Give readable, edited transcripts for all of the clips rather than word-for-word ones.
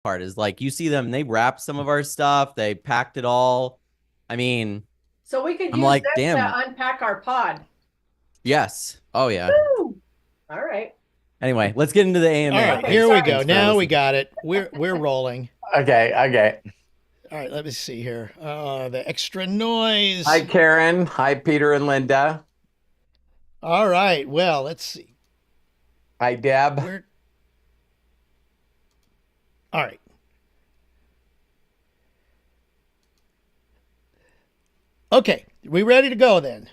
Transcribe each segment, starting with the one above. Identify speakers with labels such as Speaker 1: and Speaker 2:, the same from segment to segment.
Speaker 1: part is like you see them, they wrapped some of our stuff, they packed it all. I mean,
Speaker 2: So we could
Speaker 1: I'm
Speaker 2: use
Speaker 1: like,
Speaker 2: this to
Speaker 1: damn,
Speaker 2: unpack our pod.
Speaker 1: yes. Oh yeah.
Speaker 2: Woo! All right.
Speaker 1: Anyway, let's get into the
Speaker 3: All
Speaker 1: AMA.
Speaker 3: right,
Speaker 2: Okay,
Speaker 3: here we
Speaker 2: sorry.
Speaker 3: go.
Speaker 1: Thanks for
Speaker 3: Now we
Speaker 1: listening.
Speaker 3: got it. We're rolling.
Speaker 4: Okay, okay.
Speaker 3: All right, let me see here. The extra
Speaker 4: Hi,
Speaker 3: noise.
Speaker 4: Karen. Hi, Peter and Linda.
Speaker 3: All right. Well, let's see.
Speaker 4: Hi, Deb.
Speaker 3: We're all right. Okay, we ready to go then?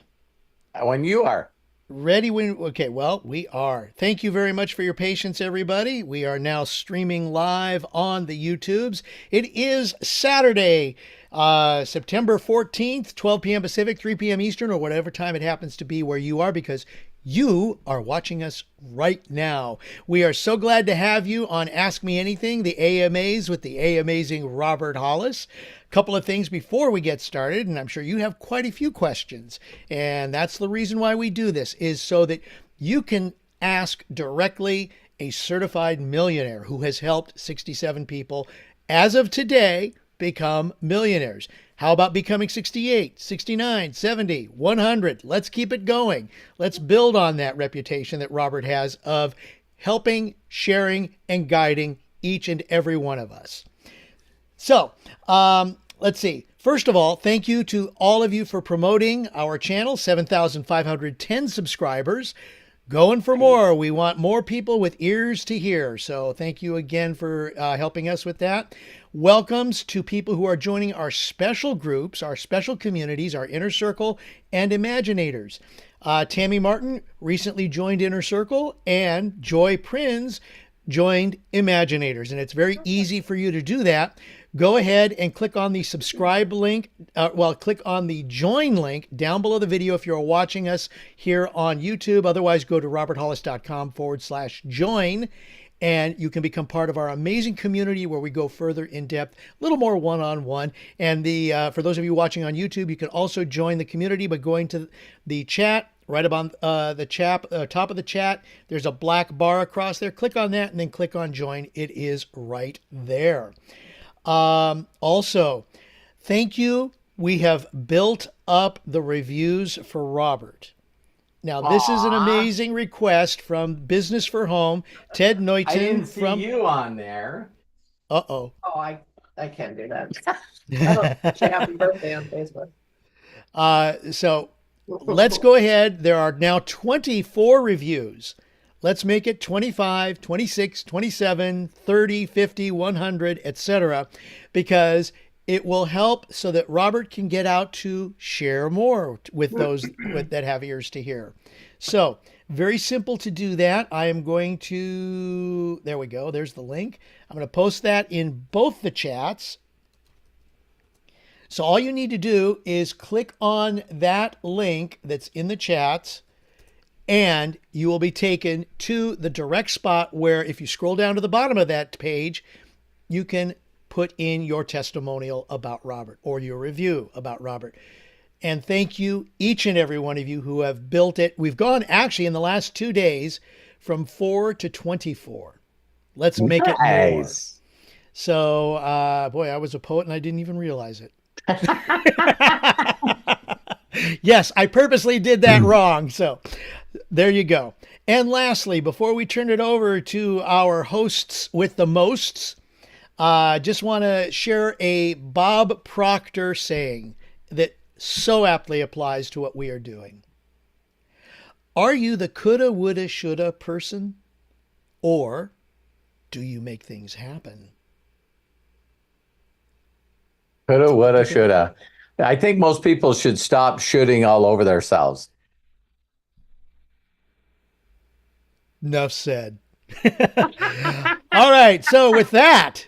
Speaker 4: When you are.
Speaker 3: Ready when okay, well, we are. Thank you very much for your patience, everybody. We are now streaming live on the YouTubes. It is Saturday, September 14th, 12 p.m. Pacific, 3 p.m. Eastern, or whatever time it happens to be where you are, because you are watching us right now. We are so glad to have you on Ask Me Anything, the AMAs with the amazing Robert Hollis. Couple of things before we get started, and I'm sure you have quite a few questions, and that's the reason why we do this, is so that you can ask directly a certified millionaire who has helped 67 people as of today become millionaires. How about becoming 68, 69, 70, 100? Let's keep it going. Let's build on that reputation that Robert has of helping, sharing, and guiding each and every one of us. So, let's see. First of all, thank you to all of you for promoting our channel, 7,510 subscribers. Going for more. We want more people with ears to hear. So thank you again for helping us with that. Welcomes to people who are joining our special groups, our special communities, our Inner Circle and Imaginators. Tammy Martin recently joined Inner Circle, and Joy Prinz joined Imaginators. And it's very easy for you to do that. Go ahead and click on the subscribe link. Click on the join link down below the video if you're watching us here on YouTube. Otherwise, go to roberthollis.com/join, and you can become part of our amazing community where we go further in depth, a little more one-on-one. And for those of you watching on YouTube, you can also join the community by going to the chat. Right above the top of the chat, there's a black bar across there. Click on that and then click on join. It is right there. Also, thank you. We have built up the reviews for Robert. Now, this is an amazing request from Business for Home, Ted
Speaker 4: I
Speaker 3: Neuton
Speaker 4: didn't see
Speaker 3: from.
Speaker 4: you on there.
Speaker 3: Uh-oh.
Speaker 2: Oh, I can't do that. I don't say happy birthday on Facebook.
Speaker 3: So let's go ahead. There are now 24 reviews. Let's make it 25, 26, 27, 30, 50, 100, etc., because it will help so that Robert can get out to share more with those that have ears to hear. So, very simple to do that. I am going to, there we go, there's the link. I'm going to post that in both the chats. So all you need to do is click on that link that's in the chats, and you will be taken to the direct spot where, if you scroll down to the bottom of that page, you can put in your testimonial about Robert or your review about Robert. And thank you, each and every one of you who have built it. We've gone actually in the last 2 days from 4 to 24. Let's make it more.
Speaker 4: Nice.
Speaker 3: So, boy, I was a poet and I didn't even realize it. Yes, I purposely did that wrong. So there you go. And lastly, before we turn it over to our hosts with the mosts, just want to share a Bob Proctor saying that so aptly applies to what we are doing. Are you the coulda, woulda, shoulda person? Or do you make things happen?
Speaker 4: Coulda, woulda, shoulda. I think most people should stop shooting all over themselves.
Speaker 3: Enough said. All right. So with that,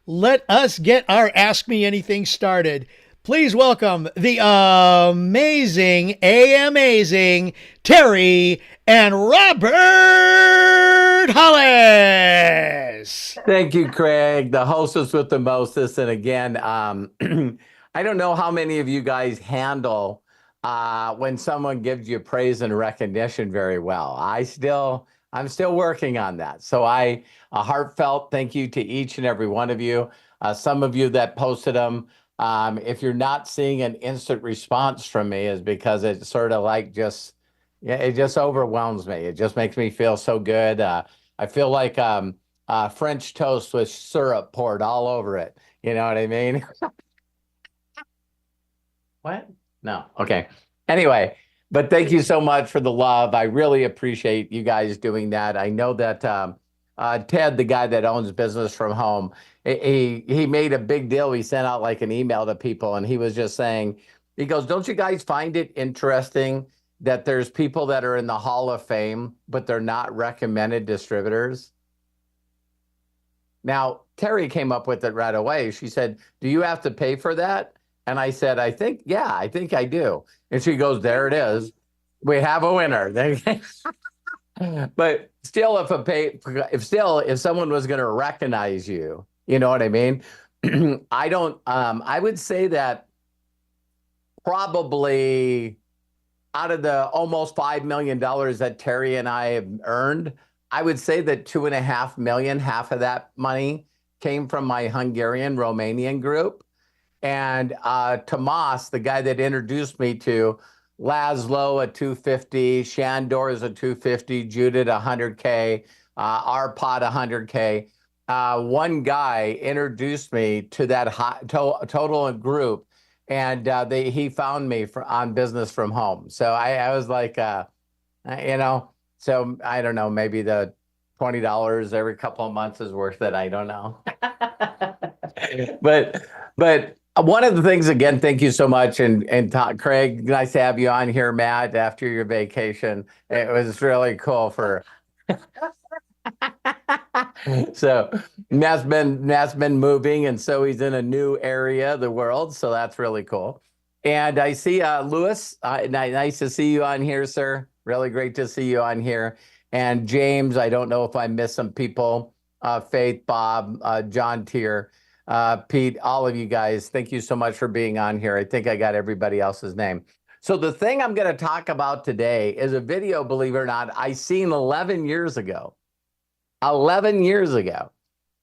Speaker 3: let us get our Ask Me Anything started. Please welcome the amazing Terry and Robert Hollis.
Speaker 4: Thank you, Craig, the hostess with the mostest. And again, I don't know how many of you guys handle when someone gives you praise and recognition very well. I'm still working on that. So a heartfelt thank you to each and every one of you. Some of you that posted them, if you're not seeing an instant response from me is because it's sort of like yeah, it just overwhelms me. It just makes me feel so good. I feel like French toast with syrup poured all over it. You know what I mean? What? No. Okay. Anyway, but thank you so much for the love. I really appreciate you guys doing that. I know that Ted, the guy that owns Business from Home, he made a big deal. He sent out like an email to people, and he was just saying, he goes, "Don't you guys find it interesting that there's people that are in the Hall of Fame, but they're not recommended distributors?" Now, Terry came up with it right away. She said, "Do you have to pay for that?" And I said, I think I do. And she goes, "There it is. We have a winner." But still, if someone was going to recognize you, you know what I mean? I would say that probably out of the almost $5 million that Terry and I have earned, I would say that 2.5 million, half of that money came from my Hungarian Romanian group. And Tomas, the guy that introduced me to Laszlo at 250, Shandor is at 250, Judith 100K, Arpad 100K. One guy introduced me to that total group, and he found me on Business from Home. So I was like, you know, so I don't know, maybe the $20 every couple of months is worth it. I don't know. But one of the things, again, thank you so much. And Craig, nice to have you on here, Matt, after your vacation. It was really cool so Matt's been moving, and so he's in a new area of the world. So that's really cool. And I see Lewis, nice to see you on here, sir. Really great to see you on here. And James, I don't know if I missed some people, Faith, Bob, John Tier. Pete, all of you guys, thank you so much for being on here. I think I got everybody else's name. So the thing I'm going to talk about today is a video, believe it or not, I seen 11 years ago. 11 years ago.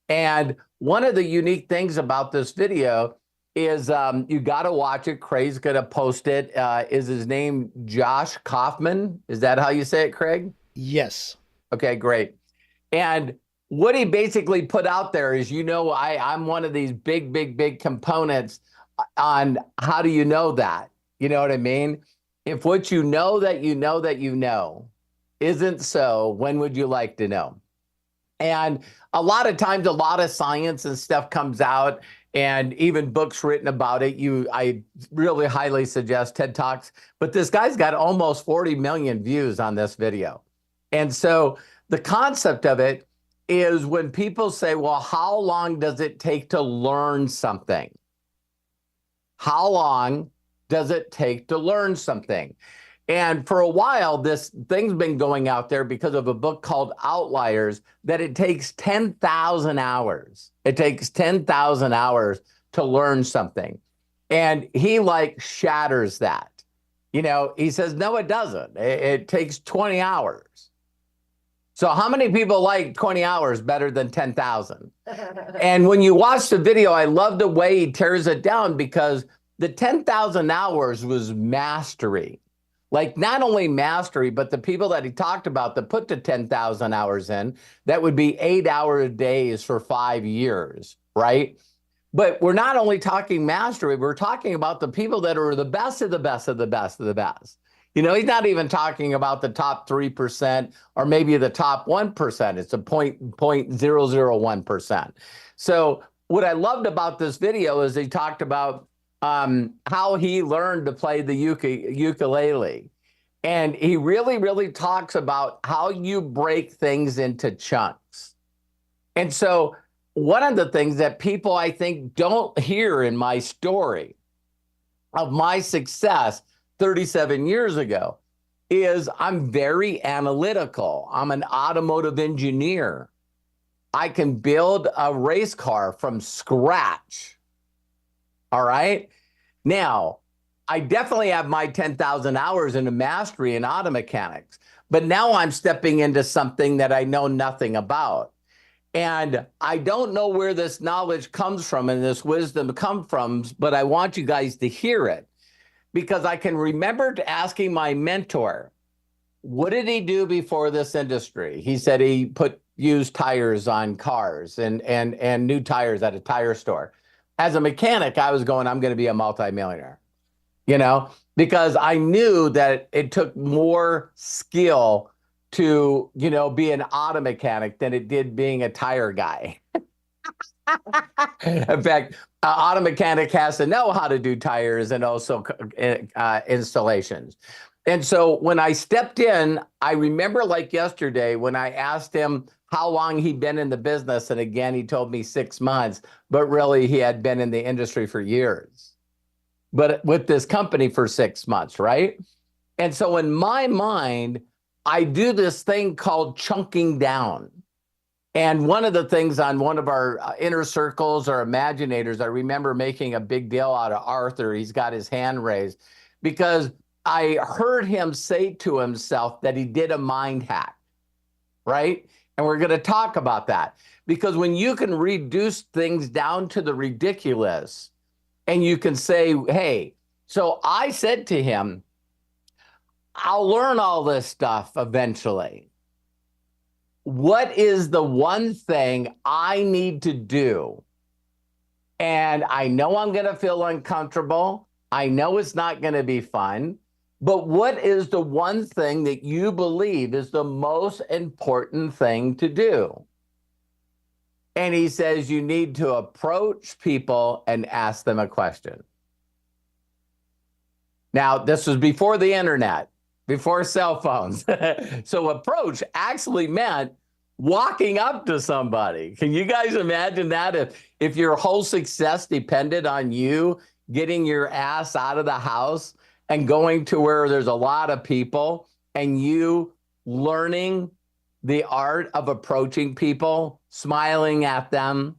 Speaker 4: And one of the unique things about this video is you got to watch it. Craig's going to post it. Is his name Josh Kaufman? Is that how you say it, Craig?
Speaker 3: Yes.
Speaker 4: Okay, great. And what he basically put out there is, I'm one of these big components on how do you know that? You know what I mean? If what you know that you know that you know isn't so, when would you like to know? And a lot of times, a lot of science and stuff comes out, and even books written about it. I really highly suggest TED Talks, but this guy's got almost 40 million views on this video. And so the concept of it is when people say, well, how long does it take to learn something? How long does it take to learn something? And for a while, this thing's been going out there because of a book called Outliers, that it takes 10,000 hours. It takes 10,000 hours to learn something. And he shatters that. He says, no, it doesn't. It takes 20 hours. So how many people like 20 hours better than 10,000? And when you watch the video, I love the way he tears it down, because the 10,000 hours was mastery. Not only mastery, but the people that he talked about that put the 10,000 hours in, that would be 8-hour days for 5 years, right? But we're not only talking mastery, we're talking about the people that are the best of the best of the best of the best. He's not even talking about the top 3% or maybe the top 1%. It's a 0.001%. So what I loved about this video is he talked about how he learned to play the ukulele. And he really talks about how you break things into chunks. And so one of the things that people, I think, don't hear in my story of my success 37 years ago is I'm very analytical. I'm an automotive engineer. I can build a race car from scratch. All right. Now, I definitely have my 10,000 hours into mastery in auto mechanics, But now I'm stepping into something that I know nothing about. And I don't know where this knowledge comes from and this wisdom comes from, but I want you guys to hear it, because I can remember asking my mentor, what did he do before this industry? He said he put used tires on cars and new tires at a tire store. As a mechanic, I was going, I'm going to be a multimillionaire, because I knew that it took more skill to, be an auto mechanic than it did being a tire guy. In fact, an auto mechanic has to know how to do tires and also installations. And so when I stepped in, I remember like yesterday when I asked him how long he'd been in the business. And again, he told me 6 months, but really he had been in the industry for years, but with this company for 6 months, right? And so in my mind, I do this thing called chunking down. And one of the things on one of our inner circles or imaginators, I remember making a big deal out of Arthur. He's got his hand raised because I heard him say to himself that he did a mind hack, right? And we're going to talk about that, because when you can reduce things down to the ridiculous and you can say, hey, so I said to him, I'll learn all this stuff eventually. What is the one thing I need to do? And I know I'm going to feel uncomfortable. I know it's not going to be fun. But what is the one thing that you believe is the most important thing to do? And he says, you need to approach people and ask them a question. Now, this was before the internet, before cell phones. So approach actually meant walking up to somebody. Can you guys imagine that? If your whole success depended on you getting your ass out of the house and going to where there's a lot of people and you learning the art of approaching people, smiling at them,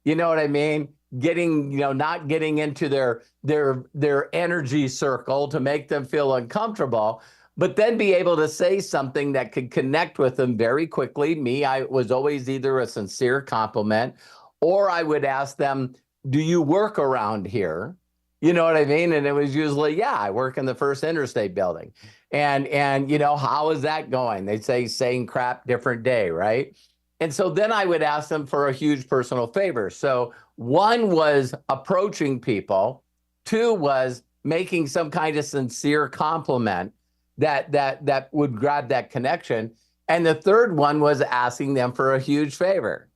Speaker 4: you know what I mean? Getting, not getting into their energy circle to make them feel uncomfortable, but then be able to say something that could connect with them very quickly. I was always either a sincere compliment, or I would ask them, do you work around here? You know what I mean? And it was usually, yeah, I work in the First Interstate building. And how is that going? They'd say, same crap, different day, right? And so then I would ask them for a huge personal favor. So one was approaching people. Two was making some kind of sincere compliment that would grab that connection. And the third one was asking them for a huge favor.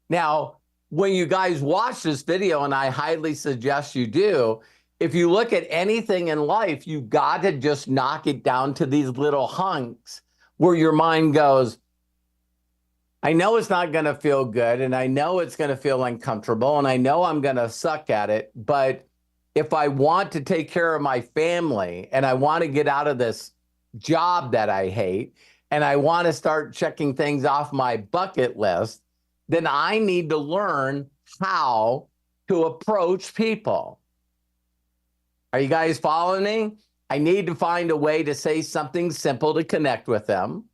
Speaker 4: Now, when you guys watch this video, and I highly suggest you do, if you look at anything in life, you got to just knock it down to these little hunks where your mind goes, I know it's not going to feel good, and I know it's going to feel uncomfortable, and I know I'm going to suck at it, but if I want to take care of my family and I want to get out of this job that I hate, and I want to start checking things off my bucket list, then I need to learn how to approach people. Are you guys following me? I need to find a way to say something simple to connect with them.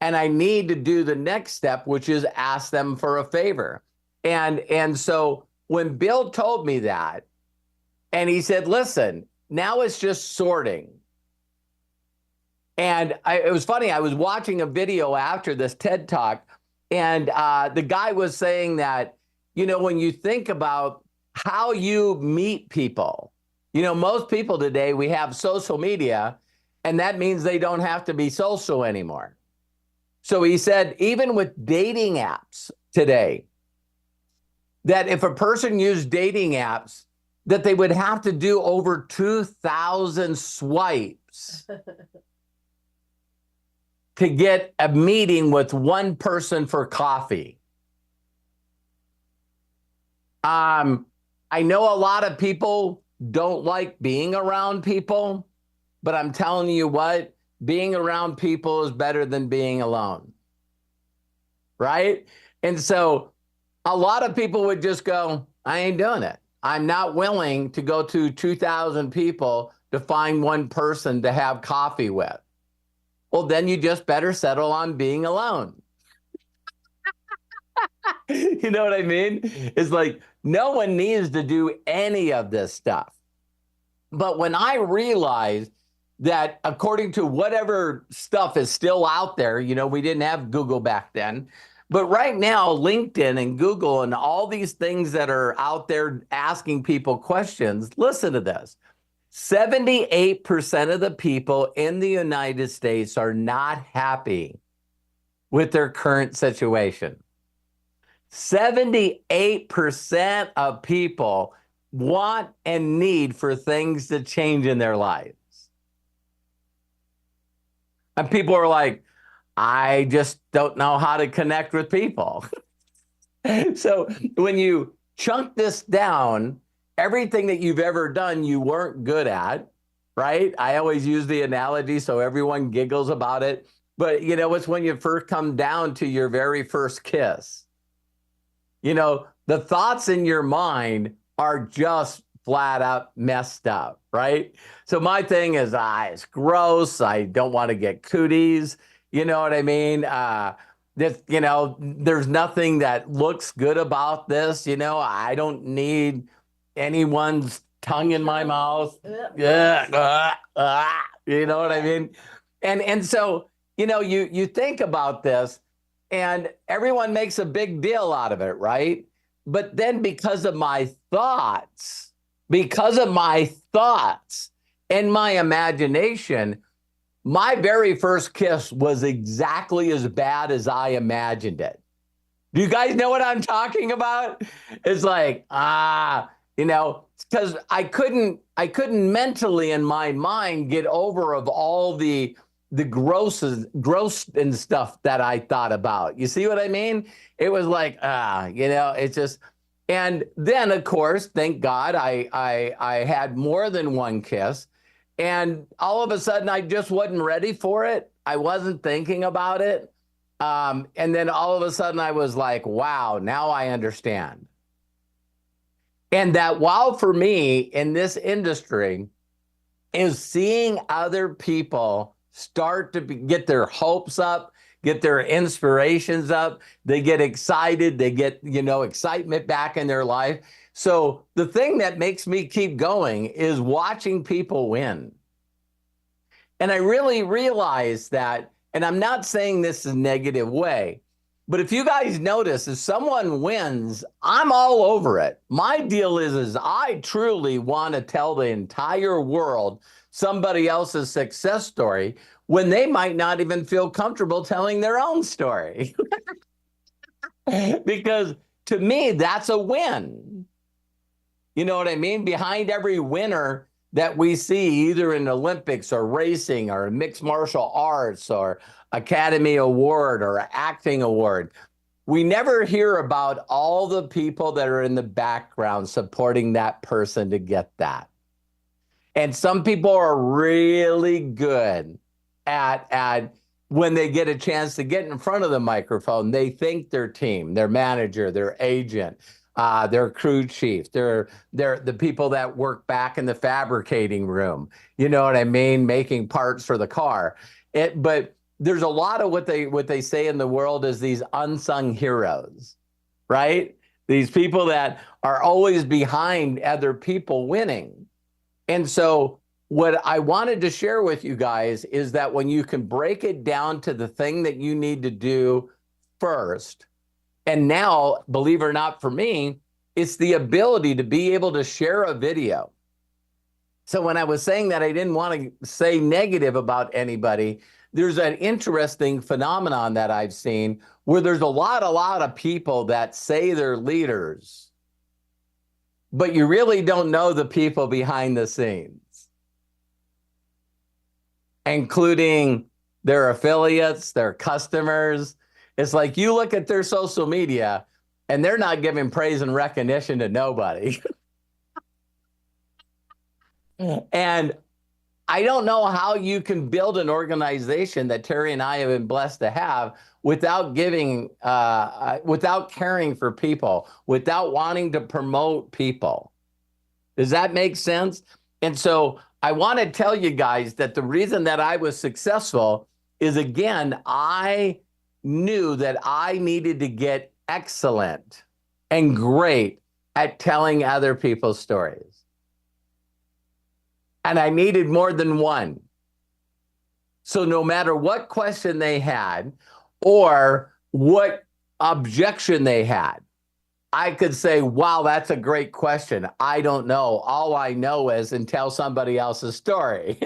Speaker 4: And I need to do the next step, which is ask them for a favor. And so when Bill told me that, and he said, listen, now it's just sorting. And it was funny, I was watching a video after this TED Talk, and the guy was saying that, when you think about how you meet people, most people today, we have social media, and that means they don't have to be social anymore. So he said, even with dating apps today, that if a person used dating apps, that they would have to do over 2,000 swipes to get a meeting with one person for coffee. I know a lot of people don't like being around people, but I'm telling you what, being around people is better than being alone, right? And so a lot of people would just go, I ain't doing it. I'm not willing to go to 2,000 people to find one person to have coffee with. Well, then you just better settle on being alone. You know what I mean? It's like no one needs to do any of this stuff. But when I realized that according to whatever stuff is still out there, you know, we didn't have Google back then, but right now, LinkedIn and Google and all these things that are out there asking people questions, listen to this. 78% of the people in the United States are not happy with their current situation. 78% of people want and need for things to change in their lives. And people are like, I just don't know how to connect with people. So when you chunk this down, everything that you've ever done, you weren't good at, right? I always use the analogy so everyone giggles about it. But, you know, it's when you first come down to your very first kiss. You know, the thoughts in your mind are just flat out messed up, right? So my thing is, it's gross. I don't want to get cooties. You know what I mean? This, you know, there's nothing that looks good about this. You know, I don't need anyone's tongue in my mouth. Yeah, you know what I mean? And so, you know, you think about this, and everyone makes a big deal out of it, right? But then because of my thoughts and my imagination, my very first kiss was exactly as bad as I imagined it. Do you guys know what I'm talking about? It's like, you know, because I couldn't mentally in my mind get over of all the gross and stuff that I thought about. You see what I mean? It was like, you know, it's just, and then of course, thank God I had more than one kiss, and all of a sudden I just wasn't ready for it. I wasn't thinking about it. And then all of a sudden I was like, wow, now I understand. And that wow for me in this industry is seeing other people start to get their hopes up, get their inspirations up. They get excited. They get, you know, excitement back in their life. So the thing that makes me keep going is watching people win. And I really realized that, and I'm not saying this in a negative way, but if you guys notice, if someone wins, I'm all over it. My deal is I truly want to tell the entire world somebody else's success story when they might not even feel comfortable telling their own story. Because to me, that's a win. You know what I mean? Behind every winner that we see, either in Olympics or racing or mixed martial arts or Academy Award or acting award, we never hear about all the people that are in the background supporting that person to get that. And some people are really good at when they get a chance to get in front of the microphone, they thank their team, their manager, their agent, their crew chief, they're the people that work back in the fabricating room. You know what I mean? Making parts for the car. But there's a lot of what they say in the world is these unsung heroes, right? These people that are always behind other people winning. And so what I wanted to share with you guys is that when you can break it down to the thing that you need to do first, and now, believe it or not, for me, it's the ability to be able to share a video. So when I was saying that I didn't want to say negative about anybody, there's an interesting phenomenon that I've seen where there's a lot of people that say they're leaders, but you really don't know the people behind the scenes, including their affiliates, their customers. It's like you look at their social media and they're not giving praise and recognition to nobody. And I don't know how you can build an organization that Terry and I have been blessed to have without giving, without caring for people, without wanting to promote people. Does that make sense? And so I want to tell you guys that the reason that I was successful is, again, I knew that I needed to get excellent and great at telling other people's stories. And I needed more than one. So no matter what question they had or what objection they had, I could say, wow, that's a great question. I don't know. All I know is, and tell somebody else's story.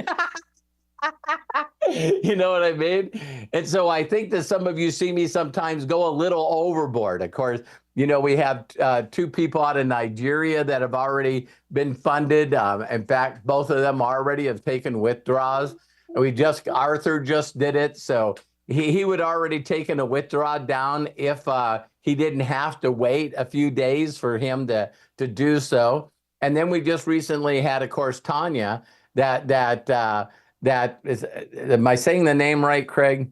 Speaker 4: You know what I mean? And so I think that some of you see me sometimes go a little overboard. Of course, you know, we have two people out of Nigeria that have already been funded. In fact, both of them already have taken withdrawals. Arthur just did it. So he would already taken a withdrawal down if he didn't have to wait a few days for him to do so. And then we just recently had, of course, Tanya, that is, am I saying the name right, Craig?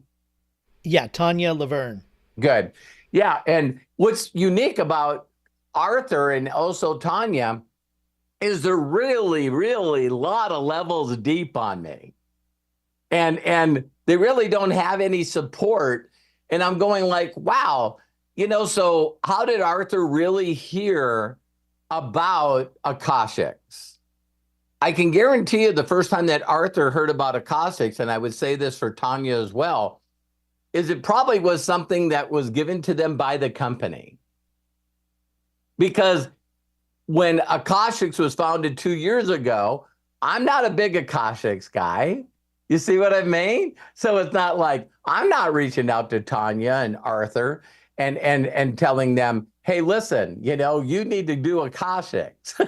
Speaker 3: Yeah, Tanya Laverne.
Speaker 4: Good. Yeah. And what's unique about Arthur and also Tanya is they're really, really a lot of levels deep on me. And they really don't have any support. And I'm going like, wow, you know, so how did Arthur really hear about Akashics? I can guarantee you the first time that Arthur heard about Akashics, and I would say this for Tanya as well, is it probably was something that was given to them by the company. Because when Akashics was founded 2 years ago, I'm not a big Akashics guy. You see what I mean? So it's not like I'm not reaching out to Tanya and Arthur and telling them, hey, listen, you know, you need to do Akashics.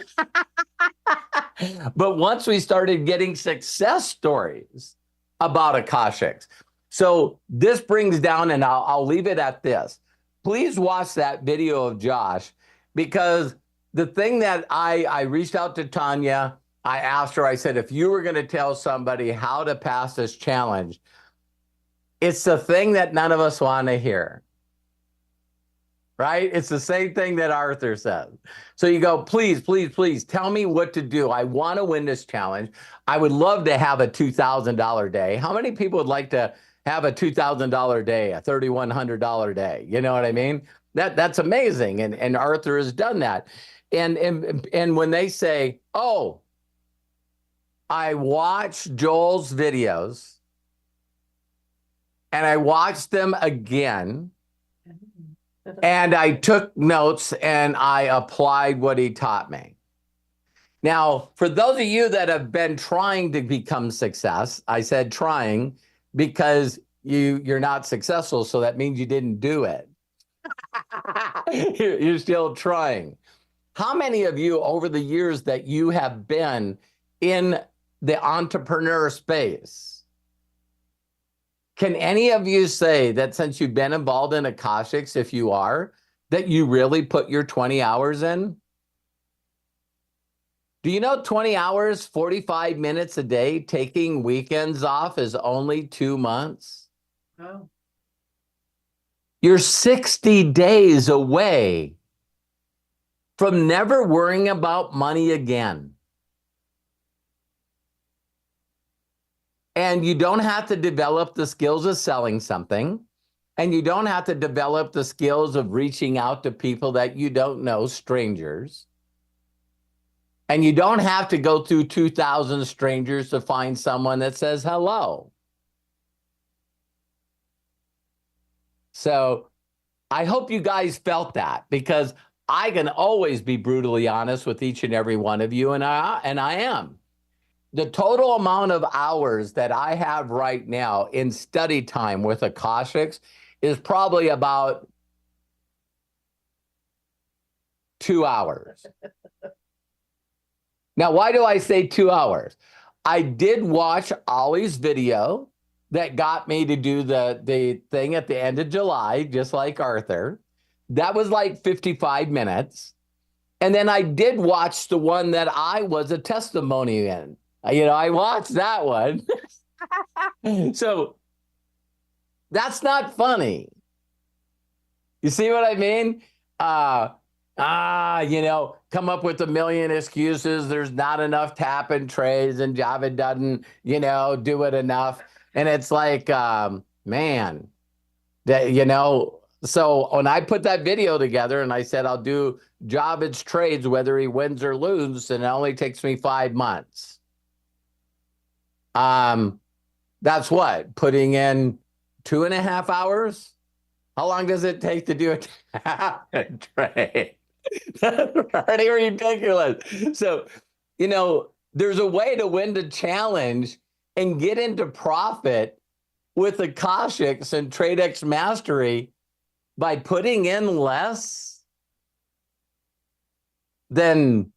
Speaker 4: But once we started getting success stories about Akashics, so this brings down, and I'll leave it at this. Please watch that video of Josh, because the thing that I reached out to Tanya, I asked her, I said, if you were going to tell somebody how to pass this challenge, it's the thing that none of us want to hear. Right? It's the same thing that Arthur says. So you go, please, please, please tell me what to do. I want to win this challenge. I would love to have a $2,000 day. How many people would like to have a $2,000 day, a $3,100 day? You know what I mean? That's amazing. And Arthur has done that. And when they say, oh, I watched Joel's videos and I watched them again, and I took notes and I applied what he taught me. Now, for those of you that have been trying to become success, I said trying because you're not successful, so that means you didn't do it. You're still trying. How many of you over the years that you have been in the entrepreneur space, can any of you say that since you've been involved in Akashics, if you are, that you really put your 20 hours in? Do you know 20 hours, 45 minutes a day, taking weekends off is only 2 months?
Speaker 2: Oh.
Speaker 4: You're 60 days away from never worrying about money again. And you don't have to develop the skills of selling something. And you don't have to develop the skills of reaching out to people that you don't know, strangers. And you don't have to go through 2,000 strangers to find someone that says hello. So I hope you guys felt that, because I can always be brutally honest with each and every one of you, and I am. The total amount of hours that I have right now in study time with Akashics is probably about 2 hours. Now, why do I say 2 hours? I did watch Ollie's video that got me to do the thing at the end of July, just like Arthur. That was like 55 minutes. And then I did watch the one that I was a testimony in. You know, I watched that one. So that's not funny. You see what I mean? Come up with a million excuses. There's not enough tap and trays, and Java doesn't, do it enough. And it's like, man, so when I put that video together and I said, I'll do Java's trades, whether he wins or loses, and it only takes me 5 months. That's what, putting in 2.5 hours? How long does it take to do a trade? That's pretty ridiculous. So, there's a way to win the challenge and get into profit with the Akashics and TradeX Mastery by putting in less than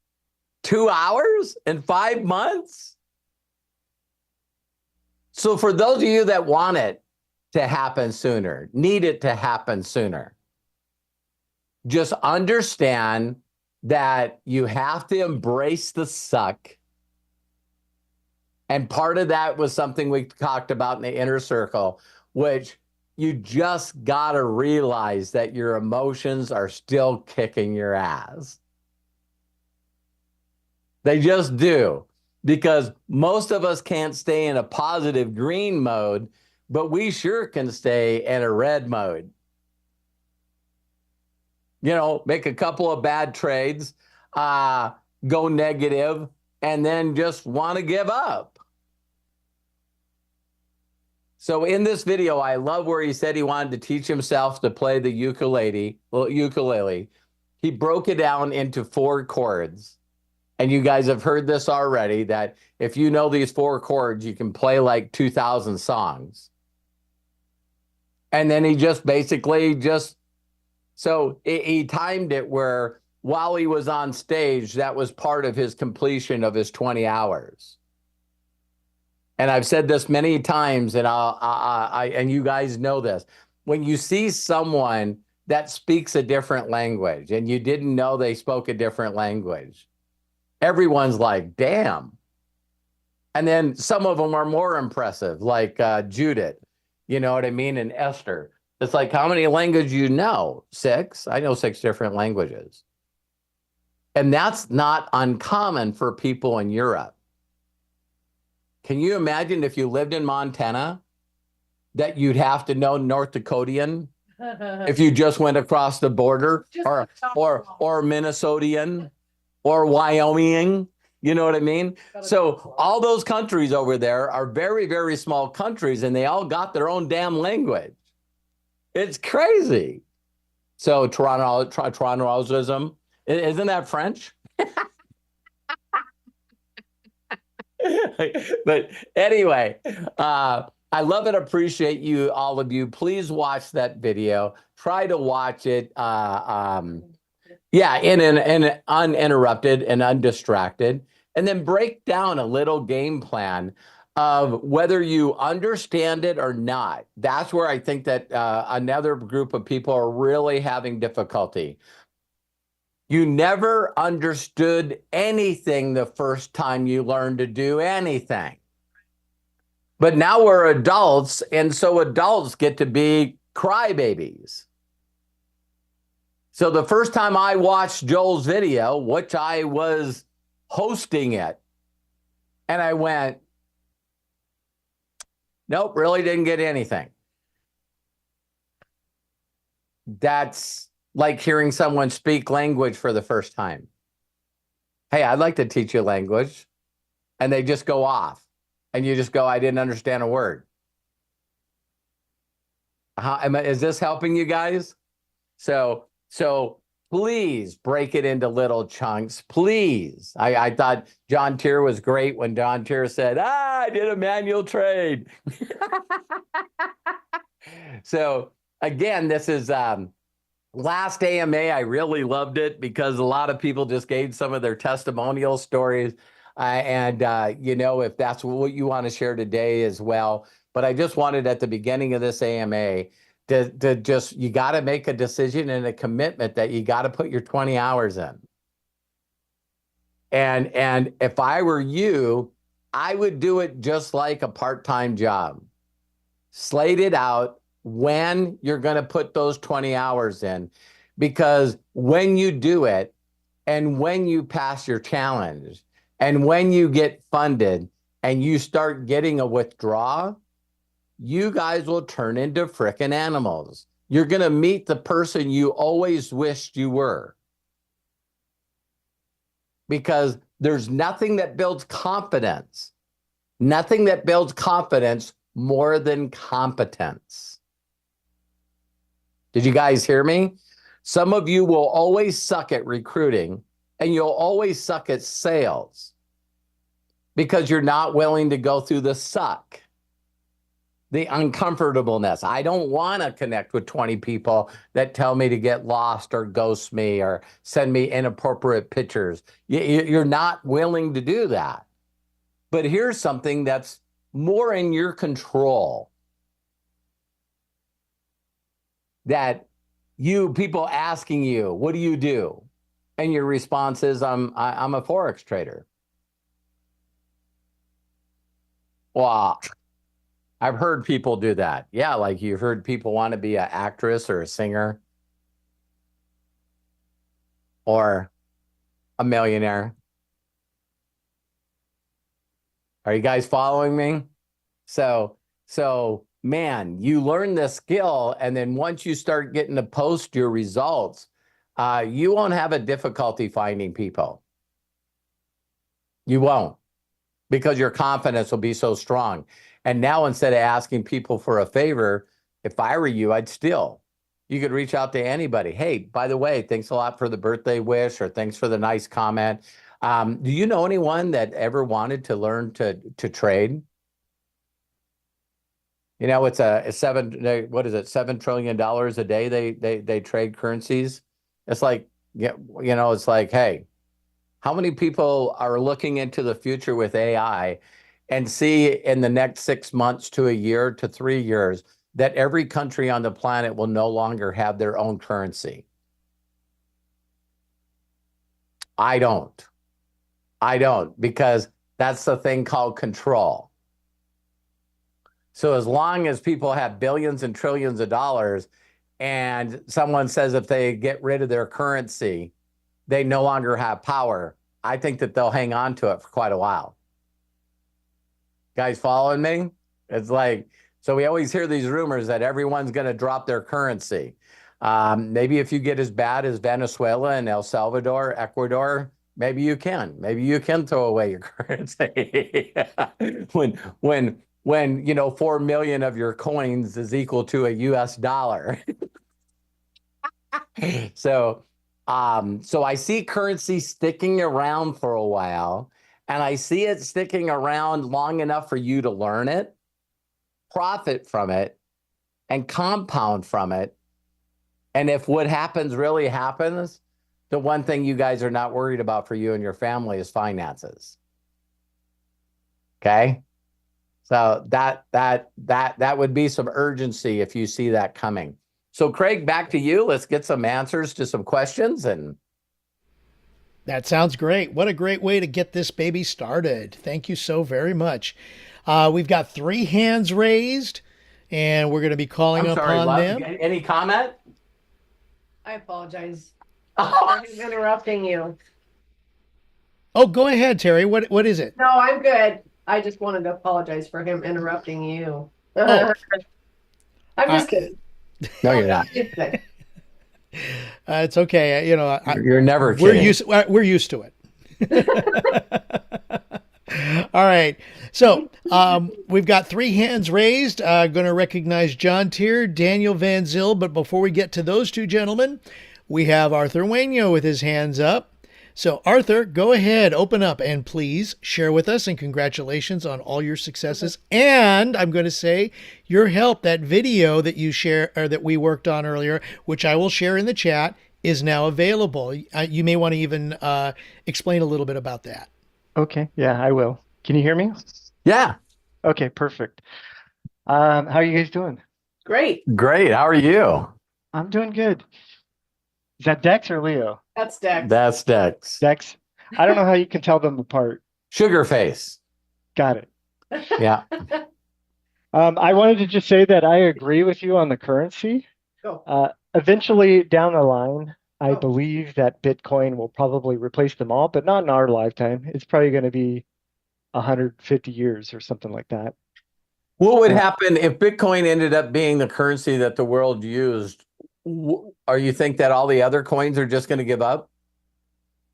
Speaker 4: 2 hours in 5 months. So for those of you that want it to happen sooner, need it to happen sooner, just understand that you have to embrace the suck. And part of that was something we talked about in the inner circle, which you just got to realize that your emotions are still kicking your ass. They just do, because most of us can't stay in a positive green mode, but we sure can stay in a red mode. Make a couple of bad trades, go negative, and then just want to give up. So in this video, I love where he said he wanted to teach himself to play the ukulele. He broke it down into 4 chords. And you guys have heard this already, that if you know these 4 chords, you can play like 2,000 songs. And then he just basically so he timed it where while he was on stage, that was part of his completion of his 20 hours. And I've said this many times, and and you guys know this. When you see someone that speaks a different language and you didn't know they spoke a different language, everyone's like, damn. And then some of them are more impressive, like Judith, you know what I mean? And Esther. It's like, how many languages you know? 6. I know 6 different languages. And that's not uncommon for people in Europe. Can you imagine if you lived in Montana that you'd have to know North Dakotian if you just went across the border, or Minnesotian or Wyoming? You know what I mean? So all those countries over there are very, very small countries, and they all got their own damn language. It's crazy. So Torontoism, isn't that French? But anyway, I love and appreciate you, all of you. Please watch that video. Try to watch it, in an uninterrupted and undistracted, and then break down a little game plan of whether you understand it or not. That's where I think that another group of people are really having difficulty. You never understood anything the first time you learned to do anything. But now we're adults, and so adults get to be crybabies. So the first time I watched Joel's video, which I was hosting it, and I went, nope, really didn't get anything. That's like hearing someone speak language for the first time. Hey, I'd like to teach you language. And they just go off. And you just go, I didn't understand a word. Is this helping you guys? So please break it into little chunks. Please. I thought John Tier was great when John Tier said, I did a manual trade. So again, this is last AMA. I really loved it because a lot of people just gave some of their testimonial stories. If that's what you want to share today as well. But I just wanted at the beginning of this AMA to just, you got to make a decision and a commitment that you got to put your 20 hours in. And if I were you, I would do it just like a part-time job. Slate it out when you're going to put those 20 hours in. because when you do it and when you pass your challenge and when you get funded and you start getting a withdrawal, you guys will turn into frickin' animals. You're going to meet the person you always wished you were. Because there's nothing that builds confidence. Nothing that builds confidence more than competence. Did you guys hear me? Some of you will always suck at recruiting and you'll always suck at sales because you're not willing to go through the suck, the uncomfortableness. I don't want to connect with 20 people that tell me to get lost or ghost me or send me inappropriate pictures. You're not willing to do that. But here's something that's more in your control. That people asking you, what do you do? And your response is, I'm a Forex trader. Wow. I've heard people do that. Yeah, like you've heard people want to be an actress or a singer or a millionaire. Are you guys following me? So man, you learn this skill, and then once you start getting to post your results, you won't have a difficulty finding people. You won't, because your confidence will be so strong. And now instead of asking people for a favor, if I were you, I'd still. You could reach out to anybody. Hey, by the way, thanks a lot for the birthday wish, or thanks for the nice comment. Do you know anyone that ever wanted to learn to trade? You know, it's $7 trillion a day they trade currencies. It's like, it's like, hey, how many people are looking into the future with AI and see in the next 6 months to a year to 3 years that every country on the planet will no longer have their own currency? I don't, because that's the thing called control. So as long as people have billions and trillions of dollars and someone says if they get rid of their currency, they no longer have power, I think that they'll hang on to it for quite a while. Guys following me? It's like, so we always hear these rumors that everyone's going to drop their currency. Maybe if you get as bad as Venezuela and El Salvador, Ecuador, maybe you can. Maybe you can throw away your currency. when 4 million of your coins is equal to a US dollar. So I see currency sticking around for a while, and I see it sticking around long enough for you to learn it, profit from it, and compound from it. And if what happens really happens, the one thing you guys are not worried about for you and your family is finances. Okay? So that would be some urgency if you see that coming. So Craig, back to you. Let's get some answers to some questions. And
Speaker 3: that sounds great. What a great way to get this baby started. Thank you so very much. We've got 3 hands raised, and we're going to be calling upon them.
Speaker 4: Any comment?
Speaker 2: I apologize for interrupting you.
Speaker 3: Oh, go ahead, Terry. What is it?
Speaker 2: No, I'm good. I just wanted to apologize for him interrupting you.
Speaker 3: Oh.
Speaker 2: I'm just kidding.
Speaker 4: No, you're not.
Speaker 3: It's okay.
Speaker 4: You're never kidding.
Speaker 3: We're used to it. All right. So we've got 3 hands raised. Going to recognize John Tier, Daniel Van Zyl. But before we get to those 2 gentlemen, we have Arthur Waino with his hands up. So Arthur, go ahead, open up, and please share with us, and congratulations on all your successes. And I'm going to say your help, that video that you share, or that we worked on earlier, which I will share in the chat, is now available. You may want to even explain a little bit about that.
Speaker 5: Okay, yeah, I will. Can you hear me?
Speaker 4: Yeah.
Speaker 5: Okay, perfect. How are you guys doing?
Speaker 2: Great.
Speaker 4: Great. How are you?
Speaker 5: I'm doing good. Is that Dex or Leo?
Speaker 2: That's Dex.
Speaker 4: That's Dex.
Speaker 5: Dex. I don't know how you can tell them apart.
Speaker 4: Sugar face.
Speaker 5: Got it.
Speaker 4: Yeah.
Speaker 5: I wanted to just say that I agree with you on the currency.
Speaker 2: Go.
Speaker 5: Eventually down the line, I
Speaker 2: Oh.
Speaker 5: believe that Bitcoin will probably replace them all, but not in our lifetime. It's probably going to be 150 years or something like that.
Speaker 4: What would
Speaker 5: Uh,
Speaker 4: happen if Bitcoin ended up being the currency that the world used? Are you think that all the other coins are just going to give up?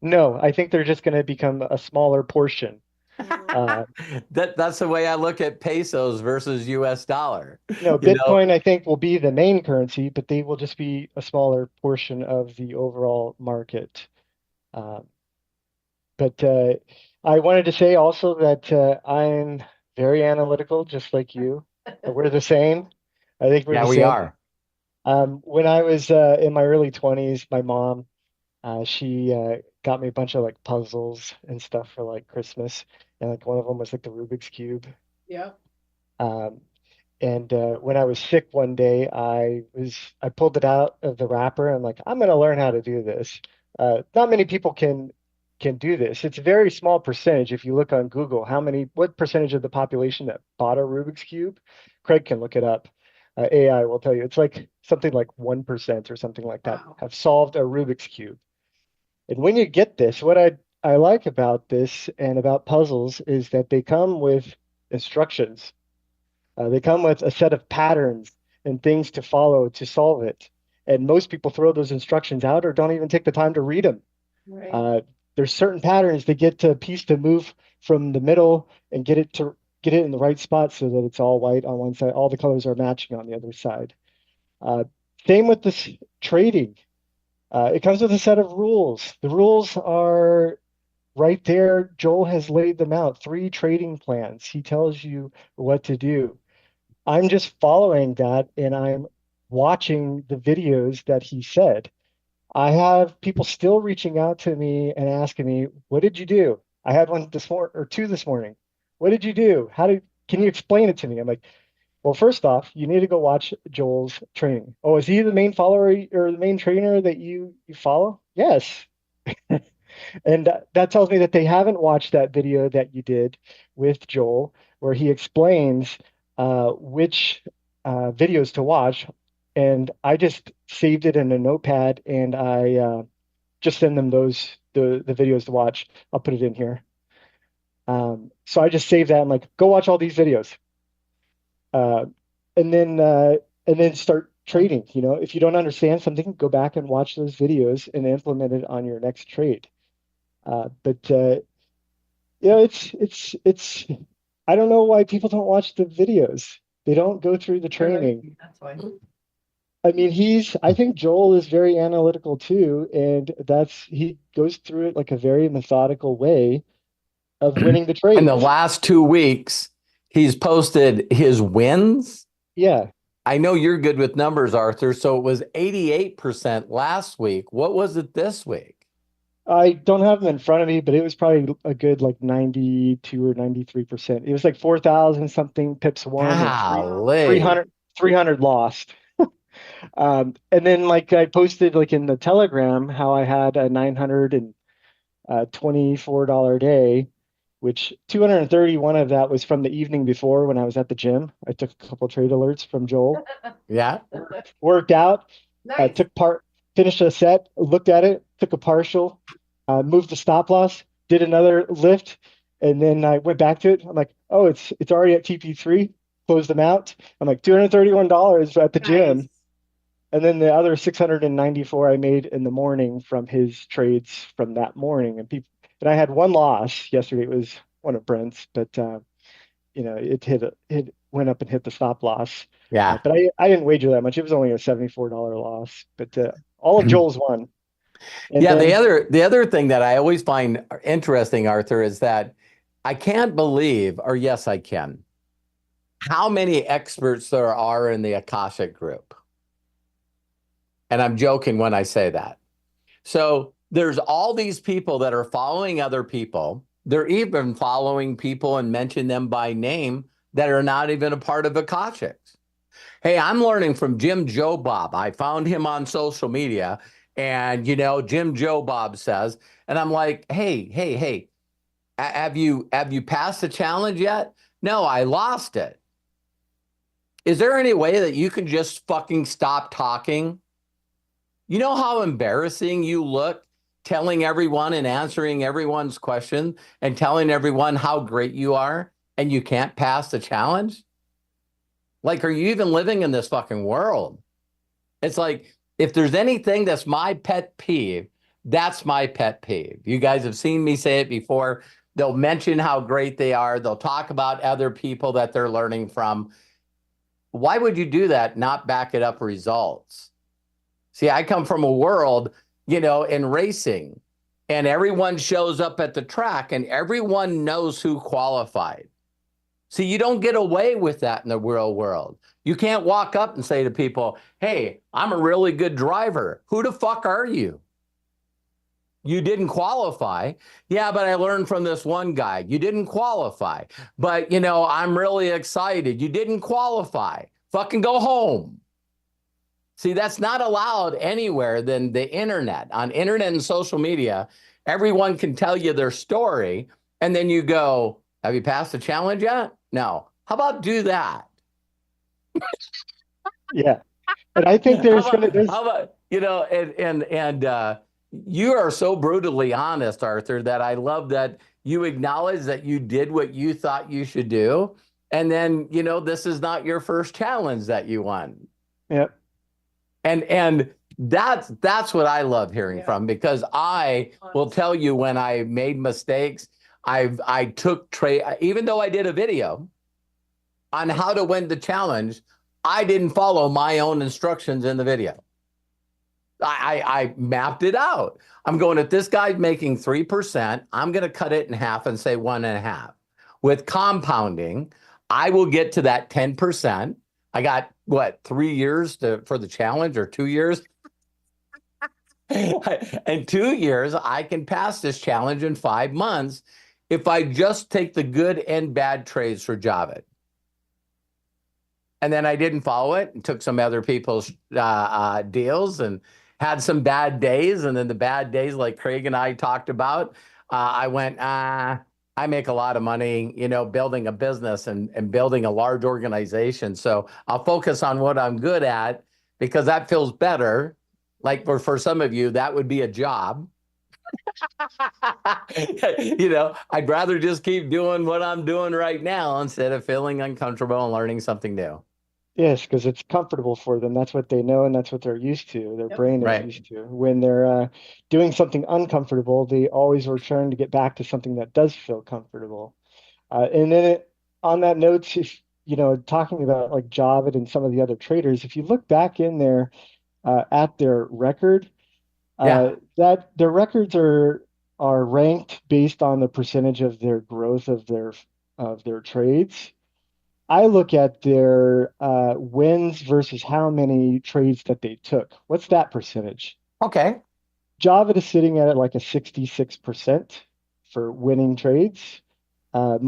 Speaker 5: no, I think they're just going to become a smaller portion. Uh,
Speaker 4: That's the way I look at pesos versus US dollar.
Speaker 5: no,
Speaker 4: You know,
Speaker 5: Bitcoin, I think, will be the main currency, but they will just be a smaller portion of the overall market. Um, but I wanted to say also that I'm very analytical, just like you. We're the same. I think we're
Speaker 4: yeah,
Speaker 5: the
Speaker 4: we
Speaker 5: same.
Speaker 4: are.
Speaker 5: When I was in my early 20s, my mom, she got me a bunch of like puzzles and stuff for like Christmas, and like one of them was like the Rubik's Cube.
Speaker 2: Yeah.
Speaker 5: Um, and when I was sick one day, I pulled it out of the wrapper. And I'm like, I'm gonna learn how to do this. Not many people can do this. It's a very small percentage. If you look on Google, what percentage of the population that bought a Rubik's Cube? Craig can look it up. AI will tell you. It's like something like 1% or something like that
Speaker 2: Wow.
Speaker 5: have solved a Rubik's Cube. And when you get this, what I like about this and about puzzles is that they come with instructions. They come with a set of patterns and things to follow to solve it. And most people throw those instructions out or don't even take the time to read them.
Speaker 2: Right.
Speaker 5: Uh, there's certain patterns that get a piece to move from the middle and get it in the right spot so that it's all white on one side, all the colors are matching on the other side. Uh, Same with this trading. It comes with a set of rules. The rules are right there. Joel has laid them out, 3 trading plans. He tells you what to do. I'm just following that and I'm watching the videos that he said. I have people still reaching out to me and asking me, "What did you do?" I had one this morning or two this morning. "What did you do? Can you explain it to me?" I'm like, "Well, first off, you need to go watch Joel's training." "Oh, is he the main follower or the main trainer that you follow?" "Yes." And that tells me that they haven't watched that video that you did with Joel, where he explains which videos to watch. And I just saved it in a notepad and I just send them the videos to watch. I'll put it in here. So I just save that. I'm like, go watch all these videos, uh, and then uh, and then start trading. You know, if you don't understand something, go back and watch those videos and implement it on your next trade. But you know, it's. I don't know why people don't watch the videos. They don't go through the
Speaker 2: Really?
Speaker 5: training.
Speaker 2: That's why.
Speaker 5: I mean, I think Joel is very analytical too, and he goes through it like a very methodical way of winning the
Speaker 4: In the
Speaker 5: trades.
Speaker 4: last 2 weeks, he's posted his wins.
Speaker 5: Yeah,
Speaker 4: I know you're good with numbers, Arthur. So it was 88% last week. What was it this week?
Speaker 5: I don't have them in front of me, but it was probably a good like 92 or 93%. It was like 4,000 something pips won and
Speaker 4: Golly.
Speaker 5: 300 lost. And then like I posted like in the Telegram how I had a $924 day, which 231 of that was from the evening before when I was at the gym. I took a couple trade alerts from Joel,
Speaker 4: Yeah.
Speaker 5: worked out,
Speaker 2: Nice.
Speaker 5: finished a set, looked at it, took a partial, moved the stop loss, did another lift, and then I went back to it. I'm like, oh, it's already at TP3, closed them out. I'm like $231 at the gym.
Speaker 2: Nice.
Speaker 5: And then the other 694 I made in the morning from his trades from that morning. And I had one loss yesterday. It was one of Brent's, but you know, it went up and hit the stop loss.
Speaker 4: Yeah.
Speaker 5: But I didn't wager that much. It was only a $74 loss. But all of Joel's won. And
Speaker 4: Yeah,
Speaker 5: then
Speaker 4: the other thing that I always find interesting, Arthur, is that I can't believe, or yes, I can, how many experts there are in the Akashic group. And I'm joking when I say that. So there's all these people that are following other people. They're even following people and mention them by name that are not even a part of Akashics. Hey, I'm learning from Jim Joe Bob. I found him on social media, and you know, Jim Joe Bob says, and I'm like, hey, have you passed the challenge yet? No, I lost it. Is there any way that you can just fucking stop talking? You know how embarrassing you look telling everyone and answering everyone's question and telling everyone how great you are and you can't pass the challenge? Like, are you even living in this fucking world? It's like, if there's anything that's my pet peeve, that's my pet peeve. You guys have seen me say it before. They'll mention how great they are. They'll talk about other people that they're learning from. Why would you do that? Not back it up results. See, I come from a world, in racing, and everyone shows up at the track and everyone knows who qualified. See, you don't get away with that in the real world. You can't walk up and say to people, hey, I'm a really good driver. Who the fuck are you? You didn't qualify. Yeah, but I learned from this one guy. You didn't qualify. But, I'm really excited. You didn't qualify. Fucking go home. See, that's not allowed anywhere than the internet. On internet and social media, everyone can tell you their story. And then you go, have you passed the challenge yet? No. How about do that?
Speaker 5: Yeah. And I think there's
Speaker 4: how about you are so brutally honest, Arthur, that I love that you acknowledge that you did what you thought you should do. And then, this is not your first challenge that you won.
Speaker 5: Yep.
Speaker 4: And that's what I love hearing from, because I will tell you when I made mistakes, I took even though I did a video on how to win the challenge, I didn't follow my own instructions in the video. I mapped it out. I'm going, if this guy's making 3%, I'm going to cut it in half and say 1.5. With compounding, I will get to that 10%. I got 3 years for the challenge, or 2 years? In 2 years, I can pass this challenge in 5 months if I just take the good and bad trades for Javid. And then I didn't follow it and took some other people's deals and had some bad days. And then the bad days, like Craig and I talked about, I went, I make a lot of money, building a business and building a large organization. So I'll focus on what I'm good at, because that feels better. Like for some of you, that would be a job. I'd rather just keep doing what I'm doing right now instead of feeling uncomfortable and learning something new.
Speaker 5: Yes, because it's comfortable for them. That's what they know and that's what they're used to. Their brain is
Speaker 4: Right.
Speaker 5: used to. When they're doing something uncomfortable, they always return to get back to something that does feel comfortable. And then on that note, if talking about like Javid and some of the other traders, if you look back in there at their record,
Speaker 4: Yeah.
Speaker 5: that their records are ranked based on the percentage of their growth of their trades. I look at their wins versus how many trades that they took. What's that percentage?
Speaker 4: Okay.
Speaker 5: Java is sitting at like a 66% for winning trades. I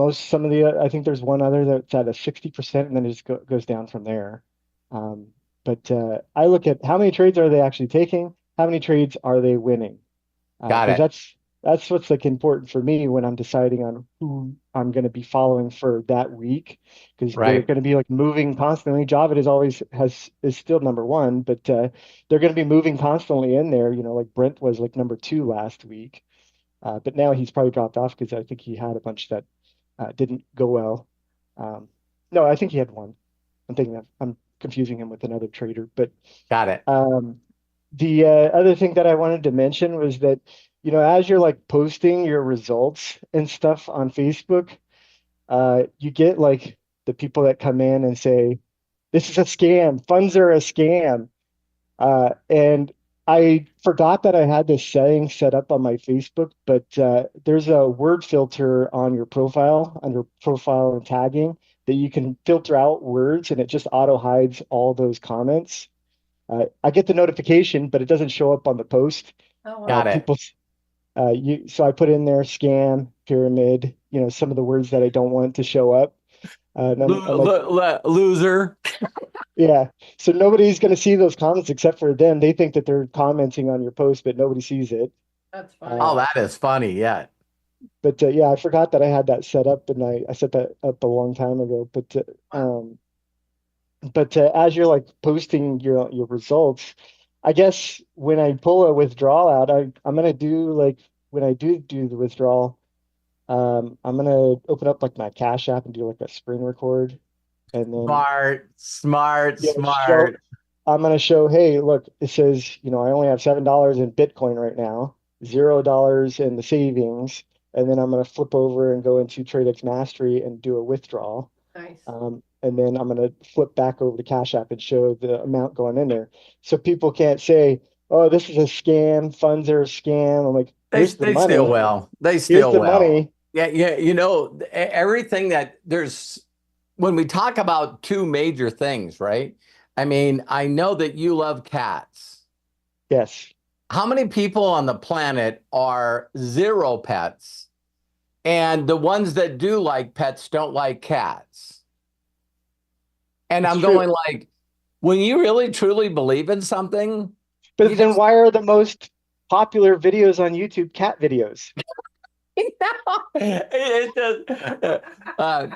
Speaker 5: think there's one other that's at a 60%, and then it just goes down from there. But I look at how many trades are they actually taking? How many trades are they winning?
Speaker 4: Got it.
Speaker 5: That's what's like important for me when I'm deciding on who I'm going to be following for that week, because they're
Speaker 4: Right.
Speaker 5: going to be like moving constantly. Java is still number one, but they're going to be moving constantly in there. Like Brent was like number 2 last week, but now he's probably dropped off because I think he had a bunch that didn't go well. No, I think he had one. I'm confusing him with another trader, but
Speaker 4: Got it.
Speaker 5: the other thing that I wanted to mention was that, as you're like posting your results and stuff on Facebook, you get like the people that come in and say, this is a scam, funds are a scam. And I forgot that I had this setting set up on my Facebook, but there's a word filter on your profile, under profile and tagging, that you can filter out words and it just auto hides all those comments. I get the notification, but it doesn't show up on the post.
Speaker 2: Oh, wow.
Speaker 4: Got it.
Speaker 5: People, so I put in there scam, pyramid, some of the words that I don't want to show up. And I'm like,
Speaker 4: Loser.
Speaker 5: yeah. So nobody's going to see those comments except for them. They think that they're commenting on your post, but nobody sees it.
Speaker 2: That's funny.
Speaker 4: Oh, that is funny. Yeah.
Speaker 5: But yeah, I forgot that I had that set up, and I set that up a long time ago. But as you're like posting your results, I guess when I pull a withdrawal out, I'm gonna do like when I do the withdrawal, I'm gonna open up like my Cash App and do like a screen record, and then
Speaker 4: Smart, smart,
Speaker 5: yeah, show.
Speaker 4: smart.
Speaker 5: I'm gonna show. Hey, look, it says I only have $7 in Bitcoin right now, $0 in the savings, and then I'm gonna flip over and go into TradeX Mastery and do a withdrawal.
Speaker 2: Nice.
Speaker 5: And then I'm gonna flip back over to Cash App and show the amount going in there, so people can't say, "Oh, this is a scam. Funds are a scam." I'm like, "Here's the
Speaker 4: They still
Speaker 5: money.
Speaker 4: will. They
Speaker 5: Here's
Speaker 4: still
Speaker 5: the
Speaker 4: will.
Speaker 5: money."
Speaker 4: Yeah, yeah. You know, everything that there's when we talk about two major things, right? I mean, I know that you love cats.
Speaker 5: Yes,
Speaker 4: How many people on the planet are zero pets? And the ones that do like pets don't like cats. And
Speaker 5: it's
Speaker 4: I'm
Speaker 5: true.
Speaker 4: going like, when you really truly believe in something, you
Speaker 5: But then
Speaker 4: just
Speaker 5: why are the most popular videos on YouTube cat videos?
Speaker 4: it does.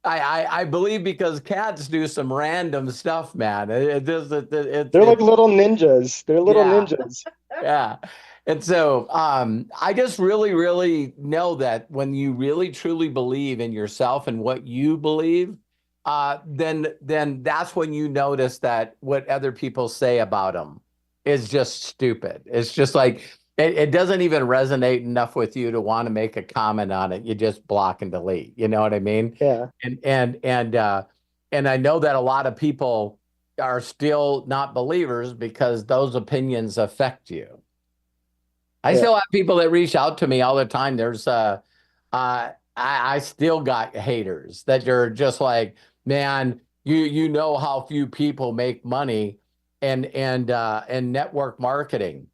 Speaker 4: I believe because cats do some random stuff, man.
Speaker 5: They're like little ninjas. They're little
Speaker 4: Yeah,
Speaker 5: ninjas.
Speaker 4: yeah. And so I just really know that when you really truly believe in yourself and what you believe, then that's when you notice that what other people say about them is just stupid. It's just like it doesn't even resonate enough with you to want to make a comment on it. You just block and delete. You know what I mean?
Speaker 5: Yeah,
Speaker 4: And I know that a lot of people are still not believers because those opinions affect you. I
Speaker 5: yeah.
Speaker 4: still have people that reach out to me all the time. There's I still got haters that you're just like, man, you know how few people make money and network marketing.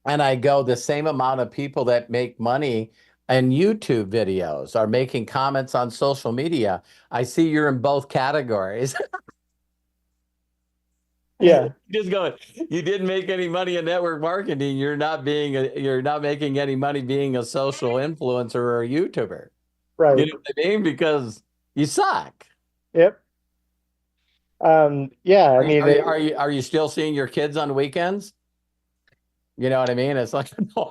Speaker 4: And I go, the same amount of people that make money in YouTube videos are making comments on social media. I see you're in both categories.
Speaker 5: Yeah,
Speaker 4: Just going, you didn't make any money in network marketing. You're not making any money being a social influencer or a YouTuber. You
Speaker 5: right.
Speaker 4: know what I mean? Because you suck.
Speaker 5: Yep. Yeah, I
Speaker 4: Are you,
Speaker 5: mean,
Speaker 4: are you, are you, are you still seeing your kids on weekends? You know what I mean? It's like, no,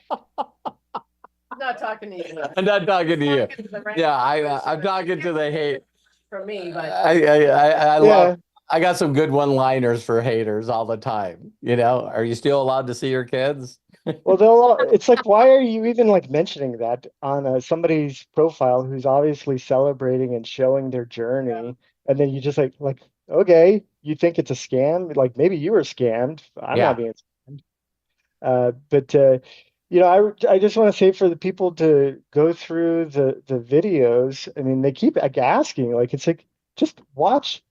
Speaker 2: I'm not talking to you.
Speaker 4: I'm not talking to you.
Speaker 2: Talking to the
Speaker 4: Yeah,
Speaker 2: random
Speaker 4: I'm talking to the hate.
Speaker 2: For me, but
Speaker 4: I love.
Speaker 5: yeah.
Speaker 4: I got some good one-liners for haters all the time. You know, are you still allowed to see your kids?
Speaker 5: Well, it's like, why are you even like mentioning that on somebody's profile who's obviously celebrating and showing their journey, and then you just okay, you think it's a scam? Like maybe you were scammed. I'm not
Speaker 4: Yeah.
Speaker 5: being scammed. But I just want to say for the people to go through the videos. I mean, they keep like asking, like it's like just watch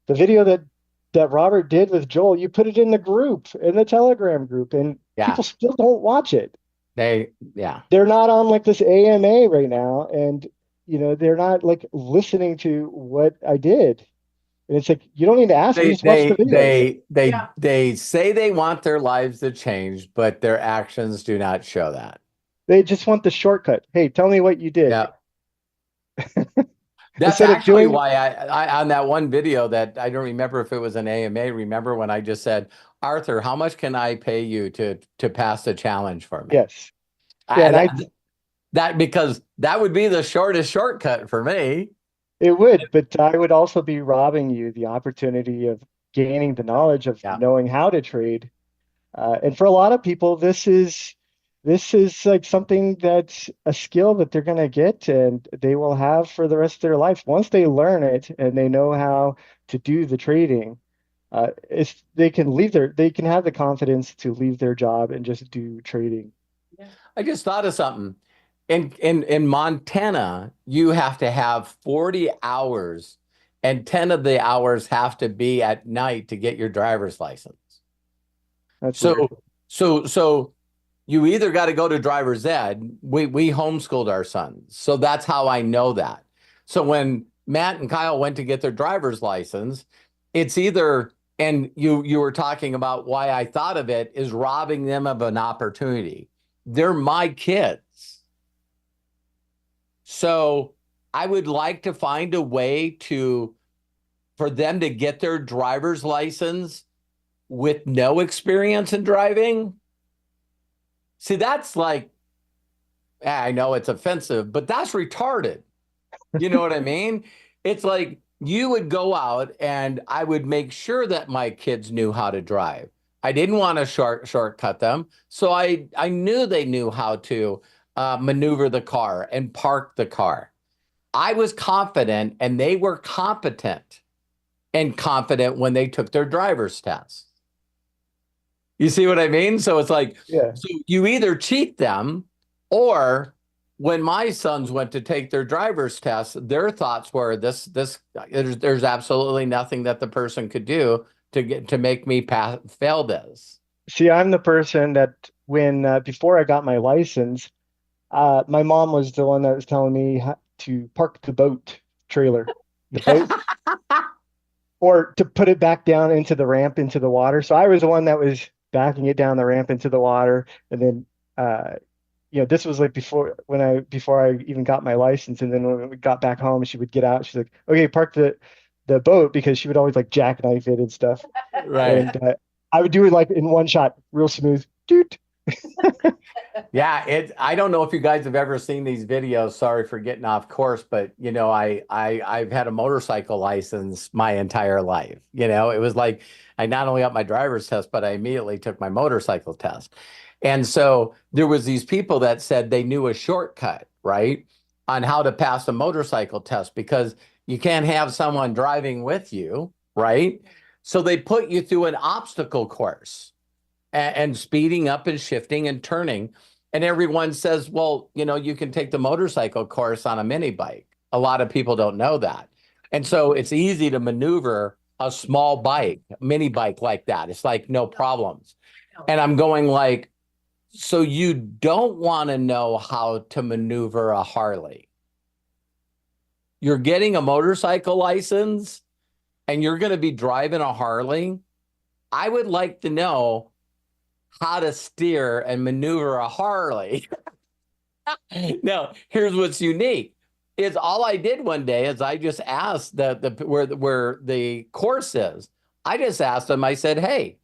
Speaker 5: the video that Robert did with Joel. You put it in the group, in the Telegram group, and
Speaker 4: Yeah.
Speaker 5: people still don't watch it.
Speaker 4: Yeah.
Speaker 5: They're not on like this AMA right now, and they're not like listening to what I did. And it's like you don't need to ask them,
Speaker 4: They
Speaker 5: just watch the
Speaker 4: they
Speaker 5: videos.
Speaker 4: they they
Speaker 2: Yeah.
Speaker 4: they say they want their lives to change, but their actions do not show that.
Speaker 5: They just want the shortcut. Hey, tell me what you did.
Speaker 4: Yeah. That's
Speaker 5: Instead of
Speaker 4: actually
Speaker 5: doing
Speaker 4: why I on that one video that I don't remember if it was an AMA. Remember when I just said, Arthur, how much can I pay you to pass the challenge for me?
Speaker 5: Yes. Yeah, and
Speaker 4: That because that would be the shortest shortcut for me.
Speaker 5: it would, but I would also be robbing you the opportunity of gaining the knowledge of
Speaker 4: Yeah.
Speaker 5: knowing how to trade. And for a lot of people, this is like something that's a skill that they're going to get and they will have for the rest of their life. Once they learn it and they know how to do the trading, they can have the confidence to leave their job and just do trading.
Speaker 4: I just thought of something. In Montana, you have to have 40 hours, and 10 of the hours have to be at night to get your driver's license.
Speaker 5: That's weird.
Speaker 4: So you either got to go to driver's ed. We homeschooled our sons, so that's how I know that. So when Matt and Kyle went to get their driver's license, it's either, and you were talking about why I thought of it, is robbing them of an opportunity. They're my kids. So I would like to find a way for them to get their driver's license with no experience in driving. See, that's like, I know it's offensive, but that's retarded. You know what I mean? It's like you would go out and I would make sure that my kids knew how to drive. I didn't want to shortcut them. So I knew they knew how to maneuver the car and park the car. I was confident and they were competent and confident when they took their driver's test. You see what I mean? So it's like,
Speaker 5: Yeah.
Speaker 4: so you either cheat them, or when my sons went to take their driver's test, their thoughts were there's absolutely nothing that the person could do to make me fail this.
Speaker 5: See, I'm the person that when before I got my license, my mom was the one that was telling me how to park the boat trailer, the boat, or to put it back down into the ramp into the water. So I was the one that was backing it down the ramp into the water, and then this was like before I even got my license. And then when we got back home, she would get out. She's like, "Okay, park the boat," because she would always like jackknife it and stuff.
Speaker 4: Right.
Speaker 5: And I would do it like in one shot, real smooth. Doot.
Speaker 4: Yeah, I don't know if you guys have ever seen these videos. Sorry for getting off course, but I've had a motorcycle license my entire life. It was like I not only got my driver's test, but I immediately took my motorcycle test. And so there was these people that said they knew a shortcut, right, on how to pass a motorcycle test, because you can't have someone driving with you, right? So they put you through an obstacle course and speeding up and shifting and turning. And everyone says, well, you can take the motorcycle course on a mini bike. A lot of people don't know that. And so it's easy to maneuver a small bike, mini bike like that. It's like no problems. And I'm going like, so you don't want to know how to maneuver a Harley. You're getting a motorcycle license and you're going to be driving a Harley. I would like to know how to steer and maneuver a Harley. Now, here's what's unique. Is all I did one day is I just asked where the course is. I just asked them, I said, hey,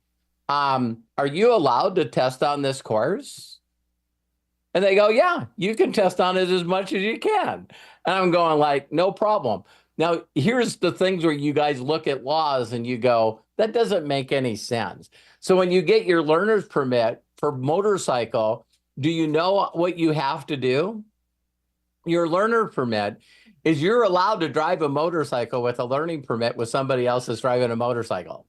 Speaker 4: are you allowed to test on this course? And they go, yeah, you can test on it as much as you can. And I'm going like, no problem. Now, here's the things where you guys look at laws and you go, that doesn't make any sense. So when you get your learner's permit for motorcycle, do you know what you have to do? Your learner permit is you're allowed to drive a motorcycle with a learning permit with somebody else that's driving a motorcycle.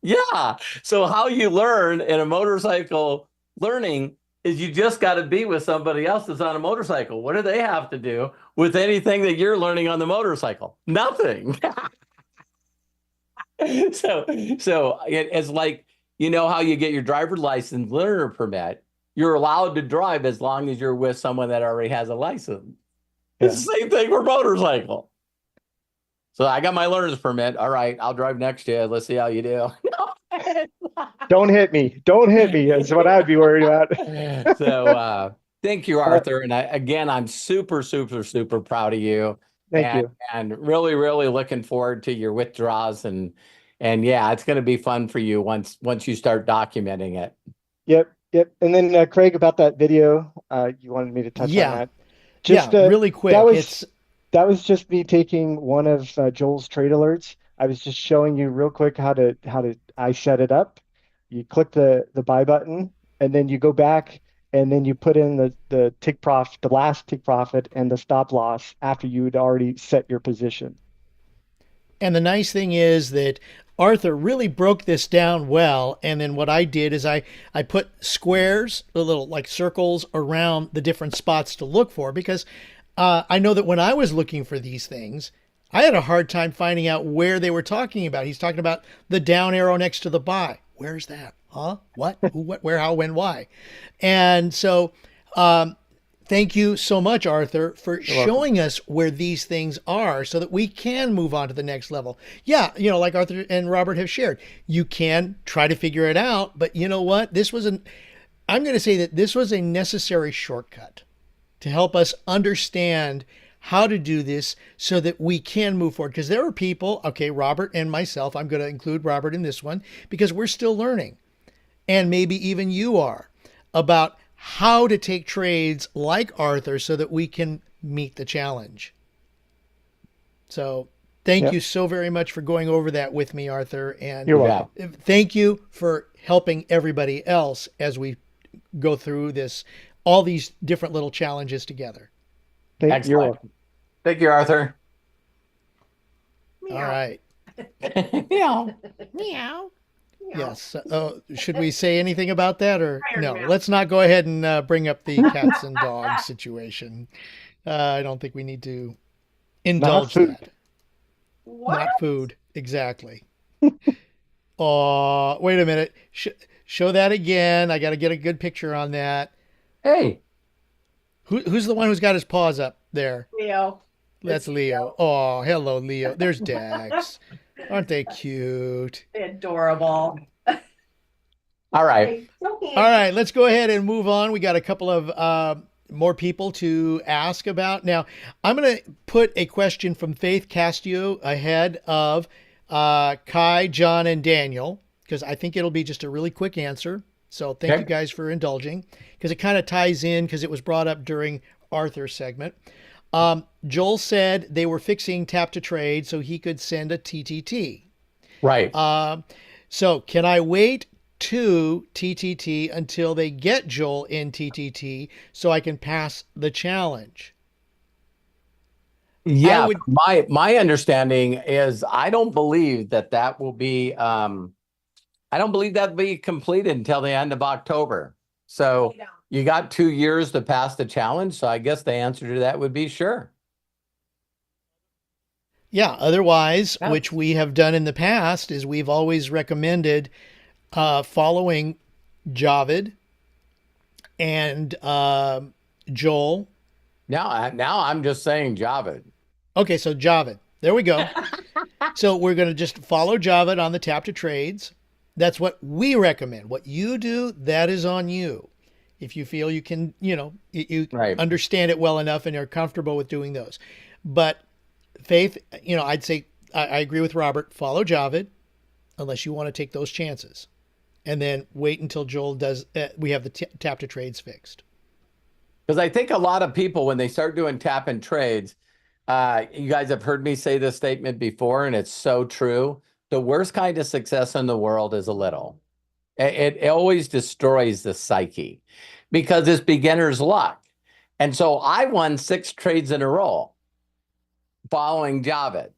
Speaker 4: Yeah. So how you learn in a motorcycle learning is you just got to be with somebody else that's on a motorcycle. What do they have to do with anything that you're learning on the motorcycle? Nothing. So it's like, how you get your driver's license learner permit, you're allowed to drive as long as you're with someone that already has a license. Yeah. It's the same thing for motorcycle. So I got my learner's permit. All right, I'll drive next to you. Let's see how you do.
Speaker 5: Don't hit me. Don't hit me. That's what I'd be worried about.
Speaker 4: So thank you, Arthur. And I'm super, super, super proud of you.
Speaker 5: Thank you.
Speaker 4: And really, really looking forward to your withdrawals. And yeah, it's going to be fun for you once you start documenting it.
Speaker 5: Yep. And then Craig, about that video, you wanted me to touch on that. Just
Speaker 3: really quick.
Speaker 5: That was just me taking one of Joel's trade alerts. I was just showing you real quick how I set it up. You click the buy button, and then you go back, and then you put in the last tick profit and the stop loss after you had already set your position.
Speaker 3: And the nice thing is that Arthur really broke this down well. And then what I did is I put squares, the little like circles around the different spots to look for, because I know that when I was looking for these things, I had a hard time finding out where they were talking about. He's talking about the down arrow next to the buy. Where's that? Huh? What? Who, what, where, how, when, why? And so thank you so much, Arthur, for showing us where these things are so that we can move on to the next level. Yeah, like Arthur and Robert have shared, you can try to figure it out, but you know what? I'm going to say that this was a necessary shortcut to help us understand how to do this so that we can move forward. Because there are people, okay, Robert and myself, I'm going to include Robert in this one because we're still learning. And maybe even you are, about how to take trades like Arthur so that we can meet the challenge. So thank
Speaker 5: Yep.
Speaker 3: you so very much for going over that with me, Arthur. And
Speaker 5: You're
Speaker 4: Yeah.
Speaker 5: welcome.
Speaker 3: thank you for helping everybody else as we go through this, all these different little challenges together.
Speaker 5: You're
Speaker 4: Excellent.
Speaker 5: welcome.
Speaker 4: Thank you, Arthur.
Speaker 3: All right.
Speaker 4: Yeah.
Speaker 3: Meow. Yes. Should we say anything about that or
Speaker 2: Iron
Speaker 3: no?
Speaker 2: Man.
Speaker 3: Let's not go ahead and bring up the cats and dogs situation. I don't think we need to indulge
Speaker 5: food.
Speaker 3: that.
Speaker 2: What?
Speaker 3: Not food. Exactly. Oh, wait a minute. Show that again. I got to get a good picture on that.
Speaker 4: Hey.
Speaker 3: Who's the one who's got his paws up there?
Speaker 2: Leo.
Speaker 3: That's
Speaker 2: It's
Speaker 3: Leo. Oh, hello, Leo. There's Dax. Aren't they cute?
Speaker 2: Adorable.
Speaker 4: All right.
Speaker 2: So handy.
Speaker 3: All right, let's go ahead and move on. We got a couple of more people to ask about. Now, I'm going to put a question from Faith Castillo ahead of Kai, John, and Daniel, because I think it'll be just a really quick answer. So thank
Speaker 4: Okay.
Speaker 3: you guys for indulging, because it kind of ties in because it was brought up during Arthur's segment. Joel said they were fixing tap to trade so he could send a TTT.
Speaker 4: Right.
Speaker 3: So can I wait to TTT until they get Joel in TTT so I can pass the challenge?
Speaker 4: Yeah.
Speaker 3: would-
Speaker 4: My understanding is I don't believe that will be I don't believe that'll be completed until the end of October. So you got 2 years to pass the challenge. So I guess the answer to that would be sure.
Speaker 3: Yeah, otherwise,
Speaker 4: Yeah.
Speaker 3: which we have done in the past, is we've always recommended following Javid and Joel.
Speaker 4: Now I'm just saying Javid.
Speaker 3: Okay, so Javid. There we go. So we're going to just follow Javid on the tap to trades. That's what we recommend. What you do, that is on you. If you feel you can, you
Speaker 4: Right.
Speaker 3: understand it well enough and are comfortable with doing those. But Faith, I'd say I agree with Robert. Follow Javid, unless you want to take those chances, and then wait until Joel does. We have the tap to trades fixed.
Speaker 4: Because I think a lot of people, when they start doing tap and trades, you guys have heard me say this statement before, and it's so true. The worst kind of success in the world is a little. It always destroys the psyche because it's beginner's luck. And so I won 6 trades in a row following Javid.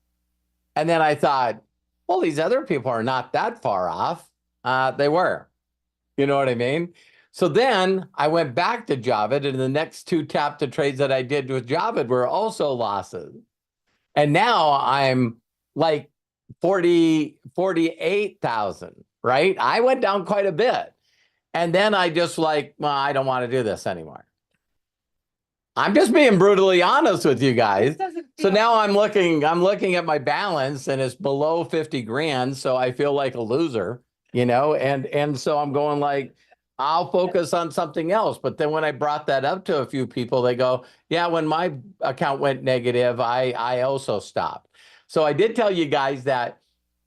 Speaker 4: And then I thought, well, these other people are not that far off. They were. You know what I mean? So then I went back to Javid, and the next 2 tap to trades that I did with Javid were also losses. And now I'm like 48,000, right? I went down quite a bit. And then I just well, I don't want to do this anymore. I'm just being brutally honest with you guys. So now I'm looking at my balance, and it's below 50 grand. So I feel like a loser, and so I'm going I'll focus on something else. But then when I brought that up to a few people, they go, yeah, when my account went negative, I also stopped. So I did tell you guys that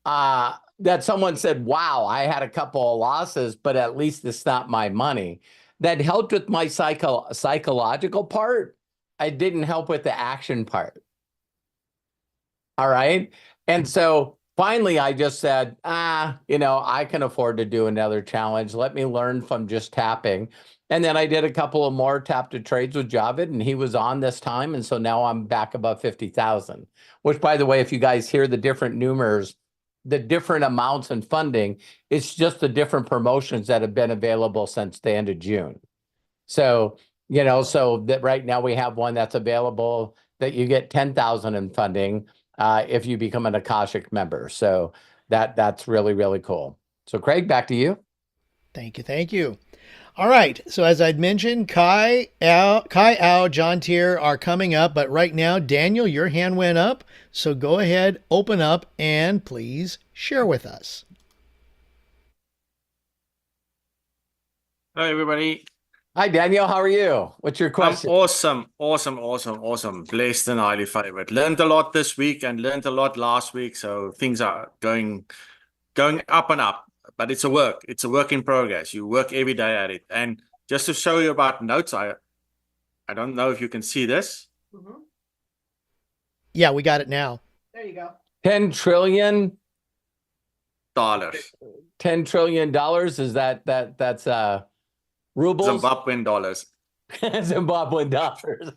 Speaker 4: someone said, wow, I had a couple of losses, but at least it's not my money. That helped with my psychological part. I didn't help with the action part. All right. And so finally, I just said, I can afford to do another challenge. Let me learn from just tapping. And then I did a couple of more tap to trades with Javid, and he was on this time. And so now I'm back above 50,000, which, by the way, if you guys hear the different numbers, the different amounts and funding, it's just the different promotions that have been available since the end of June. So, so that right now we have one that's available that you get 10,000 in funding if you become an Akashic member. So that's really, really cool. So Craig, back to you.
Speaker 3: Thank you. Thank you. All right. So as I'd mentioned, Kai, Ao, John Tier are coming up, but right now, Daniel, your hand went up. So go ahead, open up, and please share with us.
Speaker 6: Hi, everybody.
Speaker 4: Hi, Daniel. How are you? What's your
Speaker 6: I'm
Speaker 4: question?
Speaker 6: awesome. Blessed and highly favored. Learned a lot this week and learned a lot last week. So things are going up and up. But it's a work. It's a work in progress. You work every day at it. And just to show you about notes, I don't know if you can see this.
Speaker 2: Mhm.
Speaker 3: Yeah, we got it now.
Speaker 2: There you go.
Speaker 4: 10 trillion,
Speaker 6: Dollars.
Speaker 4: $10 trillion. Is that's rubles?
Speaker 6: Zimbabwean dollars.
Speaker 4: Zimbabwean dollars.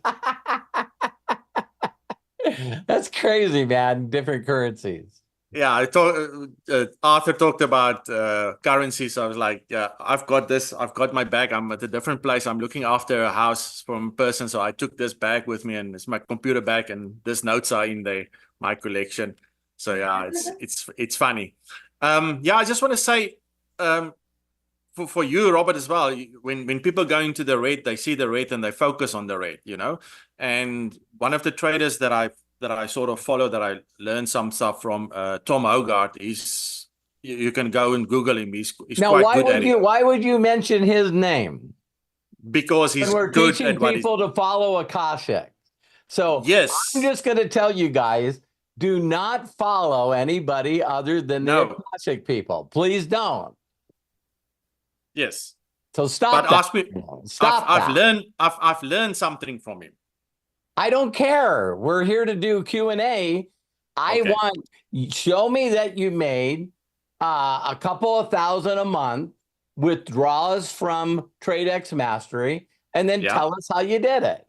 Speaker 4: That's crazy, man. Different currencies.
Speaker 6: Yeah, Arthur talked about currency. So I was like, yeah, I've got this. I've got my bag. I'm at a different place. I'm looking after a house from a person. So I took this bag with me, and it's my computer bag, and these notes are in my collection. So yeah, it's funny. Yeah, I just want to say, for you, Robert, as well, when people go into the red, they see the red and they focus on the red, And one of the traders that I sort of follow, that I learned some stuff from, Tom Hogarth, you can go and Google him. He's
Speaker 4: Now,
Speaker 6: quite good at it
Speaker 4: why would you mention his name?
Speaker 6: because he's
Speaker 4: And we're
Speaker 6: good
Speaker 4: teaching
Speaker 6: at what
Speaker 4: people to follow Akashic. So
Speaker 6: Yes.
Speaker 4: I'm just going to tell you guys, do not follow anybody other than the
Speaker 6: No.
Speaker 4: Akashic people. Please don't.
Speaker 6: Yes.
Speaker 4: So stop
Speaker 6: But
Speaker 4: that.
Speaker 6: ask me.
Speaker 4: Stop that.
Speaker 6: I've learned something from him.
Speaker 4: I don't care. We're here to do Q&A. I
Speaker 6: Okay.
Speaker 4: want, show me that you made a couple of thousand a month withdrawals from TradeX Mastery, and then
Speaker 6: Yeah.
Speaker 4: tell us how you did it.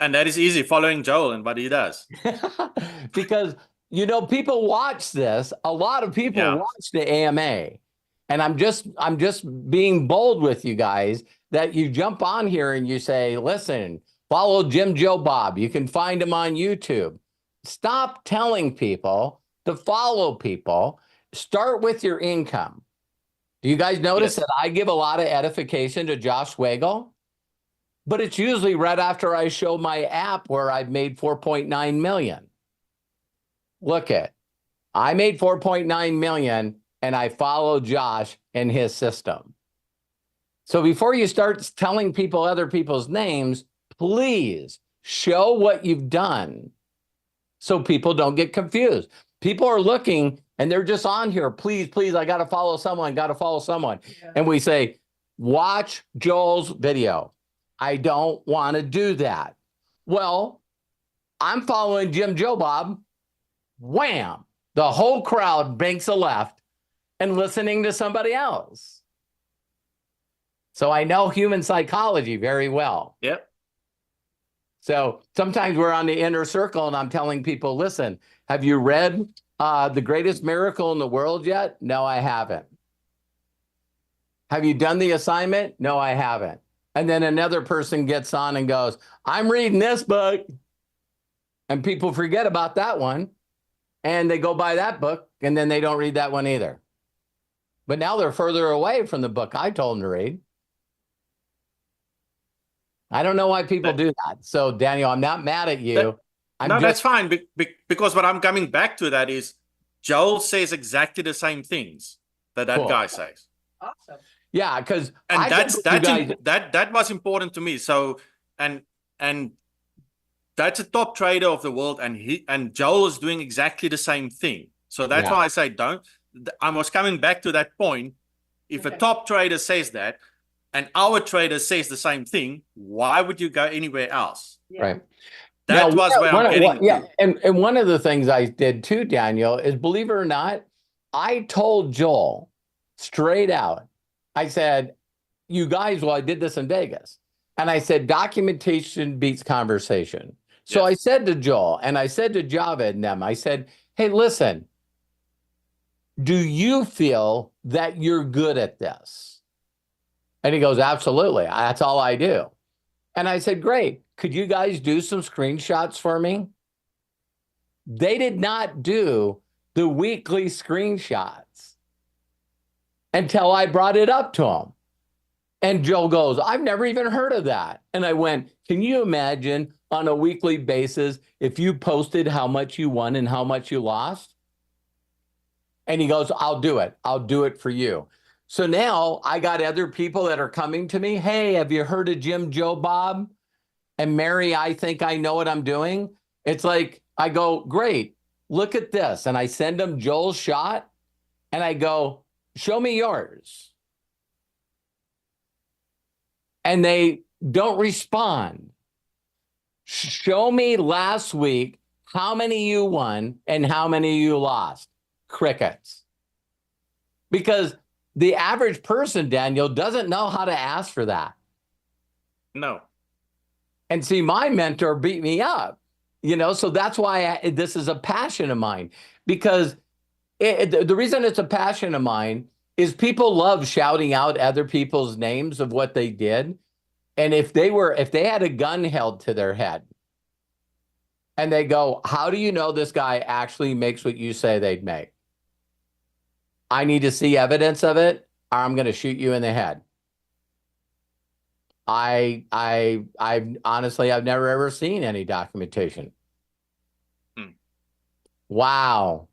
Speaker 6: And that is easy, following Joel and what he does.
Speaker 4: Because, people watch this. A lot of people
Speaker 6: Yeah.
Speaker 4: watch the AMA. And I'm just being bold with you guys that you jump on here and you say, listen, follow Jim Joe Bob. You can find him on YouTube. Stop telling people to follow people. Start with your income. Do you guys notice
Speaker 6: Yes.
Speaker 4: that I give a lot of edification to Josh Swagel? But it's usually right after I show my app where I've made 4.9 million. Look at, I made 4.9 million and I follow Josh and his system. So before you start telling people other people's names, please show what you've done so people don't get confused. People are looking and they're just on here. Please, I got to follow someone,
Speaker 2: Yeah.
Speaker 4: And we say, watch Joel's video. I don't want to do that. Well, I'm following Jim Joe Bob. Wham! The whole crowd banks a left and listening to somebody else. So I know human psychology very well.
Speaker 6: Yep.
Speaker 4: So sometimes we're on the inner circle and I'm telling people, listen, have you read The Greatest Miracle in the World yet? No, I haven't. Have you done the assignment? No, I haven't. And then another person gets on and goes, I'm reading this book. And people forget about that one. And they go buy that book and then they don't read that one either. But now they're further away from the book I told them to read. I don't know why people do that. So, Daniel, I'm not mad at you.
Speaker 6: That's fine. Because what I'm coming back to that is Joel says exactly the same things that
Speaker 4: Cool.
Speaker 6: guy says.
Speaker 2: Awesome.
Speaker 4: Yeah, because
Speaker 6: And that was important to me. So and that's a top trader of the world, and Joel is doing exactly the same thing. So that's
Speaker 4: Yeah.
Speaker 6: why I say I was coming back to that point. If a
Speaker 2: Okay.
Speaker 6: top trader says that and our trader says the same thing, why would you go anywhere else?
Speaker 2: Yeah.
Speaker 4: Right.
Speaker 6: That
Speaker 4: Now,
Speaker 6: was where I'm getting
Speaker 4: yeah,
Speaker 6: to.
Speaker 4: and one of the things I did too, Daniel, is believe it or not, I told Joel straight out, I said, you guys, well, I did this in Vegas. And I said, documentation beats conversation. So
Speaker 6: Yes.
Speaker 4: I said to Joel and I said to Javed and them, I said, hey, listen, do you feel that you're good at this? And he goes, absolutely. That's all I do. And I said, great. Could you guys do some screenshots for me? They did not do the weekly screenshots until I brought it up to him. And Joe goes, I've never even heard of that. And I went, can you imagine on a weekly basis if you posted how much you won and how much you lost? And he goes, I'll do it. I'll do it for you. So now I got other people that are coming to me. Hey, have you heard of Jim, Joe, Bob? And Mary, I think I know what I'm doing. It's like, I go, great, look at this. And I send them Joel's shot and I go, show me yours. And they don't respond. Show me last week how many you won and how many you lost. Crickets. Because the average person, Daniel, doesn't know how to ask for that.
Speaker 6: No.
Speaker 4: And see, my mentor beat me up, so that's why this is a passion of mine. Because the reason it's a passion of mine is people love shouting out other people's names of what they did. And if they had a gun held to their head and they go, how do you know this guy actually makes what you say they'd make? I need to see evidence of it, or I'm going to shoot you in the head. I honestly, I've never ever seen any documentation. Wow.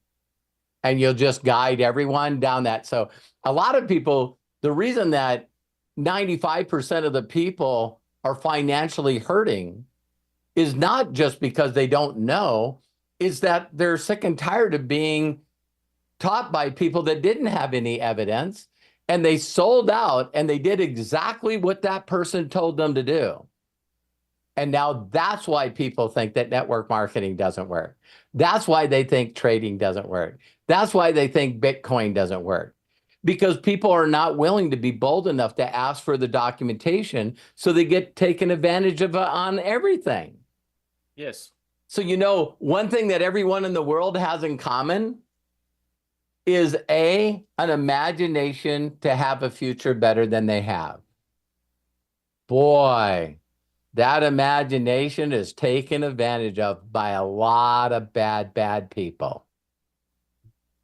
Speaker 4: And you'll just guide everyone down that. So a lot of people, the reason that 95% of the people are financially hurting is not just because they don't know, is that they're sick and tired of being taught by people that didn't have any evidence, and they sold out and they did exactly what that person told them to do. And now that's why people think that network marketing doesn't work. That's why they think trading doesn't work. That's why they think Bitcoin doesn't work. Because people are not willing to be bold enough to ask for the documentation, so they get taken advantage of on everything.
Speaker 6: Yes.
Speaker 4: So, one thing that everyone in the world has in common is an imagination to have a future better than they have. Boy, that imagination is taken advantage of by a lot of bad people.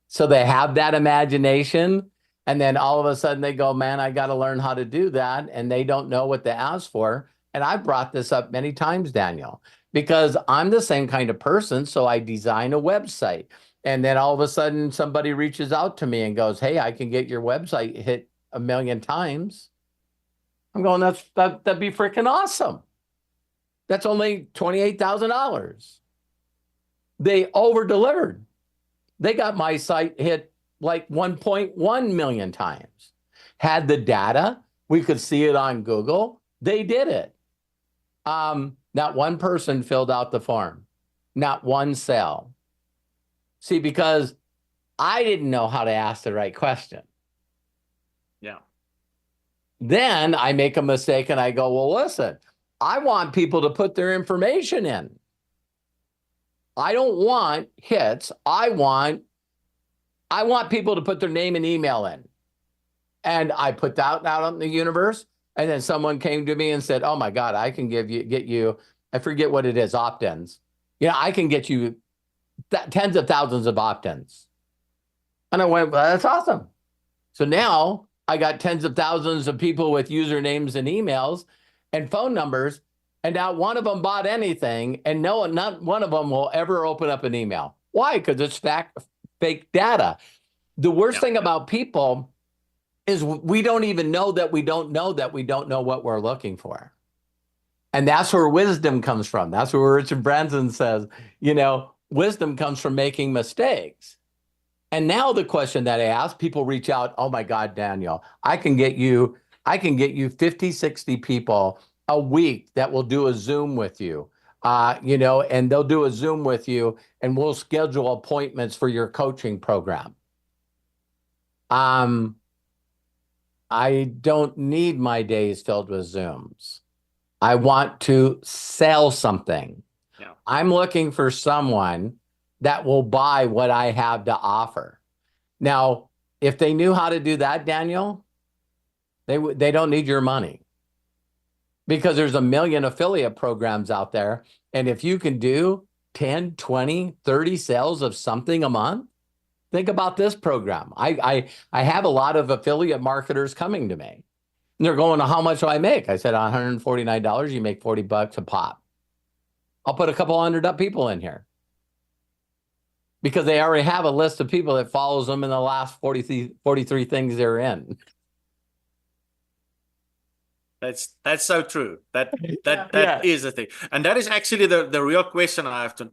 Speaker 4: So they have that imagination, and then all of a sudden they go, man, I got to learn how to do that. And they don't know what to ask for. And I've brought this up many times, Daniel, because I'm the same kind of person. So I design a website. And then all of a sudden somebody reaches out to me and goes, hey, I can get your website hit 1 million times. I'm going, that'd be freaking awesome. That's only $28,000. They over-delivered. They got my site hit like 1.1 million times. Had the data, we could see it on Google. They did it. Not one person filled out the form. Not one sale. See, because I didn't know how to ask the right question.
Speaker 6: Yeah.
Speaker 4: Then I make a mistake and I go, well, listen, I want people to put their information in. I don't want hits. I want people to put their name and email in. And I put that out in the universe. And then someone came to me and said, oh my God, I can get you, I forget what it is, opt-ins. I can get you tens of thousands of opt-ins. And I went, well, that's awesome. So now I got tens of thousands of people with usernames and emails and phone numbers. And not one of them bought anything. And no, not one of them will ever open up an email. Why? Because it's fake data. The worst thing about people is we don't even know that we don't know that we don't know what we're looking for. And that's where wisdom comes from. That's where Richard Branson says, wisdom comes from making mistakes. And now the question that I ask, people reach out, oh my God, Daniel, I can get you 50, 60 people a week that will do a Zoom with you, and they'll do a Zoom with you and we'll schedule appointments for your coaching program. I don't need my days filled with Zooms. I want to sell something.
Speaker 6: Yeah.
Speaker 4: I'm looking for someone that will buy what I have to offer. Now, if they knew how to do that, Daniel, they don't need your money, because there's 1 million affiliate programs out there. And if you can do 10, 20, 30 sales of something a month, think about this program. I have a lot of affiliate marketers coming to me. And they're going, how much do I make? I said, $149, you make $40 a pop. I'll put a couple hundred people in here, because they already have a list of people that follows them in the last 43 things they're in.
Speaker 6: That's so true. That
Speaker 2: Yeah.
Speaker 6: that is the thing, and that is actually the real question I have to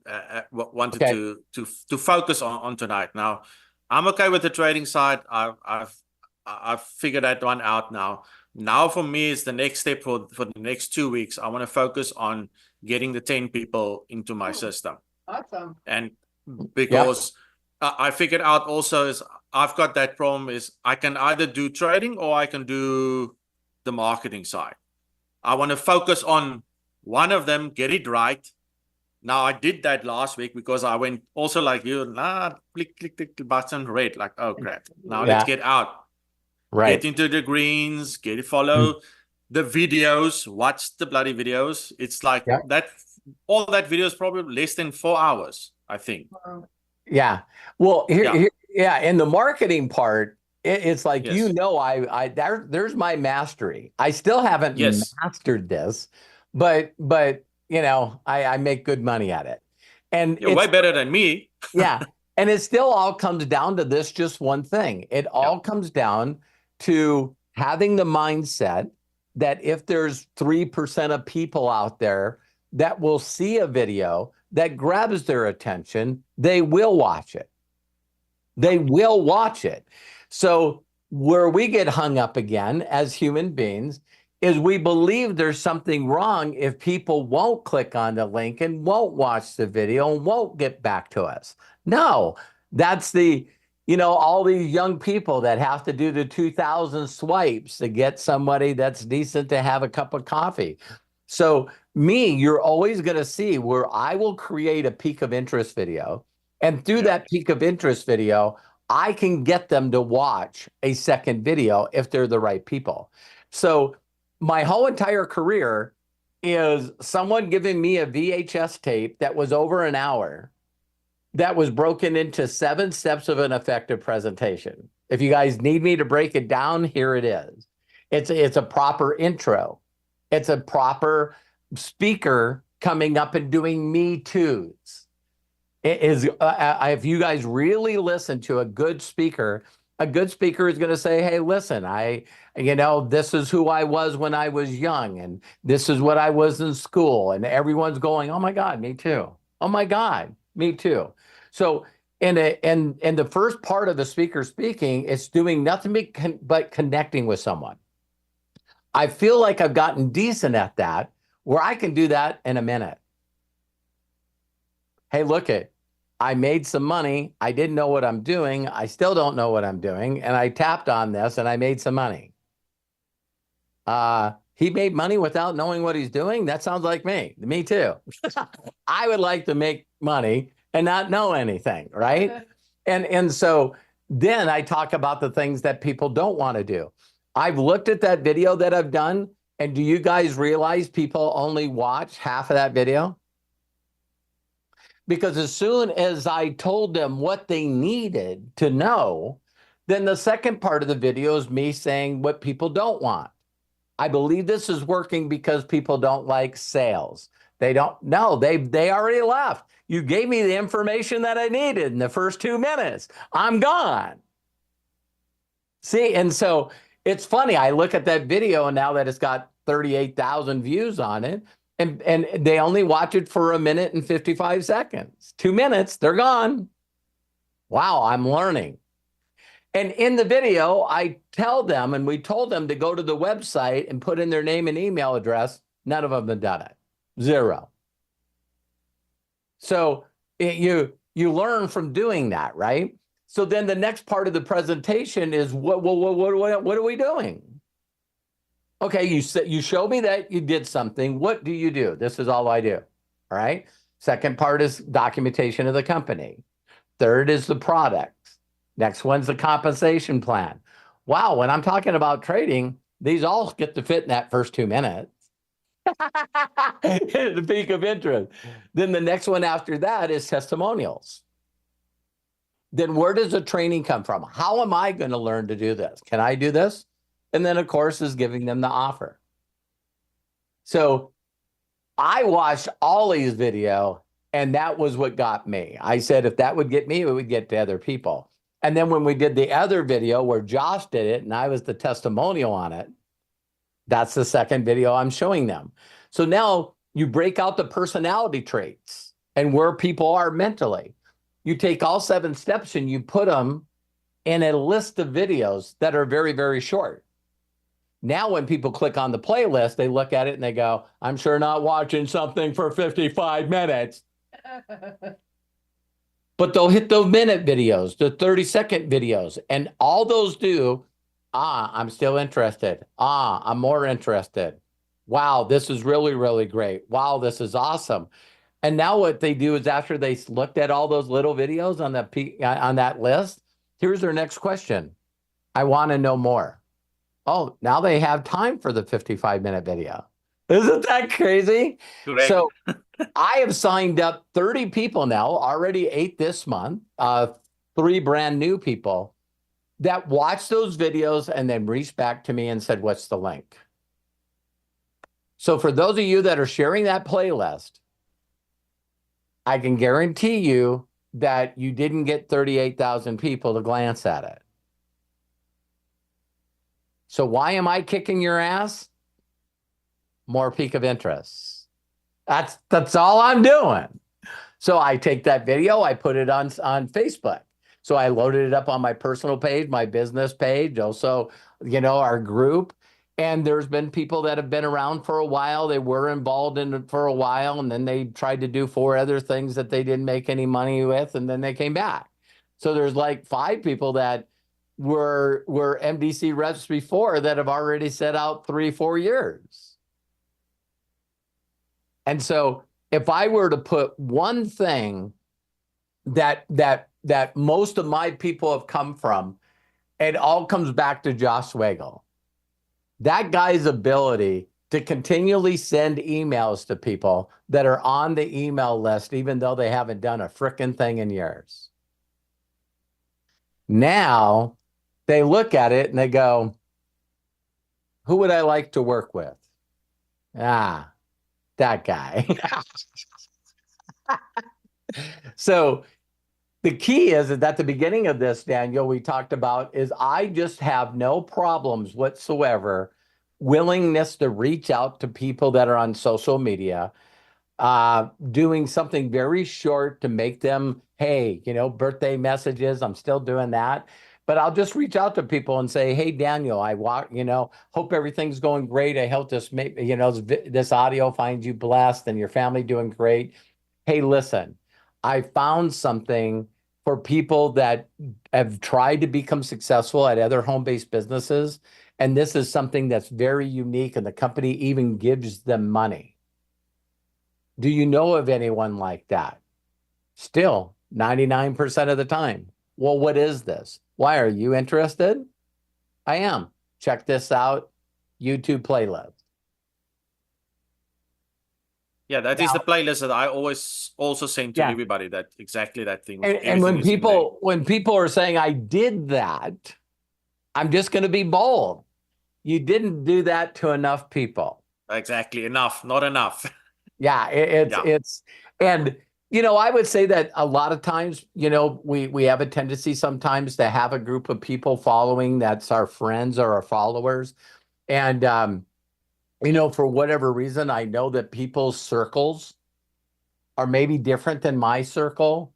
Speaker 6: wanted
Speaker 4: Okay.
Speaker 6: to focus on tonight. Now, I'm okay with the trading side. I've figured that one out now. Now for me, it's the next step for the next 2 weeks. I want to focus on getting the 10 people into my system,
Speaker 2: Awesome.
Speaker 6: and because I figured out also is I've got that problem is I can either do trading or I can do the marketing side. I want to focus on one of them, get it right. Now I did that last week because I went also like you, click, click, click the button, red, like, oh crap. Now let's get out.
Speaker 4: Right.
Speaker 6: Get into the greens, get it, follow the videos, watch the bloody videos. It's like that, all that video is probably less than 4 hours, I think.
Speaker 4: Yeah. Well, in the marketing part, it's like,
Speaker 6: Yes.
Speaker 4: there's my mastery. I still haven't
Speaker 6: Yes.
Speaker 4: mastered this, but I make good money at it. And
Speaker 6: You're way better than me.
Speaker 4: yeah. And it still all comes down to this just one thing. It all comes down to having the mindset that if there's 3% of people out there that will see a video that grabs their attention, they will watch it. They will watch it. So where we get hung up again as human beings is we believe there's something wrong if people won't click on the link and won't watch the video and won't get back to us. No, that's all these young people that have to do the 2,000 swipes to get somebody that's decent to have a cup of coffee. So you're always going to see where I will create a peak of interest video. And through that peak of interest video, I can get them to watch a second video if they're the right people. So my whole entire career is someone giving me a VHS tape that was over an hour that was broken into 7 steps of an effective presentation. If you guys need me to break it down, here it is. It's a proper intro. It's a proper speaker coming up and doing Me Too's. It is, if you guys really listen to a good speaker is going to say, hey, listen, this is who I was when I was young, and this is what I was in school. And everyone's going, oh my God, me too. Oh my God, me too. So in the first part of the speaker speaking, it's doing nothing but connecting with someone. I feel like I've gotten decent at that, where I can do that in a minute. Hey, I made some money. I didn't know what I'm doing. I still don't know what I'm doing. And I tapped on this and I made some money. He made money without knowing what he's doing. That sounds like me. Me too. I would like to make money and not know anything, right? And so then I talk about the things that people don't want to do. I've looked at that video that I've done, and do you guys realize people only watch half of that video? Because as soon as I told them what they needed to know, then the second part of the video is me saying what people don't want. I believe this is working because people don't like sales. They don't know. They already left. You gave me the information that I needed in the first 2 minutes. I'm gone. See, and so it's funny. I look at that video, and now that it's got 38,000 views on it, and they only watch it for 1 minute and 55 seconds. 2 minutes, they're gone. Wow, I'm learning. And in the video, I tell them, and we told them to go to the website and put in their name and email address. None of them have done it. 0. So you learn from doing that, right? So then the next part of the presentation is what are we doing? Okay, you show me that you did something. What do you do? This is all I do. All right. Second part is documentation of the company. Third is the product. Next one's the compensation plan. Wow, when I'm talking about trading, these all get to fit in that first 2 minutes. The peak of interest. Then the next one after that is testimonials. Then where does the training come from? How am I going to learn to do this? Can I do this? And then, of course, is giving them the offer. So I watched Ollie's video, and that was what got me. I said, if that would get me, it would get to other people. And then when we did the other video where Josh did it, and I was the testimonial on it, That's the second video I'm showing them. So now you break out the personality traits and where people are mentally. You take all 7 steps and you put them in a list of videos that are very, very short. Now, when people click on the playlist, they look at it and they go, I'm sure not watching something for 55 minutes. But they'll hit the minute videos, the 30-second videos, and all those do, I'm still interested. I'm more interested. Wow, this is really, really great. Wow, this is awesome. And now what they do is after they looked at all those little videos on that list, here's their next question. I want to know more. Oh, now they have time for the 55-minute video. Isn't that crazy?
Speaker 6: Correct.
Speaker 4: So I have signed up 30 people now, already 8 this month, 3 brand new people that watched those videos and then reached back to me and said, what's the link? So for those of you that are sharing that playlist, I can guarantee you that you didn't get 38,000 people to glance at it. So why am I kicking your ass? More peak of interest. That's all I'm doing. So I take that video, I put it on Facebook. So I loaded it up on my personal page, my business page, also, our group. And there's been people that have been around for a while. They were involved in it for a while, and then they tried to do 4 other things that they didn't make any money with, and then they came back. So there's like 5 people that were MDC reps before that have already set out 3-4 years. And so if I were to put one thing that most of my people have come from, it all comes back to Josh Swagel. That guy's ability to continually send emails to people that are on the email list, even though they haven't done a frickin' thing in years. Now they look at it and they go, who would I like to work with? That guy. So the key is that at the beginning of this, Daniel, we talked about is I just have no problems whatsoever, willingness to reach out to people that are on social media, doing something very short to make them, hey, birthday messages. I'm still doing that. But I'll just reach out to people and say, hey, Daniel, hope everything's going great. I hope this audio finds you blessed and your family doing great. Hey, listen, I found something for people that have tried to become successful at other home-based businesses. And this is something that's very unique, and the company even gives them money. Do you know of anyone like that? Still, 99% of the time. Well, what is this? Why are you interested? I am. Check this out. YouTube playlist.
Speaker 6: Yeah, that is the playlist that I always also send to everybody. That exactly that thing.
Speaker 4: And when people are saying I did that, I'm just going to be bold. You didn't do that to enough people.
Speaker 6: Exactly. Enough, not enough.
Speaker 4: Yeah, it's and I would say that a lot of times, we have a tendency sometimes to have a group of people following that's our friends or our followers. And for whatever reason, I know that people's circles are maybe different than my circle.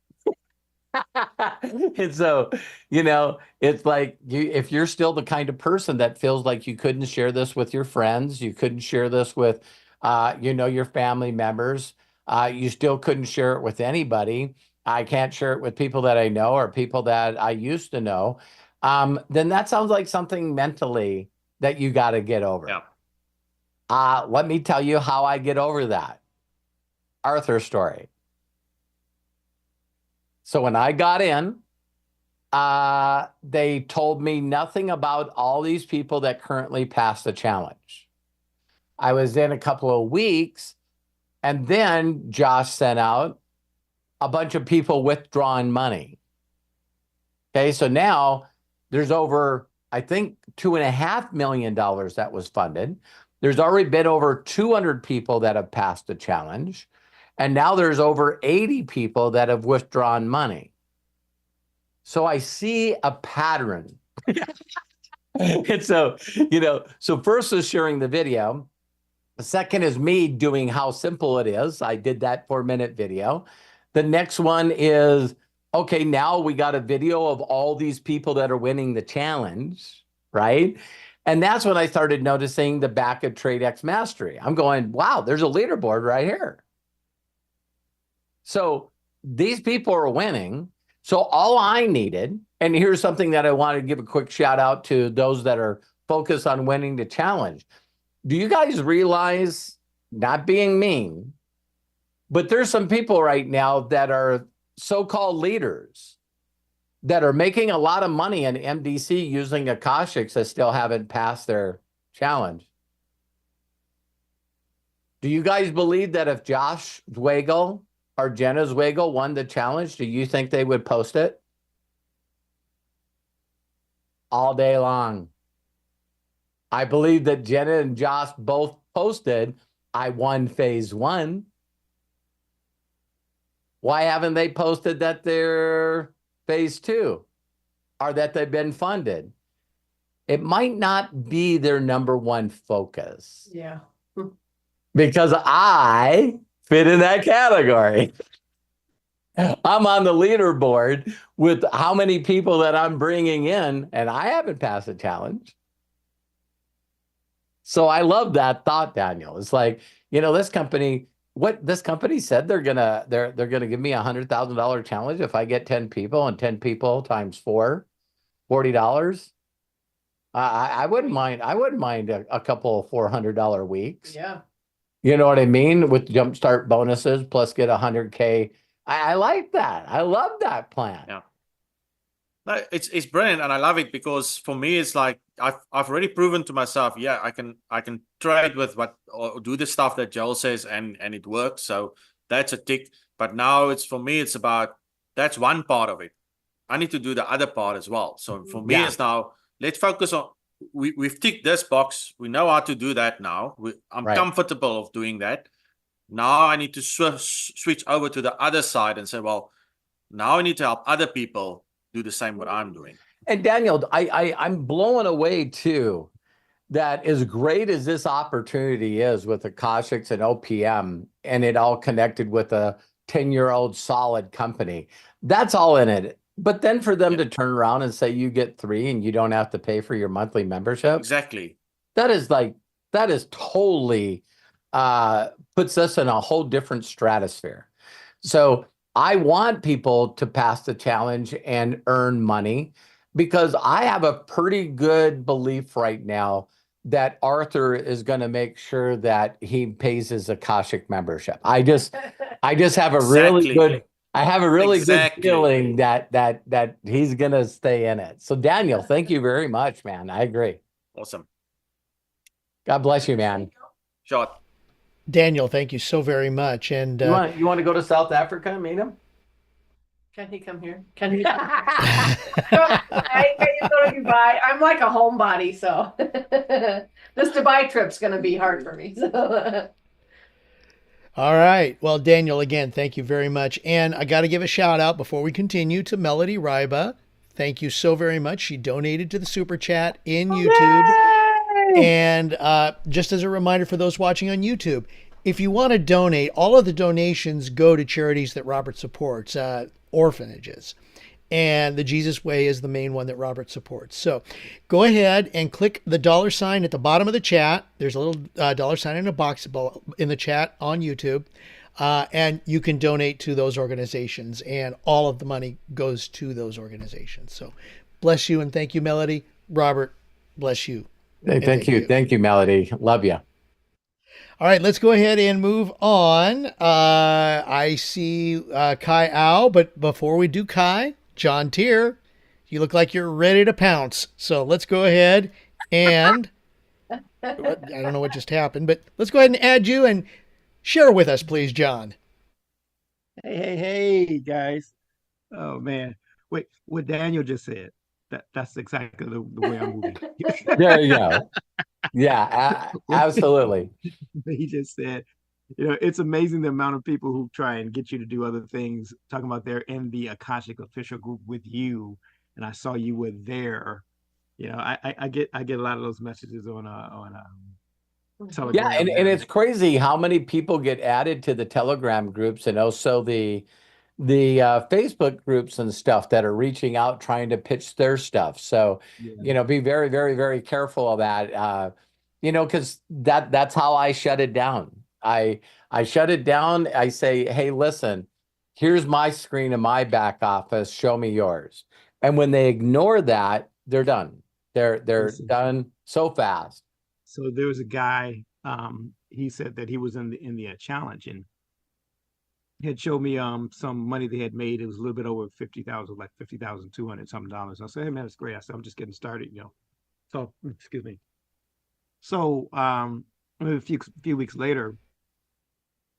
Speaker 4: And so, it's like if you're still the kind of person that feels like you couldn't share this with your friends, you couldn't share this with, your family members, you still couldn't share it with anybody. I can't share it with people that I know or people that I used to know. Then that sounds like something mentally that you got to get over.
Speaker 6: Yeah.
Speaker 4: Let me tell you how I get over that. Arthur's story. So when I got in, they told me nothing about all these people that currently passed the challenge. I was in a couple of weeks, and then Josh sent out a bunch of people withdrawing money. Okay, so now there's over, I think, $2.5 million that was funded. There's already been over 200 people that have passed the challenge. And now there's over 80 people that have withdrawn money. So I see a pattern. And so, so first is sharing the video. The second is me doing how simple it is. I did that 4-minute video. The next one is, okay, now we got a video of all these people that are winning the challenge, right? And that's when I started noticing the back of TradeX Mastery. I'm going, wow, there's a leaderboard right here. So these people are winning. So all I needed, and here's something that I want to give a quick shout out to those that are focused on winning the challenge. Do you guys realize, not being mean, but there's some people right now that are so-called leaders that are making a lot of money in MDC using Akashics that still haven't passed their challenge. Do you guys believe that if Josh Zwagel or Jenna Zwagel won the challenge, do you think they would post it? All day long. I believe that Jenna and Josh both posted, I won phase 1. Why haven't they posted that they're phase 2 or that they've been funded? It might not be their number one focus.
Speaker 2: Yeah.
Speaker 4: Because I fit in that category. I'm on the leaderboard with how many people that I'm bringing in, and I haven't passed a challenge. So I love that thought, Daniel. It's like, this company, what this company said, they're gonna give me $100,000 challenge if I get 10 people, and 10 people times 4, $40. I wouldn't mind. I wouldn't mind a couple of $400 weeks.
Speaker 2: Yeah.
Speaker 4: You know what I mean? With jumpstart bonuses plus get 100K. I like that. I love that plan.
Speaker 6: Yeah. No, it's brilliant, and I love it because for me it's like I've already proven to myself, yeah, I can trade with what, or do the stuff that Joel says, and it works. So that's a tick. But now it's, for me, it's about, that's one part of it. I need to do the other part as well. So for me, it's now, let's focus on, we've ticked this box. We know how to do that now. I'm comfortable of doing that. Now I need to switch over to the other side and say, well, now I need to help other people do the same what I'm doing.
Speaker 4: And Daniel, I'm blown away too, that as great as this opportunity is with Akashics and OPM, and it all connected with a 10-year-old solid company, that's all in it. But then for them to turn around and say you get 3 and you don't have to pay for your monthly membership.
Speaker 6: Exactly.
Speaker 4: That is totally puts us in a whole different stratosphere. So I want people to pass the challenge and earn money, because I have a pretty good belief right now that Arthur is going to make sure that he pays his Akashic membership. I just have a really good, good feeling that he's going to stay in it. So Daniel, thank you very much, man. I agree.
Speaker 6: Awesome.
Speaker 4: God bless you, man.
Speaker 6: Sure.
Speaker 3: Daniel, thank you so very much. And
Speaker 4: you want to go to South Africa and meet him?
Speaker 2: Can he come here? Can he? Can you go to Dubai? I'm like a homebody, so this Dubai trip's going to be hard for me. So.
Speaker 3: All right. Well, Daniel, again, thank you very much. And I got to give a shout out before we continue to Melody Ryba. Thank you so very much. She donated to the Super Chat in YouTube. Yay! And just as a reminder for those watching on YouTube, if you want to donate, all of the donations go to charities that Robert supports, orphanages. And the Jesus Way is the main one that Robert supports. So go ahead and click the $sign at the bottom of the chat. There's a little $sign in a box in the chat on YouTube. And you can donate to those organizations, and all of the money goes to those organizations. So bless you, and thank you, Melody. Robert, bless you.
Speaker 4: Hey, thank you. Thank you, Melody. Love you.
Speaker 3: All right, let's go ahead and move on. I see Kai Au, but before we do Kai, John Tier, you look like you're ready to pounce. So let's go ahead and, I don't know what just happened, but let's go ahead and add you and share with us, please, John.
Speaker 7: Hey, guys. Oh, man. Wait, what Daniel just said, that's exactly the way I'm moving.
Speaker 4: There you go. Yeah, absolutely.
Speaker 7: He just said, it's amazing the amount of people who try and get you to do other things, talking about they're in the Akashic official group with you. And I saw you were there, I get a lot of those messages on
Speaker 2: Mhm.
Speaker 4: Yeah,
Speaker 7: Telegram.
Speaker 4: and it's crazy how many people get added to the Telegram groups and also the Facebook groups and stuff that are reaching out trying to pitch their stuff. So,
Speaker 7: Yeah.
Speaker 4: be very, very, very careful of that. Because that's how I shut it down. I shut it down. I say, hey, listen, here's my screen in my back office. Show me yours. And when they ignore that, they're done. They're
Speaker 7: Listen,
Speaker 4: done so fast.
Speaker 7: so there was a guy. He said that he was in the challenge, and he had showed me some money they had made. It was a little bit over 50,000, like 50,200 something dollars. I said, hey man, that's great. I said, I'm just getting started. So excuse me. So a few weeks later,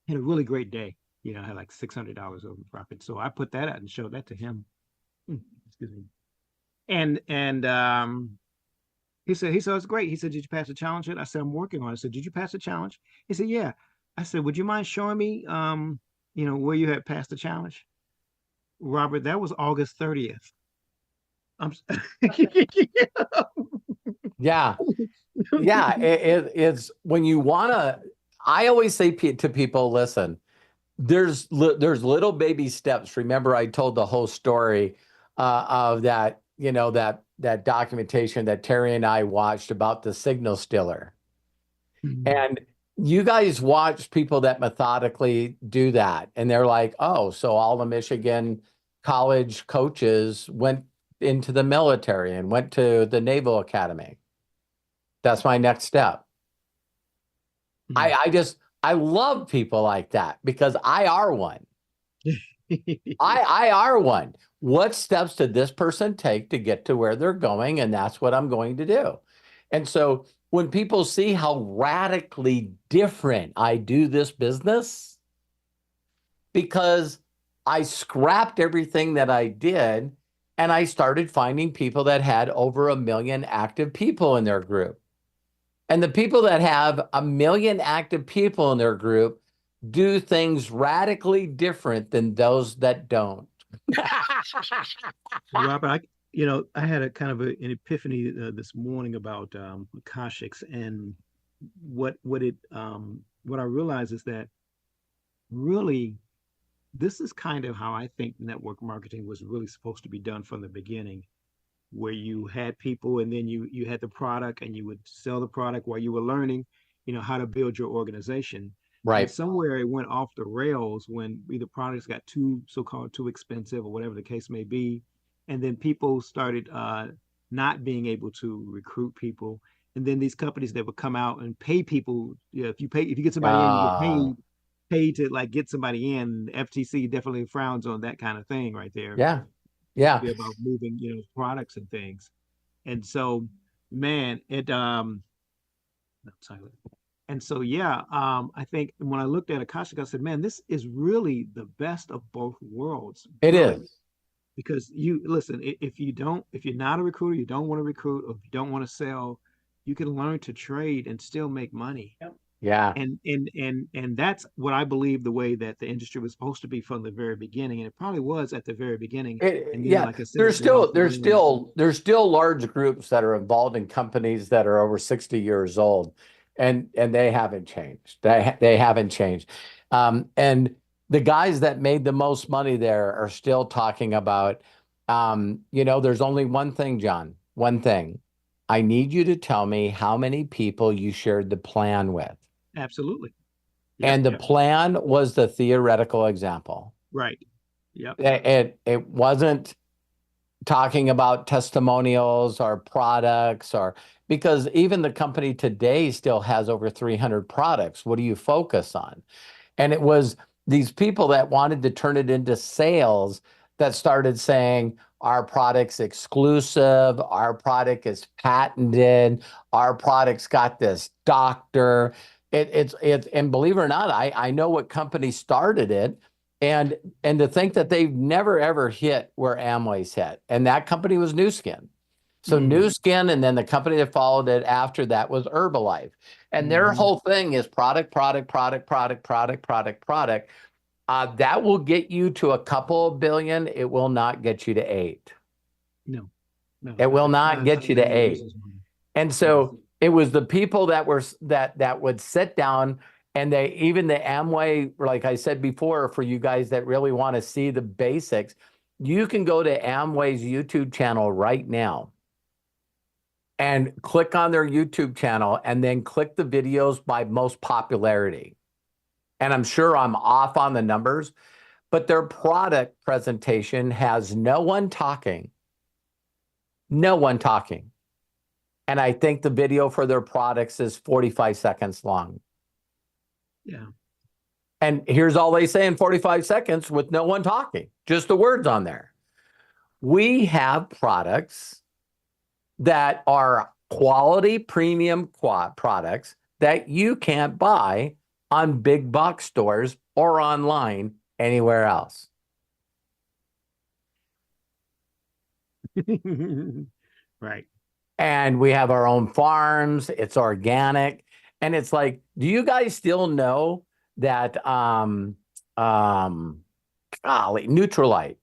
Speaker 7: he had a really great day. I had like $600 over profit. So I put that out and showed that to him. Excuse me. And he said it's great. He said, did you pass the challenge yet? I said, I'm working on it. I said, did you pass the challenge? He said, yeah. I said, would you mind showing me where you had passed the challenge? Robert, that was August 30th. I'm
Speaker 4: Yeah. Yeah. It's when you want to, I always say to people, listen, there's little baby steps. Remember, I told the whole story of that, that documentation that Terry and I watched about the signal stealer. And you guys watch people that methodically do that. And they're like, oh, so all the Michigan college coaches went into the military and went to the Naval Academy. That's my next step. I love people like that because I are one. I are one. What steps did this person take to get to where they're going? And that's what I'm going to do. And so when people see how radically different I do this business, because I scrapped everything that I did and I started finding people that had over 1 million active people in their group. And the people that have 1 million active people in their group do things radically different than those that don't.
Speaker 7: Robert, I had a kind of an epiphany this morning about Akashics, and what I realized is that really this is kind of how I think network marketing was really supposed to be done from the beginning, where you had people and then you had the product and you would sell the product while you were learning, how to build your organization. And
Speaker 4: Right.
Speaker 7: somewhere it went off the rails when either products got so-called too expensive or whatever the case may be. And then people started not being able to recruit people. And then these companies that would come out and pay people, if you get somebody in, you get paid to like get somebody in. FTC definitely frowns on that kind of thing right there.
Speaker 4: Yeah. Yeah.
Speaker 7: Be about moving, products and things. And so, man, and so, yeah, I think when I looked at Akashic, I said, man, this is really the best of both worlds.
Speaker 4: It
Speaker 7: really.
Speaker 4: is.
Speaker 7: Because listen, if you're not a recruiter, you don't want to recruit, or if you don't want to sell, you can learn to trade and still make money.
Speaker 2: Yep.
Speaker 4: Yeah.
Speaker 7: And that's what I believe the way that the industry was supposed to be from the very beginning. And it probably was at the very beginning. And
Speaker 4: Yeah,
Speaker 7: like I said,
Speaker 4: there's still large groups that are involved in companies that are over 60 years old, and they haven't changed. They haven't changed. And the guys that made the most money there are still talking about, there's only one thing, John, one thing. I need you to tell me how many people you shared the plan with.
Speaker 7: Absolutely.
Speaker 4: And the plan was the theoretical example.
Speaker 7: Right. Yep.
Speaker 4: It wasn't talking about testimonials or products, or because even the company today still has over 300 products. What do you focus on? And it was these people that wanted to turn it into sales that started saying, our product's exclusive, our product is patented, our product's got this doctor. And believe it or not, I know what company started it. And to think that they've never ever hit where Amway's hit. And that company was New Skin. So New Skin, and then the company that followed it after that was Herbalife. And their whole thing is product. That will get you to a couple of billion. It will not get you to 8.
Speaker 7: No. No,
Speaker 4: It will
Speaker 7: that's
Speaker 4: not get you to
Speaker 7: any
Speaker 4: 8.
Speaker 7: business model.
Speaker 4: And so it was the people that were that would sit down, and they, even the Amway, like I said before, for you guys that really want to see the basics, you can go to Amway's YouTube channel right now and click on their YouTube channel and then click the videos by most popularity. And I'm sure I'm off on the numbers, but their product presentation has no one talking. No one talking. And I think the video for their products is 45 seconds long.
Speaker 7: Yeah.
Speaker 4: And here's all they say in 45 seconds with no one talking, just the words on there. We have products that are quality premium products that you can't buy on big box stores or online anywhere else.
Speaker 7: Right.
Speaker 4: And we have our own farms. It's organic. And it's like, do you guys still know that Nutrilite?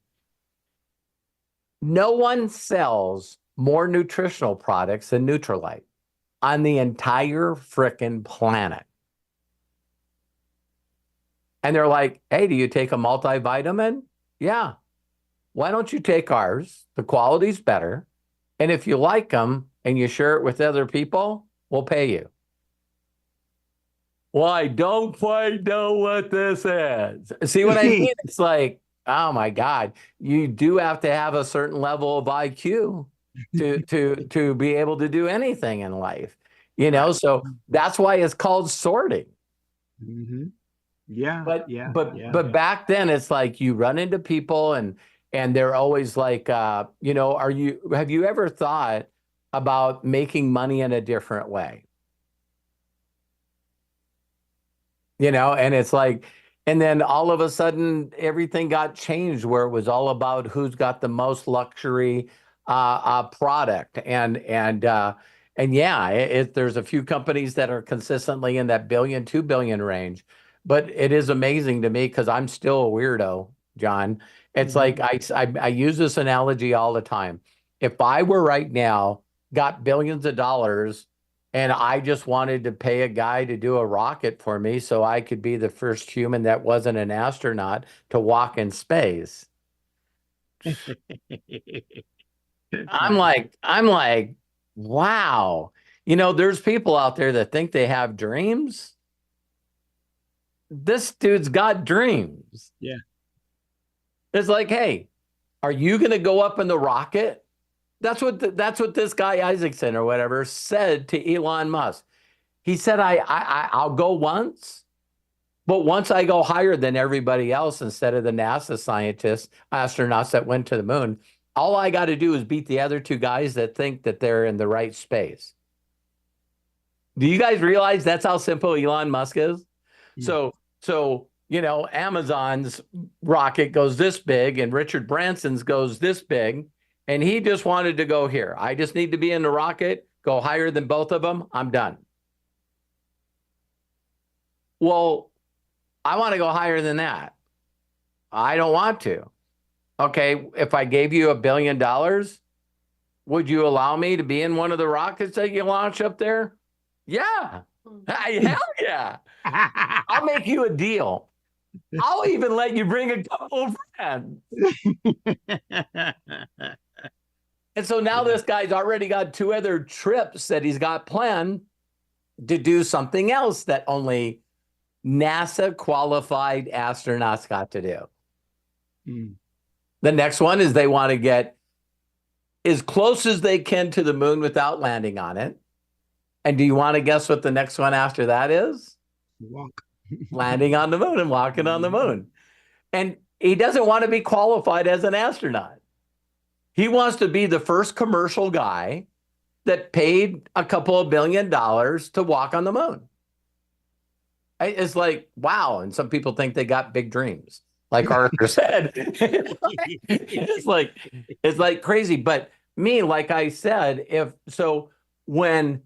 Speaker 4: No one sells more nutritional products than Nutrilite on the entire frickin' planet. And they're like, hey, do you take a multivitamin? Yeah. Why don't you take ours? The quality's better. And if you like them and you share it with other people, we'll pay you. Well, I don't quite know what this is. See what I mean? It's like, oh my God, you do have to have a certain level of IQ to be able to do anything in life. You know, so that's why it's called sorting.
Speaker 7: Mm-hmm. Yeah.
Speaker 4: But back then it's like you run into people and they're always like, you know, have you ever thought about making money in a different way? You know, and it's like, and then all of a sudden everything got changed where it was all about who's got the most luxury product. And yeah, there's a few companies that are consistently in that billion, 2 billion range. But it is amazing to me because I'm still a weirdo, John. It's like I use this analogy all the time. If I were right now, got billions of dollars, and I just wanted to pay a guy to do a rocket for me so I could be the first human that wasn't an astronaut to walk in space. I'm like, wow. You know, there's people out there that think they have dreams. This dude's got dreams.
Speaker 7: Yeah.
Speaker 4: It's like, hey, are you going to go up in the rocket? That's what this guy Isaacson or whatever said to Elon Musk. He said, I'll go once, but once I go higher than everybody else, instead of the NASA scientists, astronauts that went to the moon, all I got to do is beat the other 2 guys that think that they're in the right space. Do you guys realize that's how simple Elon Musk is? So, you know, Amazon's rocket goes this big and Richard Branson's goes this big. And he just wanted to go here. I just need to be in the rocket, go higher than both of them. I'm done. Well, I want to go higher than that. I don't want to. Okay, if I gave you $1 billion, would you allow me to be in one of the rockets that you launch up there? Yeah. Hell yeah. I'll make you a deal. I'll even let you bring a couple of friends. And so now this guy's already got 2 other trips that he's got planned to do something else that only NASA qualified astronauts got to do. The next one is they want to get as close as they can to the moon without landing on it. And do you want to guess what the next one after that is?
Speaker 7: Walk.
Speaker 4: Landing on the moon and walking on the moon. And he doesn't want to be qualified as an astronaut. He wants to be the first commercial guy that paid a couple of $1 billion to walk on the moon. It's like, wow. And some people think they got big dreams, like Arthur said. It's like crazy. But me, like I said, when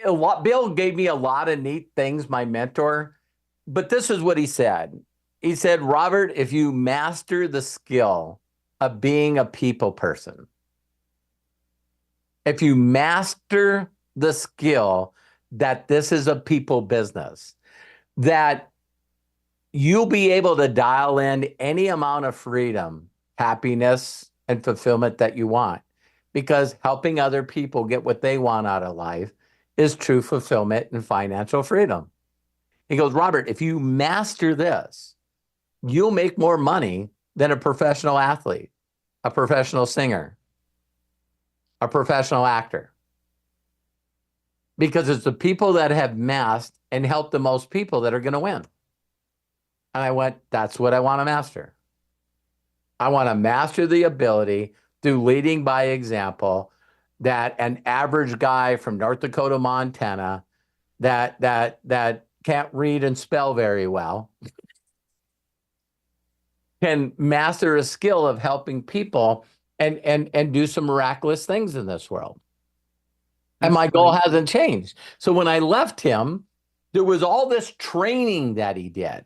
Speaker 4: Bill gave me a lot of neat things, my mentor, but this is what he said. He said, Robert, if you master the skill of being a people person. If you master the skill that this is a people business, that you'll be able to dial in any amount of freedom, happiness, and fulfillment that you want. Because helping other people get what they want out of life is true fulfillment and financial freedom. He goes, Robert, if you master this, you'll make more money than a professional athlete, a professional singer, a professional actor. Because it's the people that have mastered and helped the most people that are going to win. And I went, that's what I want to master. I want to master the ability through leading by example that an average guy from North Dakota, Montana, that can't read and spell very well can master a skill of helping people and do some miraculous things in this world. And my goal hasn't changed. So when I left him, there was all this training that he did.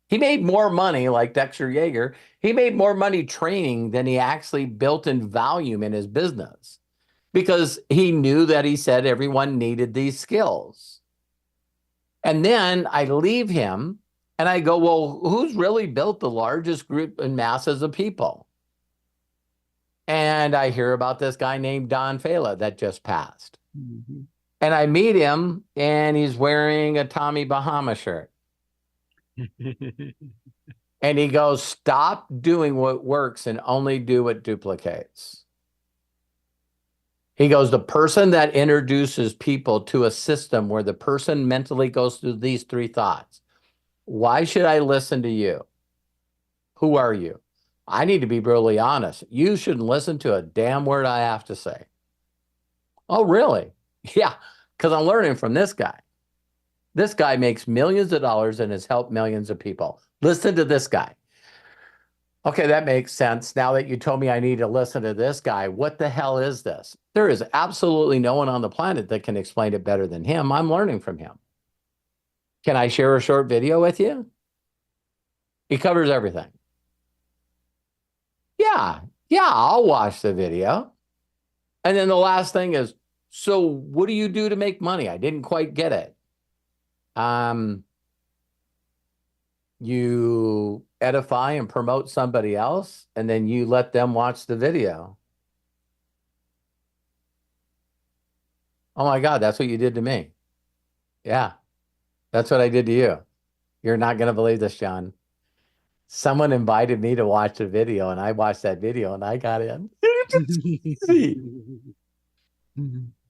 Speaker 4: He made more money, like Dexter Yeager. He made more money training than he actually built in volume in his business, because he knew that he said everyone needed these skills. And then I leave him and I go, well, who's really built the largest group and masses of people? And I hear about this guy named Don Fala that just passed.
Speaker 7: Mm-hmm.
Speaker 4: And I meet him and he's wearing a Tommy Bahama shirt. And he goes, stop doing what works and only do what duplicates. He goes, the person that introduces people to a system where the person mentally goes through these three thoughts. Why should I listen to you? Who are you? I need to be brutally honest. You shouldn't listen to a damn word I have to say. Oh, really? Yeah, because I'm learning from this guy. This guy makes millions of dollars and has helped millions of people. Listen to this guy. Okay, that makes sense. Now that you told me I need to listen to this guy, what the hell is this? There is absolutely no one on the planet that can explain it better than him. I'm learning from him. Can I share a short video with you? He covers everything. Yeah, I'll watch the video. And then the last thing is, so what do you do to make money? I didn't quite get it. You edify and promote somebody else, and then you let them watch the video. Oh my God, that's what you did to me. Yeah, that's what I did to you. You're not going to believe this, John. Someone invited me to watch the video, and I watched that video, and I got in.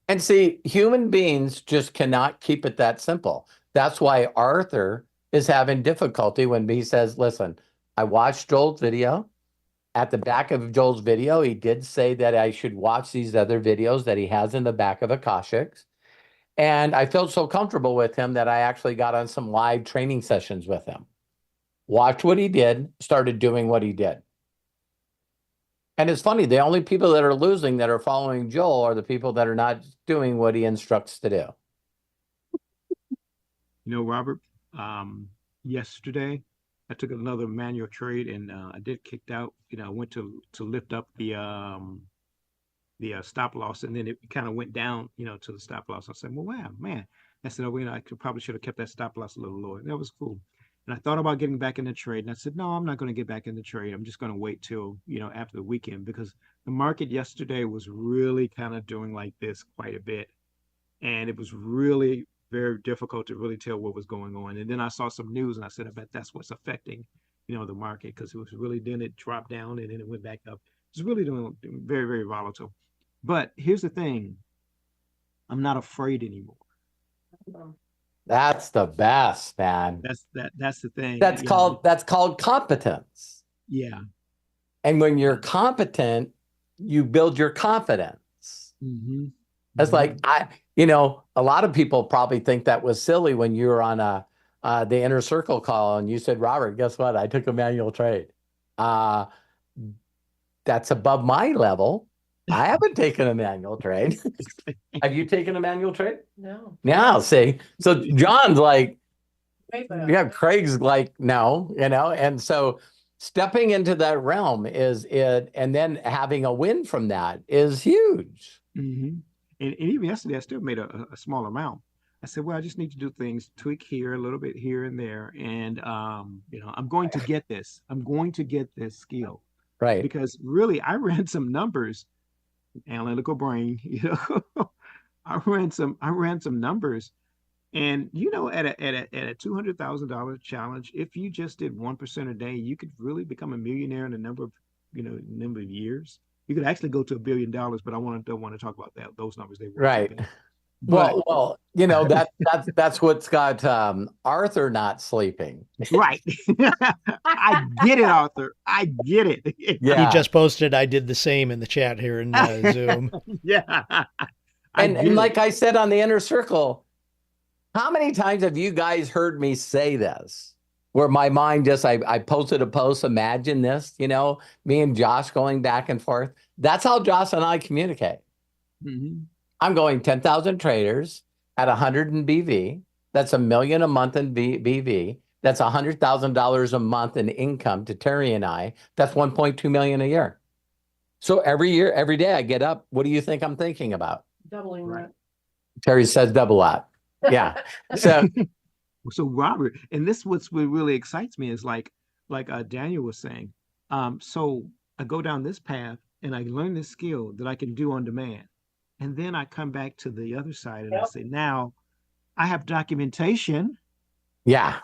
Speaker 4: And see, human beings just cannot keep it that simple. That's why Arthur is having difficulty when he says, listen, I watched Joel's video. At the back of Joel's video, he did say that I should watch these other videos that he has in the back of Akashics. And I felt so comfortable with him that I actually got on some live training sessions with him. Watched what he did, started doing what he did. And it's funny, the only people that are losing that are following Joel are the people that are not doing what he instructs to do.
Speaker 7: You know, Robert, yesterday I took another manual trade and I did kicked out. You know, I went to lift up the stop loss, and then it kind of went down, you know, to the stop loss. I said, well, wow, man. I said, oh, you know, I probably should have kept that stop loss a little lower. That was cool. And I thought about getting back in the trade, and I said, no, I'm not going to get back in the trade. I'm just going to wait till, you know, after the weekend, because the market yesterday was really kind of doing like this quite a bit. And it was really very difficult to really tell what was going on. And then I saw some news and I said, I bet that's what's affecting, you know, the market, because it was really, then it dropped down and then it went back up. It's really doing very, very volatile. But here's the thing. I'm not afraid anymore.
Speaker 4: That's the best, man.
Speaker 7: That's the thing.
Speaker 4: That's called competence.
Speaker 7: Yeah.
Speaker 4: And when you're competent, you build your confidence.
Speaker 7: Mm-hmm.
Speaker 4: It's like, you know, a lot of people probably think that was silly when you were on the inner circle call and you said, Robert, guess what? I took a manual trade. That's above my level. I haven't taken a manual trade. Have you taken a manual trade?
Speaker 2: No.
Speaker 4: Yeah, see. So John's like,
Speaker 2: Wait,
Speaker 4: yeah, Craig's like, no, you know, and so stepping into that realm is it, and then having a win from that is huge.
Speaker 7: And even yesterday, I still made a small amount. I said, well, I just need to do things, tweak here, a little bit here and there. And, I'm going to get this. I'm going to get this skill.
Speaker 4: Right.
Speaker 7: Because really, I ran some numbers, analytical brain, I ran some numbers. And, at a $200,000 challenge, if you just did 1% a day, you could really become a millionaire in a number of years. You could actually go to $1 billion, but don't want to talk about those numbers. They were
Speaker 4: right.
Speaker 7: But,
Speaker 4: well, that's what's got Arthur not sleeping.
Speaker 7: Right. I get it, Arthur. I get it.
Speaker 4: Yeah.
Speaker 3: He just posted, I did the same in the chat here in Zoom.
Speaker 7: Yeah.
Speaker 4: And like I said on the inner circle, how many times have you guys heard me say this? Where my mind just, I posted a post, imagine this, me and Josh going back and forth. That's how Josh and I communicate. I'm going 10,000 traders at 100 in BV. That's $1 million a month in BV. That's $100,000 a month in income to Terry and I. That's 1.2 million a year. So every year, every day I get up. What do you think I'm thinking about?
Speaker 2: Doubling that.
Speaker 4: Terry says double that. Yeah.
Speaker 7: So Robert, and this what really excites me is like Daniel was saying. So I go down this path and I learn this skill that I can do on demand. And then I come back to the other side and I say, now I have documentation.
Speaker 4: Yeah.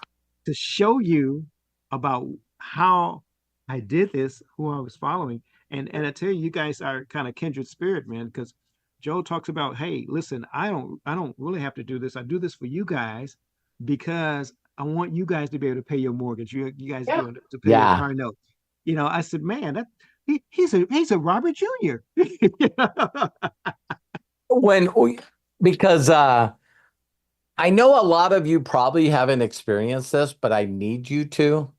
Speaker 7: To show you about how I did this, who I was following. And I tell you, you guys are kind of kindred spirit, man, because Joe talks about, hey, listen, I don't really have to do this. I do this for you guys because I want you guys to be able to pay your mortgage. You guys to pay your car note. I said, man, he's a Robert Jr.
Speaker 4: Because I know a lot of you probably haven't experienced this, but I need you to.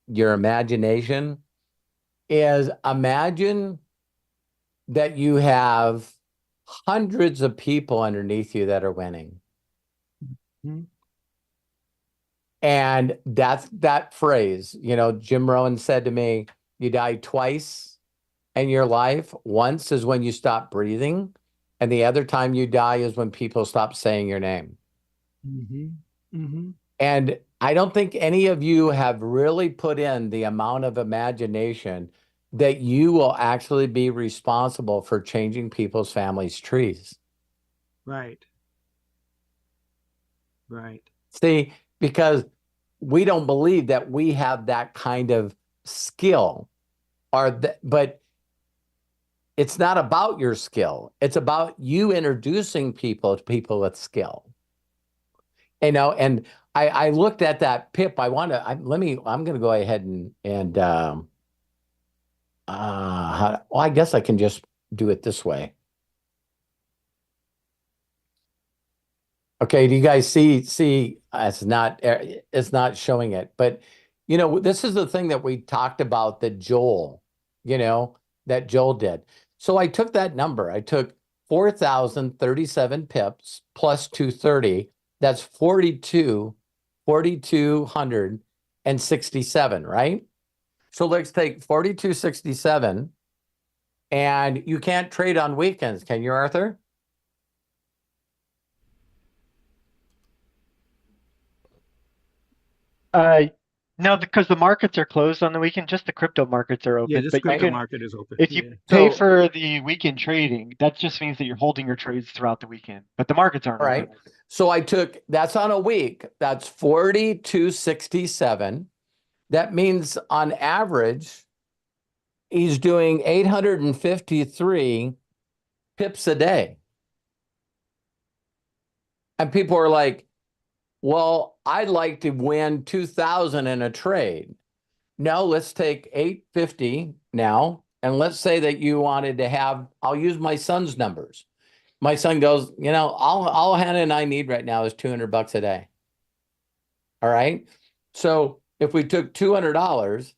Speaker 4: Your imagination is, imagine that you have hundreds of people underneath you that are winning. And that's that phrase, Jim Rohn said to me, you die twice in your life. Once is when you stop breathing. And the other time you die is when people stop saying your name. And I don't think any of you have really put in the amount of imagination that you will actually be responsible for changing people's families' trees.
Speaker 7: Right.
Speaker 4: See, because we don't believe that we have that kind of skill, but it's not about your skill. It's about you introducing people to people with skill. And I looked at that PIP. I'm going to go ahead I guess I can just do it this way. Okay, do you guys see it's not showing it, but this is the thing that we talked about that Joel did. So I took that number. I took 4,037 pips plus 230. That's 4,267, right? So let's take 4,267, and you can't trade on weekends, can you, Arthur?
Speaker 5: No, because the markets are closed on the weekend. Just the crypto markets are open.
Speaker 7: Yeah, just crypto market is open.
Speaker 5: If you pay for the weekend trading, that just means that you're holding your trades throughout the weekend. But the markets aren't
Speaker 4: open. Right. So that's on a week. That's 4,267. That means on average, he's doing 853 pips a day. And people are like, well, I'd like to win 2,000 in a trade. No, let's take 850 now. And let's say that you wanted to have, I'll use my son's numbers. My son goes, all Hannah and I need right now is $200 a day. All right. So if we took $200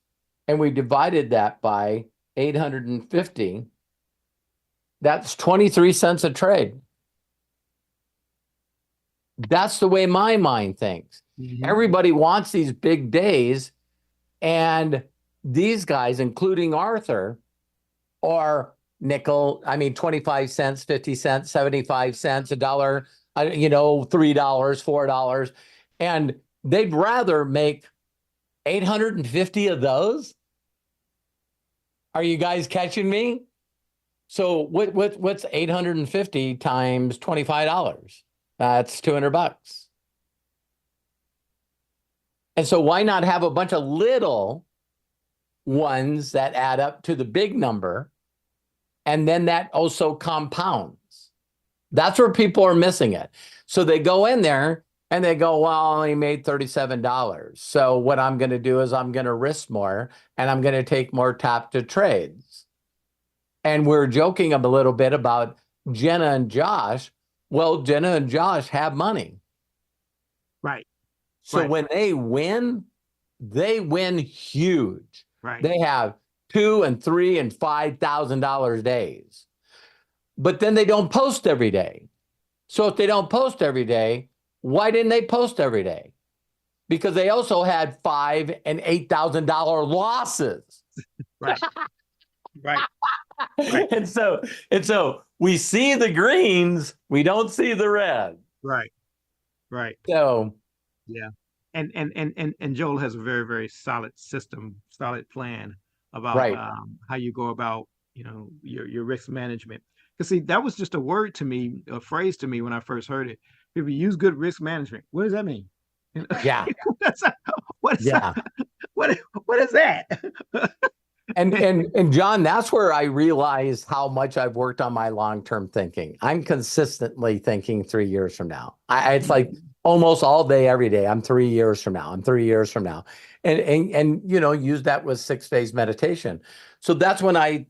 Speaker 4: and we divided that by 850, that's 23 cents a trade. That's the way my mind thinks. Everybody wants these big days, and these guys, including Arthur, are 25 cents, 50 cents, 75 cents, $1, $3, $4. And they'd rather make 850 of those. Are you guys catching me? So what's 850 times $25? That's $200. And so why not have a bunch of little ones that add up to the big number? And then that also compounds. That's where people are missing it. So they go in there and they go, well, I only made $37. So what I'm going to do is I'm going to risk more and I'm going to take more tap to trades. And we're joking a little bit about Jenna and Josh. Well, Jenna and Josh have money.
Speaker 7: Right.
Speaker 4: So
Speaker 7: Right.
Speaker 4: when they win huge.
Speaker 7: Right.
Speaker 4: They have $2,000 and $3,000 and $5,000 days. But then they don't post every day. So if they don't post every day, why didn't they post every day? Because they also had $5,000 and $8,000 losses.
Speaker 7: Right. Right. Right.
Speaker 4: And so we see the greens, we don't see the red.
Speaker 7: Right. Right.
Speaker 4: So
Speaker 7: Yeah. And Joel has a very, very solid system, solid plan about
Speaker 4: Right.
Speaker 7: How you go about, your risk management. Because see, that was just a word to me, a phrase to me when I first heard it. People use good risk management. What does that mean?
Speaker 4: yeah.
Speaker 7: What is
Speaker 4: Yeah.
Speaker 7: that? What is that?
Speaker 4: And John, that's where I realized how much I've worked on my long-term thinking. I'm consistently thinking 3 years from now. It's like almost all day, every day. I'm 3 years from now. I'm 3 years from now. And use that with 6 days meditation. So that's when I,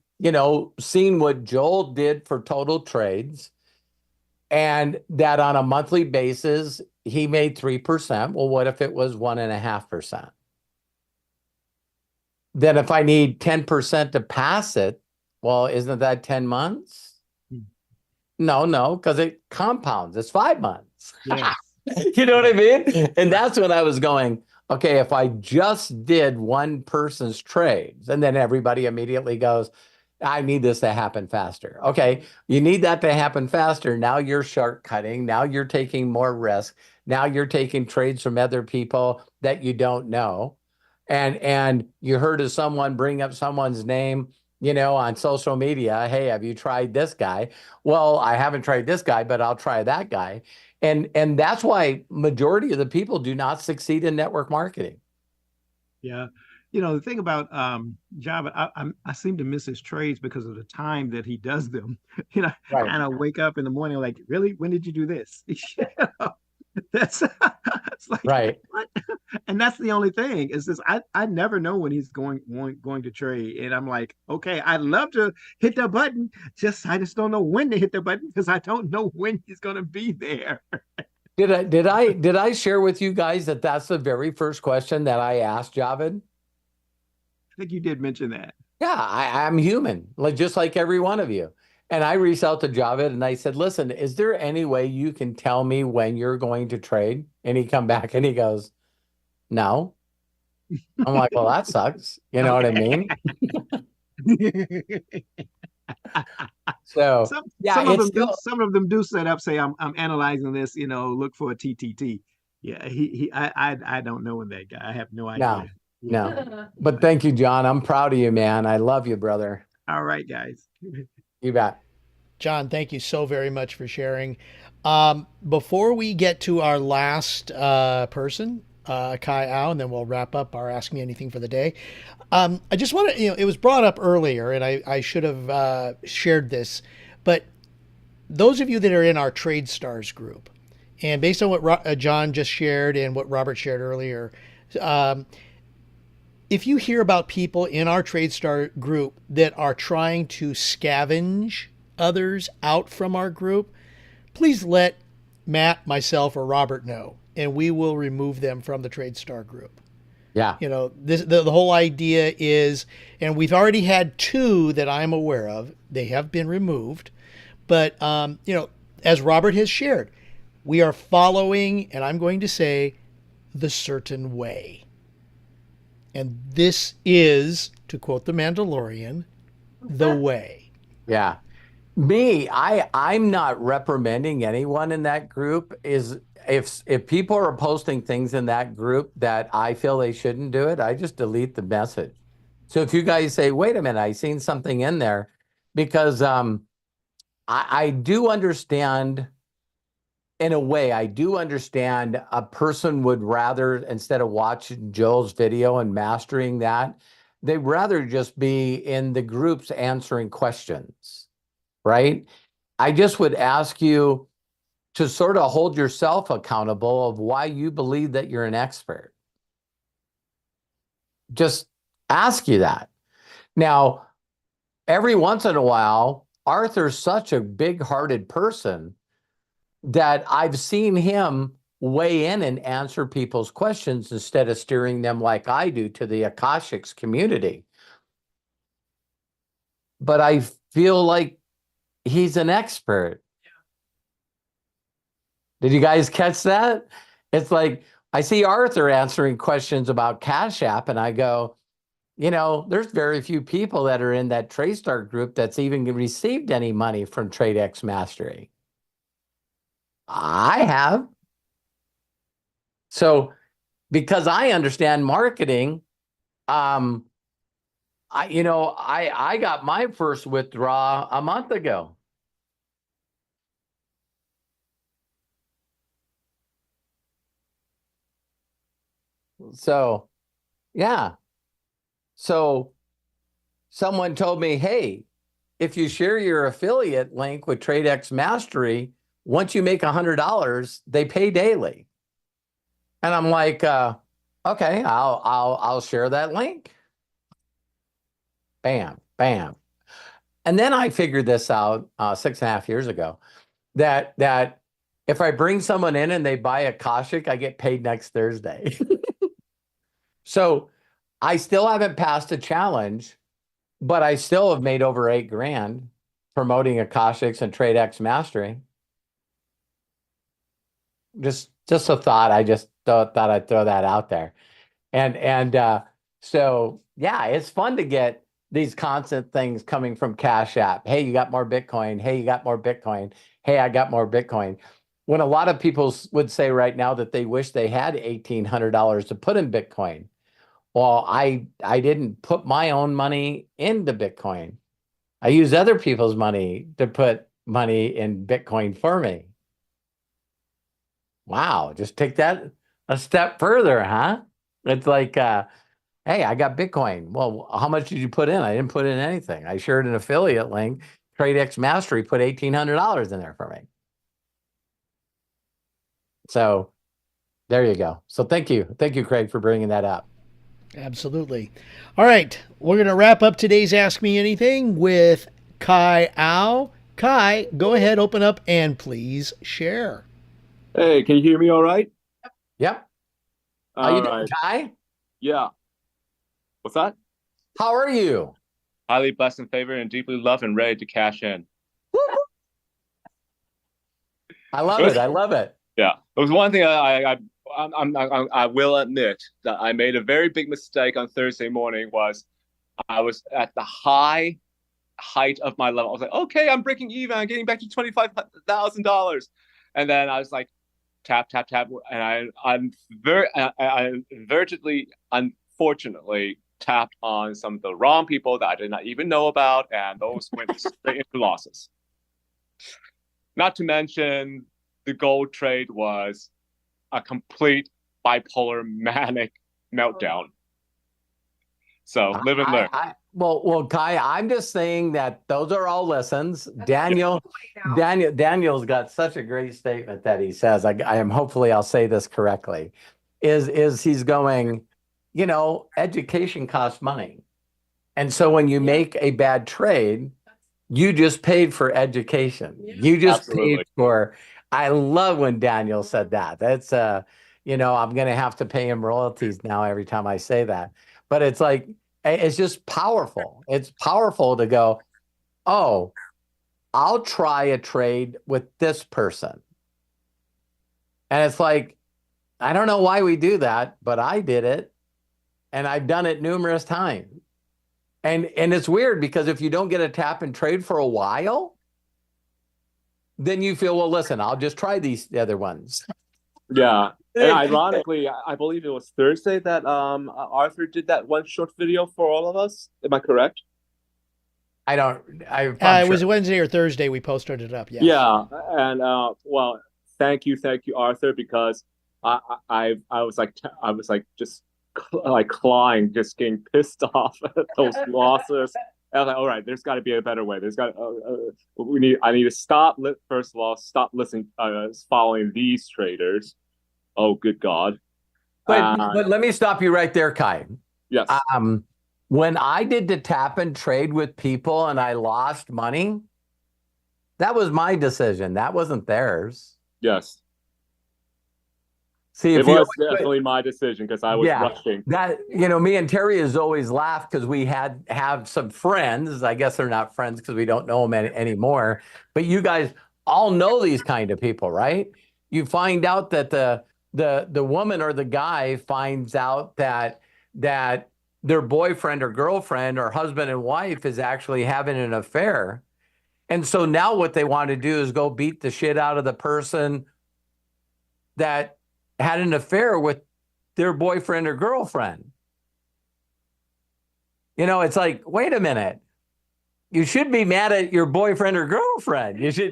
Speaker 4: seen what Joel did for total trades, and that on a monthly basis, he made 3%. Well, what if it was 1.5%? Then if I need 10% to pass it, well, isn't that 10 months? No, because it compounds. It's 5 months.
Speaker 7: Yes.
Speaker 4: You know what I mean? And that's when I was going, okay, if I just did one person's trades, and then everybody immediately goes, I need this to happen faster. Okay, you need that to happen faster. Now you're shortcutting. Now you're taking more risk. Now you're taking trades from other people that you don't know. And you heard of someone bring up someone's name, on social media. Hey, have you tried this guy? Well, I haven't tried this guy, but I'll try that guy. And that's why majority of the people do not succeed in network marketing.
Speaker 7: Yeah. The thing about Java, I seem to miss his trades because of the time that he does them.
Speaker 4: Right.
Speaker 7: And I wake up in the morning like, really? When did you do this? That's it's like,
Speaker 4: Right.
Speaker 7: what? And that's the only thing is this. I never know when he's going to trade, and I'm like, okay, I'd love to hit the button. I just don't know when to hit the button because I don't know when he's going to be there.
Speaker 4: Did I share with you guys that that's the very first question that I asked Javed?
Speaker 7: I think you did mention that.
Speaker 4: Yeah, I'm human, just like every one of you. And I reached out to Javed and I said, listen, is there any way you can tell me when you're going to trade? And he come back and he goes, no. I'm like, well, that sucks. You know what I mean? So
Speaker 7: some of them do set up, say, I'm analyzing this, look for a TTT. Yeah, I don't know when that guy. I have no idea.
Speaker 4: No. But thank you, John. I'm proud of you, man. I love you, brother.
Speaker 7: All right, guys.
Speaker 4: You bet.
Speaker 3: John, thank you so very much for sharing. Before we get to our last person, Kai Au, and then we'll wrap up our Ask Me Anything for the day. I just want to, it was brought up earlier, and I should have shared this, but those of you that are in our Trade Stars group, and based on what John just shared and what Robert shared earlier, if you hear about people in our Trade Star group that are trying to scavenge others out from our group, please let Matt, myself, or Robert know, and we will remove them from the Trade Star group.
Speaker 4: Yeah.
Speaker 3: The whole idea is, and we've already had 2 that I'm aware of. They have been removed. But, as Robert has shared, we are following, and I'm going to say, the certain way. And this is, to quote the Mandalorian, the way.
Speaker 4: Yeah. I'm not reprimanding anyone in that group. Is if people are posting things in that group that I feel they shouldn't do it, I just delete the message. So if you guys say, wait a minute, I seen something in there, because I do understand, in a way, I do understand a person would rather, instead of watching Joel's video and mastering that, they'd rather just be in the groups answering questions, right? I just would ask you to sort of hold yourself accountable of why you believe that you're an expert. Just ask you that. Now, every once in a while, Arthur's such a big-hearted person that I've seen him weigh in and answer people's questions instead of steering them like I do to the Akashics community. But I feel like he's an expert. Did you guys catch that? It's like I see Arthur answering questions about Cash App, and I go, there's very few people that are in that TradeStar group that's even received any money from TradeX Mastery. I have. So because I understand marketing, I got my first withdrawal a month ago. So, yeah. So someone told me, hey, if you share your affiliate link with TradeX Mastery, once you make $100, they pay daily. And I'm like, okay, I'll share that link. Bam, bam. And then I figured this out 6.5 years ago, that if I bring someone in and they buy a Akashic, I get paid next Thursday. So I still haven't passed a challenge, but I still have made over $8 grand promoting Akashics and TradeX Mastery. Just a thought. I just thought I'd throw that out there. And so, yeah, it's fun to get these constant things coming from Cash App. Hey, you got more Bitcoin. Hey, you got more Bitcoin. Hey, I got more Bitcoin. When a lot of people would say right now that they wish they had $1,800 to put in Bitcoin. Well, I didn't put my own money into Bitcoin. I use other people's money to put money in Bitcoin for me. Wow, just take that a step further, huh? It's like, hey, I got Bitcoin. Well, how much did you put in? I didn't put in anything. I shared an affiliate link. TradeX Mastery put $1,800 in there for me. So there you go. So thank you, Craig, for bringing that up.
Speaker 3: Absolutely. All right, we're going to wrap up today's Ask Me Anything with Kai Au. Kai, go ahead, open up, and please share.
Speaker 8: Hey, can you hear me all right?
Speaker 4: Yep. How
Speaker 8: All
Speaker 4: you doing,
Speaker 8: right.
Speaker 4: Kai?
Speaker 8: Yeah. What's that?
Speaker 4: How are you?
Speaker 8: Highly blessed and favored and deeply loved and ready to cash in.
Speaker 4: I love it. I love it.
Speaker 8: Yeah. There was one thing I will admit that I made a very big mistake on Thursday morning. Was I was at the height of my level. I was like, okay, I'm breaking even. I'm getting back to $25,000. And then I was like, tap, tap, tap. And I inadvertently, unfortunately, tapped on some of the wrong people that I did not even know about. And those went straight into losses. Not to mention, the gold trade was a complete bipolar manic meltdown. So live and learn.
Speaker 4: Well, Kai, I'm just saying that those are all lessons. Daniel's got such a great statement that he says. I am, hopefully I'll say this correctly. Is he's going, education costs money. And so when you make a bad trade, you just paid for education. You just paid for. I love when Daniel said that. That's I'm going to have to pay him royalties now every time I say that. But it's like, it's just powerful. It's powerful to go, oh, I'll try a trade with this person. And it's like, I don't know why we do that, but I did it. And I've done it numerous times. And it's weird because if you don't get a tap and trade for a while, then you feel, well, listen, I'll just try the other ones.
Speaker 8: Yeah. And ironically, I believe it was Thursday that Arthur did that one short video for all of us. Am I correct?
Speaker 3: It was Wednesday or Thursday we posted it up. Yes.
Speaker 8: Yeah. And well, thank you, Arthur, because I was like just like clawing, just getting pissed off at those losses. I was like, all right, there's got to be a better way. I need to stop. First of all, stop listening, following these traders. Oh, good God.
Speaker 4: But let me stop you right there, Kai.
Speaker 8: Yes.
Speaker 4: When I did the tap and trade with people and I lost money, that was my decision. That wasn't theirs.
Speaker 8: Yes.
Speaker 4: See,
Speaker 8: it was definitely my decision because I was rushing.
Speaker 4: That, me and Terry has always laughed because we have some friends. I guess they're not friends because we don't know them anymore. But you guys all know these kind of people, right? You find out that the woman or the guy finds out that their boyfriend or girlfriend or husband and wife is actually having an affair. And so now what they want to do is go beat the shit out of the person that had an affair with their boyfriend or girlfriend. It's like, wait a minute. You should be mad at your boyfriend or girlfriend. You should.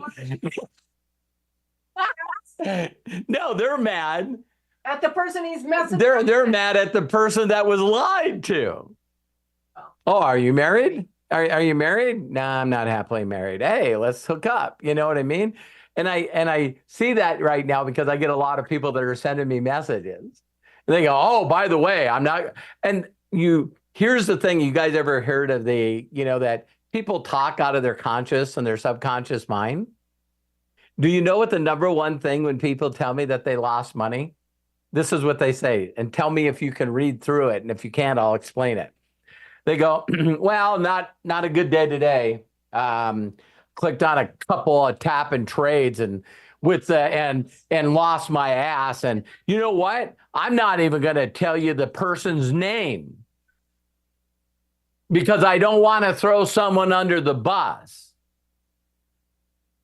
Speaker 4: No, they're mad
Speaker 2: at the person he's messing with.
Speaker 4: They're mad at the person that was lied to. Oh, are you married? Are you married? No, I'm not happily married. Hey, let's hook up. You know what I mean? And I see that right now because I get a lot of people that are sending me messages. And they go, oh, by the way, I'm not. And here's the thing. You guys ever heard of that people talk out of their conscious and their subconscious mind? Do you know what the number one thing when people tell me that they lost money? This is what they say. And tell me if you can read through it. And if you can't, I'll explain it. They go, well, not a good day today. Clicked on a couple of tap and trades and lost my ass. And you know what? I'm not even going to tell you the person's name because I don't want to throw someone under the bus.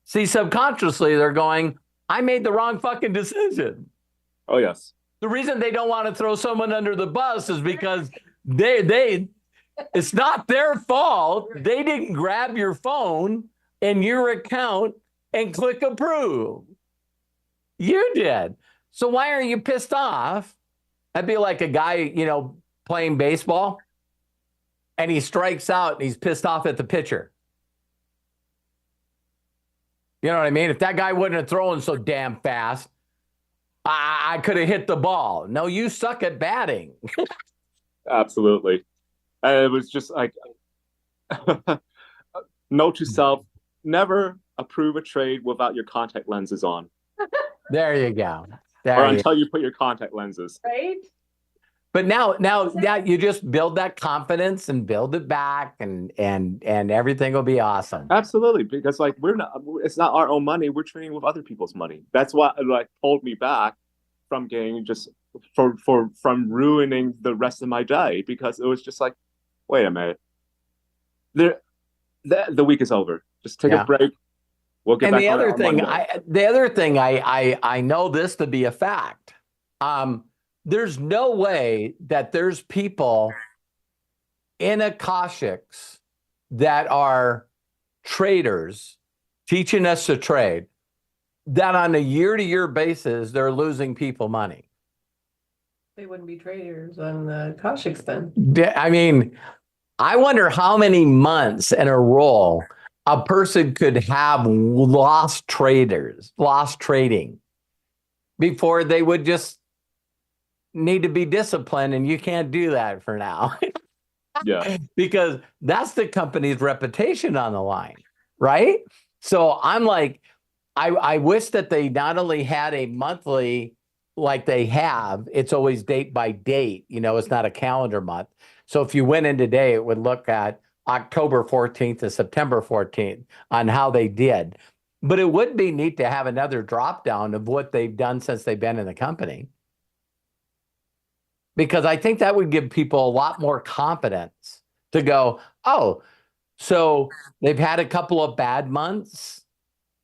Speaker 4: See, subconsciously, they're going, I made the wrong fucking decision.
Speaker 8: Oh, yes.
Speaker 4: The reason they don't want to throw someone under the bus is because it's not their fault. They didn't grab your phone and your account and click approve. You did. So why are you pissed off? That'd be like a guy, playing baseball and he strikes out and he's pissed off at the pitcher. You know what I mean? If that guy wouldn't have thrown so damn fast, I could have hit the ball. No, you suck at batting.
Speaker 8: Absolutely. And it was just like, note to self, never approve a trade without your contact lenses on.
Speaker 4: There you go.
Speaker 8: Until you put your contact lenses.
Speaker 2: Right?
Speaker 4: But now you just build that confidence and build it back and everything will be awesome.
Speaker 8: Absolutely. Because it's not our own money. We're trading with other people's money. That's what pulled me back from getting from ruining the rest of my day, because it was just like, wait a minute. The week is over. Just take a break. We'll get back on it on Monday.
Speaker 4: The other thing I know this to be a fact. There's no way that there's people in Akashics that are traders teaching us to trade that on a year-to-year basis, they're losing people money.
Speaker 2: They wouldn't be traders on the Akashics then.
Speaker 4: I mean, I wonder how many months in a row a person could have lost trading before they would just need to be disciplined, and you can't do that for now.
Speaker 8: Yeah.
Speaker 4: Because that's the company's reputation on the line, right? So I'm like, I wish that they not only had a monthly like they have, it's always date by date, it's not a calendar month. So if you went in today, it would look at October 14th to September 14th on how they did. But it would be neat to have another drop down of what they've done since they've been in the company. because I think that would give people a lot more confidence to go, oh, so they've had a couple of bad months,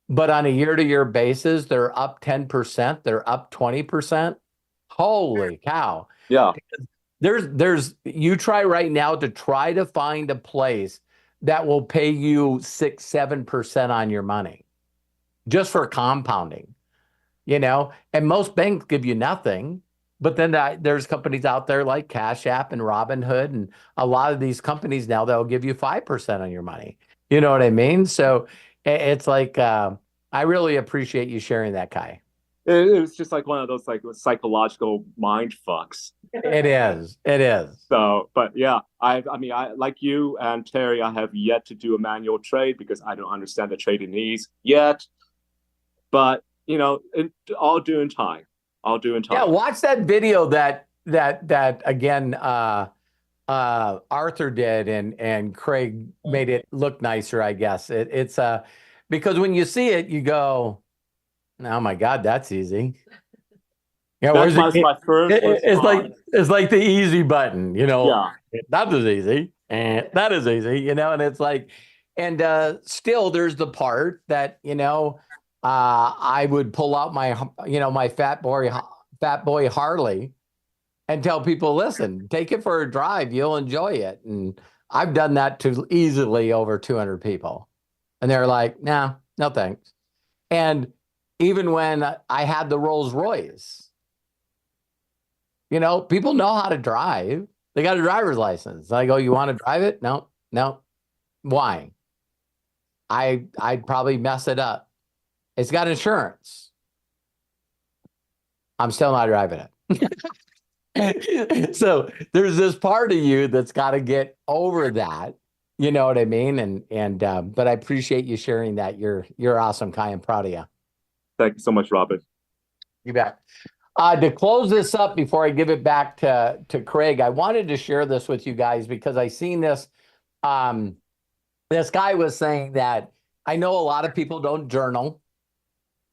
Speaker 4: but on a year-to-year basis, they're up 10%, they're up 20%. Holy cow.
Speaker 8: Yeah.
Speaker 4: You try right now to try to find a place that will pay you 6-7% on your money just for compounding, and most banks give you nothing. But then there's companies out there like Cash App and Robinhood, and a lot of these companies now that'll give you 5% on your money. You know what I mean? So it's like, I really appreciate you sharing that, Kai.
Speaker 8: It was just like one of those like psychological mind fucks.
Speaker 4: It is.
Speaker 8: So, but yeah, I mean, I like you and Terry, I have yet to do a manual trade because I don't understand the trading needs yet. But all due in time.
Speaker 4: Yeah, watch that video that again Arthur did, and Craig made it look nicer, I guess. It's because when you see it, you go, oh my God, that's easy.
Speaker 8: That's my first.
Speaker 4: It's like the easy button,
Speaker 8: Yeah.
Speaker 4: That is easy, and that is easy, and it's like, and still there's the part that I would pull out my my fat boy Harley and tell people, listen, take it for a drive, you'll enjoy it. And I've done that to easily over 200 people, and they're like, nah, no thanks. And even when I had the Rolls Royce, people know how to drive. They got a driver's license. I go, you want to drive it? No. Why? I'd probably mess it up. It's got insurance. I'm still not driving it. So there's this part of you that's got to get over that. You know what I mean? But I appreciate you sharing that. You're awesome, Kai. I'm proud of you.
Speaker 8: Thank you so much, Robin.
Speaker 4: You bet. To close this up before I give it back to Craig, I wanted to share this with you guys because I seen this. This guy was saying that I know a lot of people don't journal.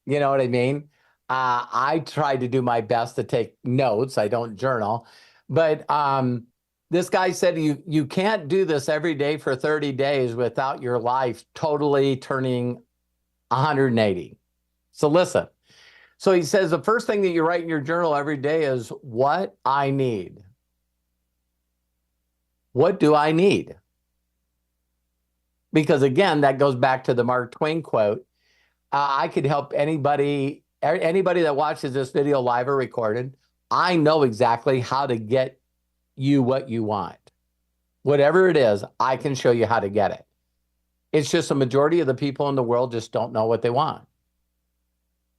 Speaker 4: You know what I mean? I try to do my best to take notes. I don't journal. But this guy said you can't do this every day for 30 days without your life totally turning 180. So listen. So he says the first thing that you write in your journal every day is what I need. What do I need? Because again, that goes back to the Mark Twain quote. I could help anybody that watches this video live or recorded. I know exactly how to get you what you want. Whatever it is, I can show you how to get it. It's just a majority of the people in the world just don't know what they want.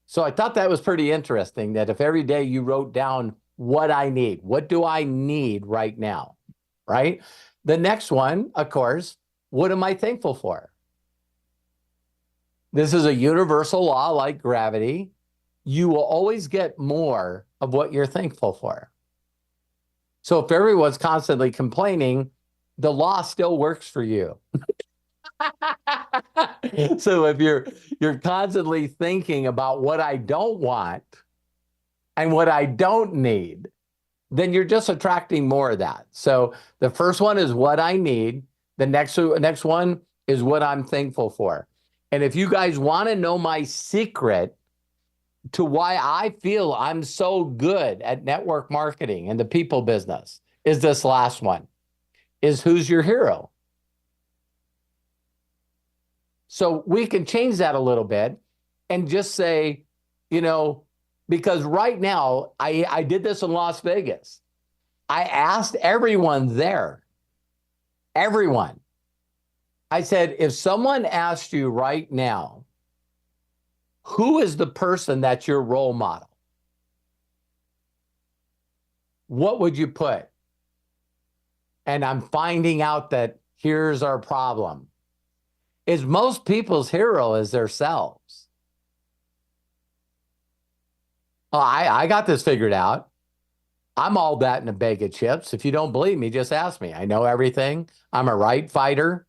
Speaker 4: So I thought that was pretty interesting that if every day you wrote down what I need, what do I need right now, right? The next one, of course, what am I thankful for? This is a universal law like gravity. You will always get more of what you're thankful for. So if everyone's constantly complaining, the law still works for you. So if you're constantly thinking about what I don't want and what I don't need, then you're just attracting more of that. So the first one is what I need. The next one is what I'm thankful for. And if you guys want to know my secret to why I feel I'm so good at network marketing and the people business, is this last one, is who's your hero? So we can change that a little bit and just say, because right now, I did this in Las Vegas. I asked everyone there, everyone. I said, if someone asked you right now, who is the person that's your role model? What would you put? And I'm finding out that here's our problem. Is most people's hero is themselves. Oh, I got this figured out. I'm all that in a bag of chips. If you don't believe me, just ask me. I know everything. I'm a right fighter.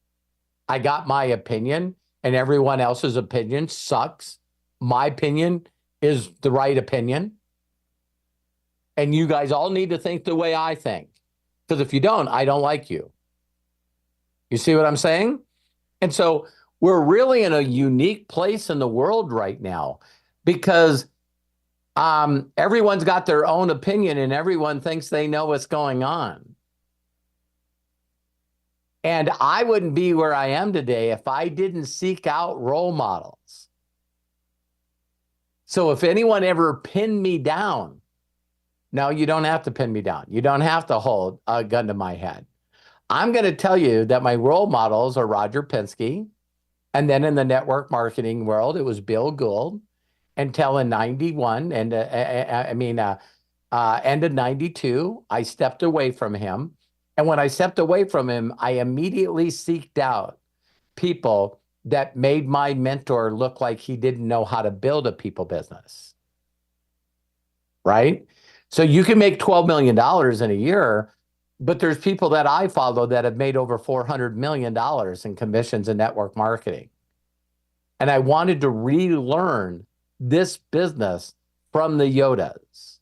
Speaker 4: I got my opinion, and everyone else's opinion sucks. My opinion is the right opinion. And you guys all need to think the way I think. Because if you don't, I don't like you. You see what I'm saying? And so we're really in a unique place in the world right now because everyone's got their own opinion and everyone thinks they know what's going on. And I wouldn't be where I am today if I didn't seek out role models. So if anyone ever pinned me down, no, you don't have to pin me down. You don't have to hold a gun to my head. I'm going to tell you that my role models are Roger Penske. And then in the network marketing world, it was Bill Gould until in 91. And end of 92, I stepped away from him. And when I stepped away from him, I immediately seeked out people that made my mentor look like he didn't know how to build a people business. Right? So you can make $12 million in a year, but there's people that I follow that have made over $400 million in commissions and network marketing. And I wanted to relearn this business from the Yodas.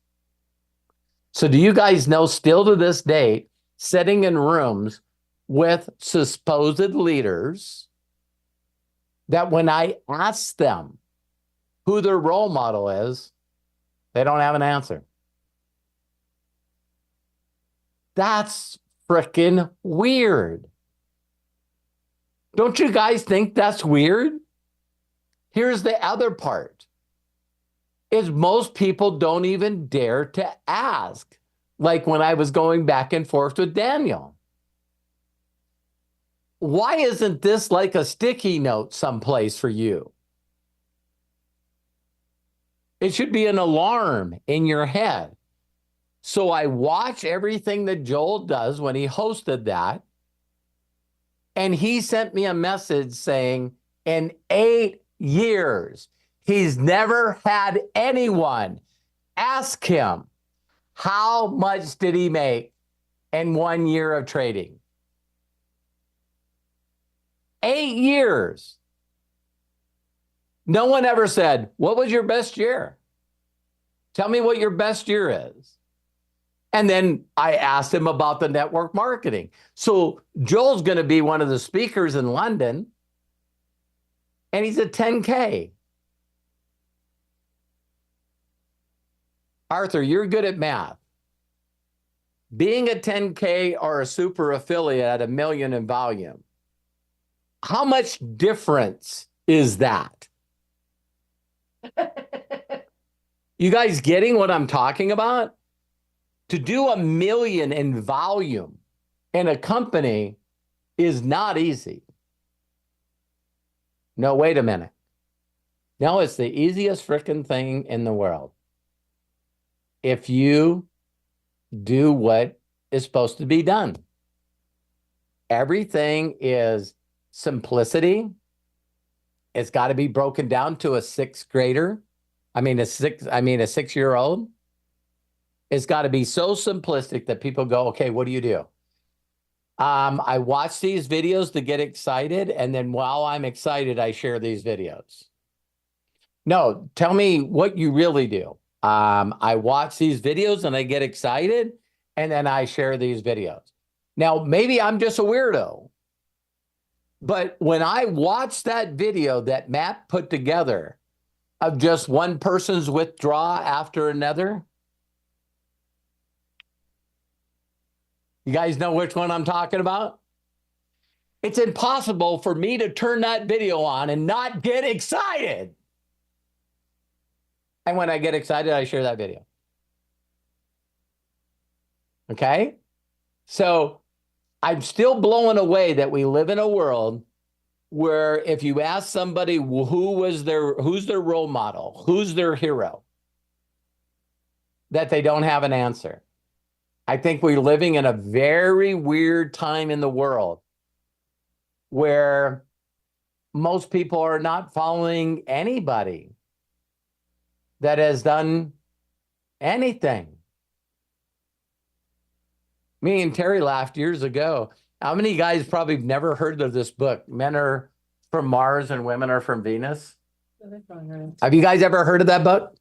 Speaker 4: So do you guys know still to this date, sitting in rooms with supposed leaders, that when I ask them who their role model is, they don't have an answer. That's freaking weird. Don't you guys think that's weird? Here's the other part, is most people don't even dare to ask. Like when I was going back and forth with Daniel. Why isn't this like a sticky note someplace for you? It should be an alarm in your head. So I watch everything that Joel does when he hosted that. And he sent me a message saying, in 8 years, he's never had anyone ask him, how much did he make in 1 year of trading? 8 years. No one ever said, what was your best year? Tell me what your best year is. And then I asked him about the network marketing. So Joel's going to be one of the speakers in London, and he's a 10K. Arthur, you're good at math. Being a 10K or a super affiliate at $1 million in volume, how much difference is that? You guys getting what I'm talking about? To do $1 million in volume in a company is not easy. No, wait a minute. No, it's the easiest freaking thing in the world. If you do what is supposed to be done. Everything is simplicity. It's got to be broken down to a sixth grader. A 6-year-old. It's got to be so simplistic that people go, okay, what do you do? I watch these videos to get excited, and then while I'm excited, I share these videos. No, tell me what you really do. I watch these videos and I get excited, and then I share these videos. Now, maybe I'm just a weirdo, but when I watch that video that Matt put together of just one person's withdrawal after another, you guys know which one I'm talking about? It's impossible for me to turn that video on and not get excited. And when I get excited, I share that video. Okay? So I'm still blown away that we live in a world where if you ask somebody who's their role model, who's their hero, that they don't have an answer. I think we're living in a very weird time in the world where most people are not following anybody that has done anything. Me and Terry laughed years ago. How many guys probably never heard of this book? Men Are from Mars and Women Are from Venus. Have you guys ever heard of that book?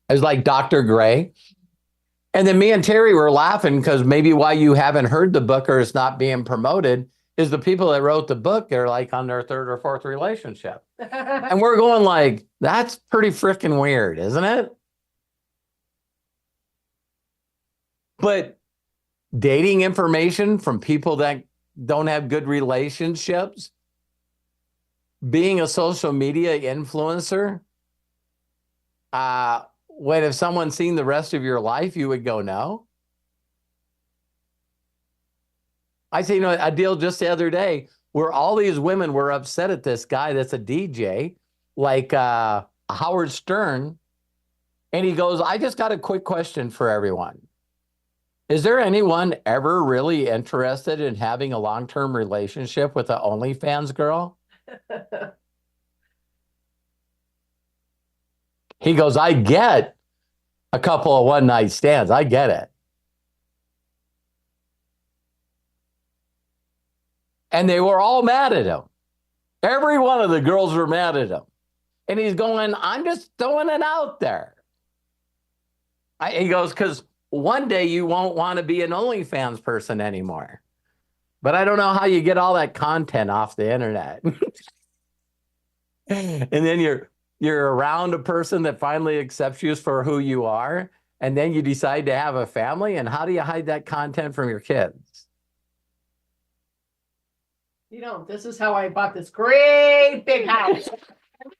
Speaker 4: It was like Dr. Gray. And then me and Terry were laughing because maybe why you haven't heard the book or it's not being promoted is the people that wrote the book are like on their third or fourth relationship. And we're going like, that's pretty freaking weird, isn't it? But dating information from people that don't have good relationships, being a social media influencer, when if someone's seen the rest of your life, you would go, no. I seen a deal just the other day where all these women were upset at this guy that's a DJ, like Howard Stern. And he goes, I just got a quick question for everyone. Is there anyone ever really interested in having a long-term relationship with an OnlyFans girl? He goes, I get a couple of one-night stands. I get it. And they were all mad at him. Every one of the girls were mad at him. And he's going, I'm just throwing it out there. He goes, because one day you won't want to be an OnlyFans person anymore. But I don't know how you get all that content off the internet. And then you're around a person that finally accepts you for who you are, and then you decide to have a family, and how do you hide that content from your kids?
Speaker 2: You know, this is how I bought this great big house.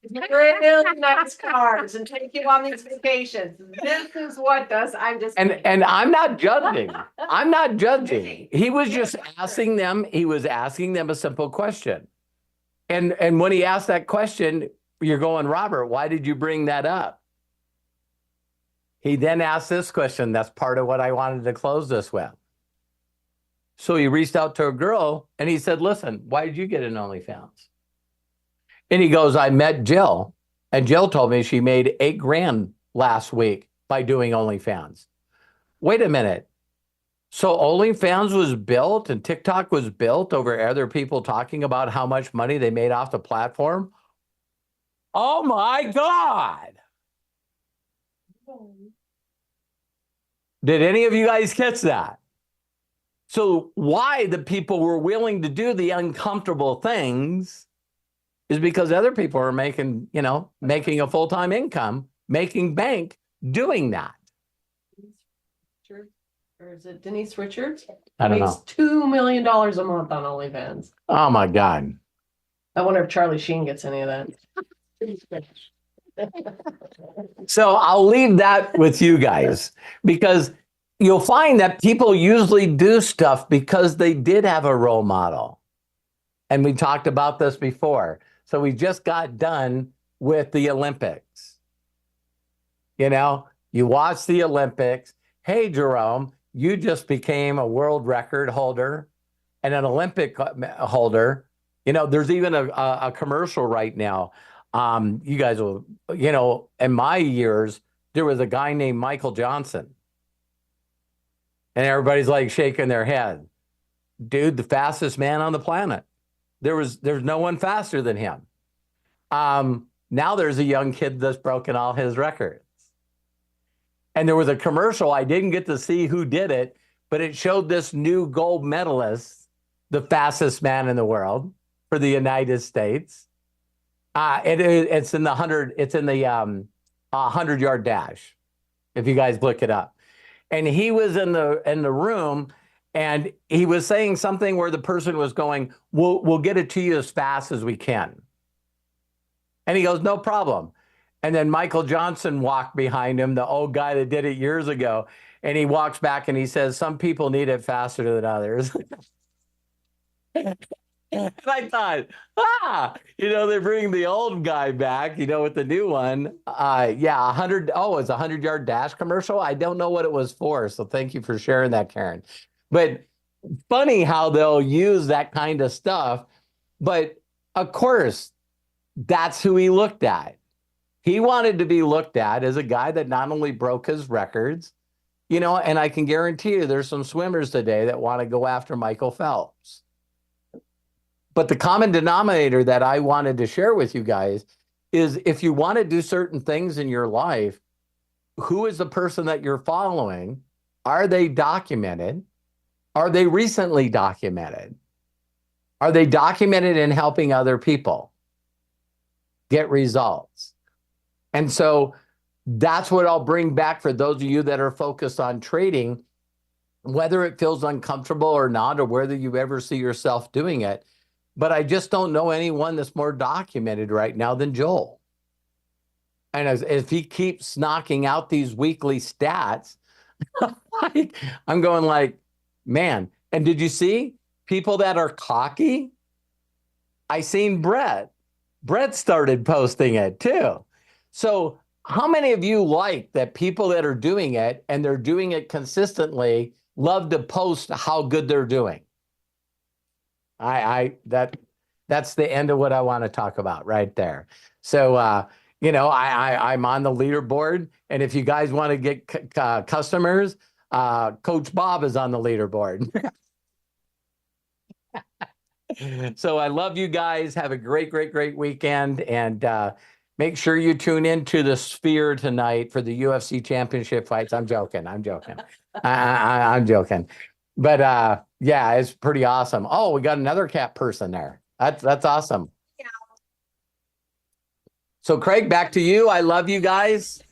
Speaker 2: Really nice cars and take you on these vacations. This is what does. I'm just
Speaker 4: and I'm not judging. I'm not judging. He was just asking them. He was asking them a simple question, and when he asked that question, you're going, Robert, why did you bring that up? He then asked this question. That's part of what I wanted to close this with. So he reached out to a girl and he said, listen, why did you get an OnlyFans? And he goes, I met Jill, and Jill told me she made $8,000 last week by doing OnlyFans. Wait a minute. So OnlyFans was built and TikTok was built over other people talking about how much money they made off the platform? Oh my God. Did any of you guys catch that? So why the people were willing to do the uncomfortable things is because other people are making, making a full-time income, making bank doing that.
Speaker 2: Or is it Denise Richards?
Speaker 4: I don't
Speaker 2: Makes
Speaker 4: know.
Speaker 2: $2 million a month on OnlyFans.
Speaker 4: Oh my God.
Speaker 2: I wonder if Charlie Sheen gets any of that.
Speaker 4: So I'll leave that with you guys, because you'll find that people usually do stuff because they did have a role model. And we talked about this before. So we just got done with the Olympics. You watch the Olympics. Hey, Jerome, you just became a world record holder and an Olympic holder. There's even a commercial right now. You guys will, in my years, there was a guy named Michael Johnson. And everybody's like shaking their head. Dude, the fastest man on the planet. There's no one faster than him. Now there's a young kid that's broken all his records. And there was a commercial, I didn't get to see who did it, but it showed this new gold medalist, the fastest man in the world for the United States. It's in the 100-yard dash, if you guys look it up. And he was in the room, and he was saying something where the person was going, we'll get it to you as fast as we can. And he goes, no problem. And then Michael Johnson walked behind him, the old guy that did it years ago. And he walks back and he says, some people need it faster than others. And I thought, they're bringing the old guy back, with the new one. It's a 100-yard dash commercial. I don't know what it was for. So thank you for sharing that, Karen. But funny how they'll use that kind of stuff. But of course, that's who he looked at. He wanted to be looked at as a guy that not only broke his records, and I can guarantee you there's some swimmers today that want to go after Michael Phelps. But the common denominator that I wanted to share with you guys is if you want to do certain things in your life, who is the person that you're following Are they documented? Are they recently documented? Are they documented in helping other people get results? And so that's what I'll bring back for those of you that are focused on trading, whether it feels uncomfortable or not, or whether you ever see yourself doing it. But I just don't know anyone that's more documented right now than Joel. And if he keeps knocking out these weekly stats, I'm going like, man. And did you see people that are cocky? I seen Brett. Brett started posting it too. So how many of you like that people that are doing it and they're doing it consistently love to post how good they're doing? That's the end of what I want to talk about right there. So I'm on the leaderboard, and if you guys want to get customers, Coach Bob is on the leaderboard. So I love you guys. Have a great weekend, and make sure you tune into the Sphere tonight for the UFC championship fights. I'm joking. I'm joking. But yeah, it's pretty awesome. Oh, we got another cat person there. That's awesome. Yeah. So Craig, back to you. I love you guys.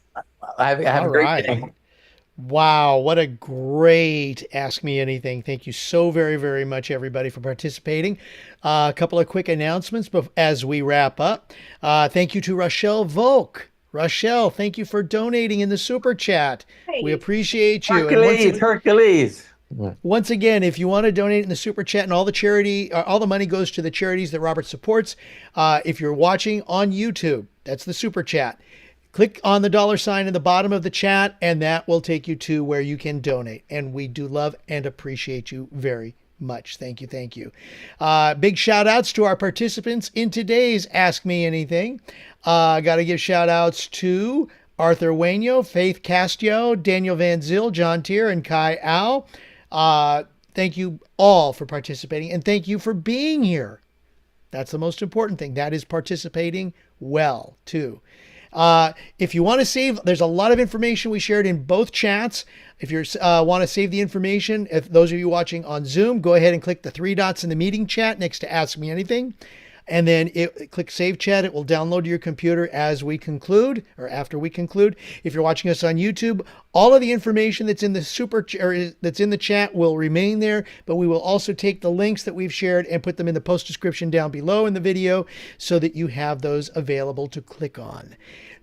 Speaker 4: Have a great day.
Speaker 3: Wow, what a great Ask Me Anything. Thank you so very much, everybody, for participating. A couple of quick announcements as we wrap up. Thank you to Rochelle Volk. Rochelle, thank you for donating in the super chat. Hey. We appreciate you.
Speaker 4: Hercules.
Speaker 3: Once again, if you want to donate in the super chat, and all the money goes to the charities that Robert supports. If you're watching on YouTube, that's the super chat. Click on the $ in the bottom of the chat, and that will take you to where you can donate. And we do love and appreciate you very much. Thank you. Thank you. Big shout outs to our participants in today's Ask Me Anything. Got to give shout outs to Arthur Waino, Faith Castio, Daniel Van Zyl, John Tier, and Kai Au. Thank you all for participating, and thank you for being here. That's the most important thing. That is participating well, too. If you want to save, there's a lot of information we shared in both chats. If you want to save the information, if those of you watching on Zoom, go ahead and click the 3 dots in the meeting chat next to Ask Me Anything. And then click Save Chat. It will download to your computer as we conclude, or after we conclude. If you're watching us on YouTube, all of the information that's in the that's in the chat will remain there, but we will also take the links that we've shared and put them in the post description down below in the video so that you have those available to click on.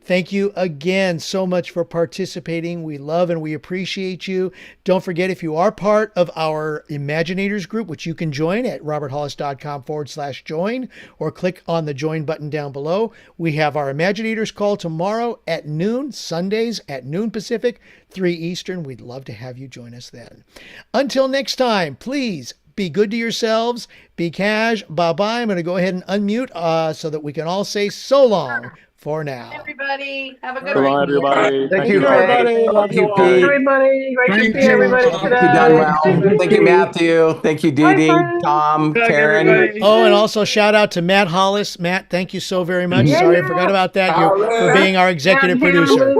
Speaker 3: Thank you again so much for participating. We love and we appreciate you. Don't forget, if you are part of our Imaginators group, which you can join at roberthollis.com/join, or click on the join button down below. We have our Imaginators call tomorrow at noon, Sundays at noon Pacific, 3 Eastern. We'd love to have you join us then. Until next time, please be good to yourselves. Be cash. Bye-bye. I'm going to go ahead and unmute so that we can all say so long. For now.
Speaker 2: Everybody, have a good
Speaker 8: Bye, everybody.
Speaker 4: Thank you, everybody.
Speaker 2: Love you, everybody. Great to see everybody today.
Speaker 4: You done well. Thank you, Matthew. Thank you, Dee Dee, Tom, Karen.
Speaker 3: Oh, and also shout out to Matt Hollis. Matt, thank you so very much. Sorry, I forgot about that. For being our executive producer.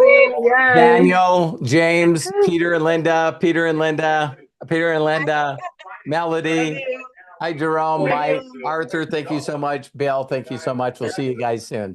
Speaker 4: Daniel, James, Peter and Linda, Melody. Hi, Jerome, Mike, Arthur. Thank you so much. Bill, thank you so much. We'll see you guys soon.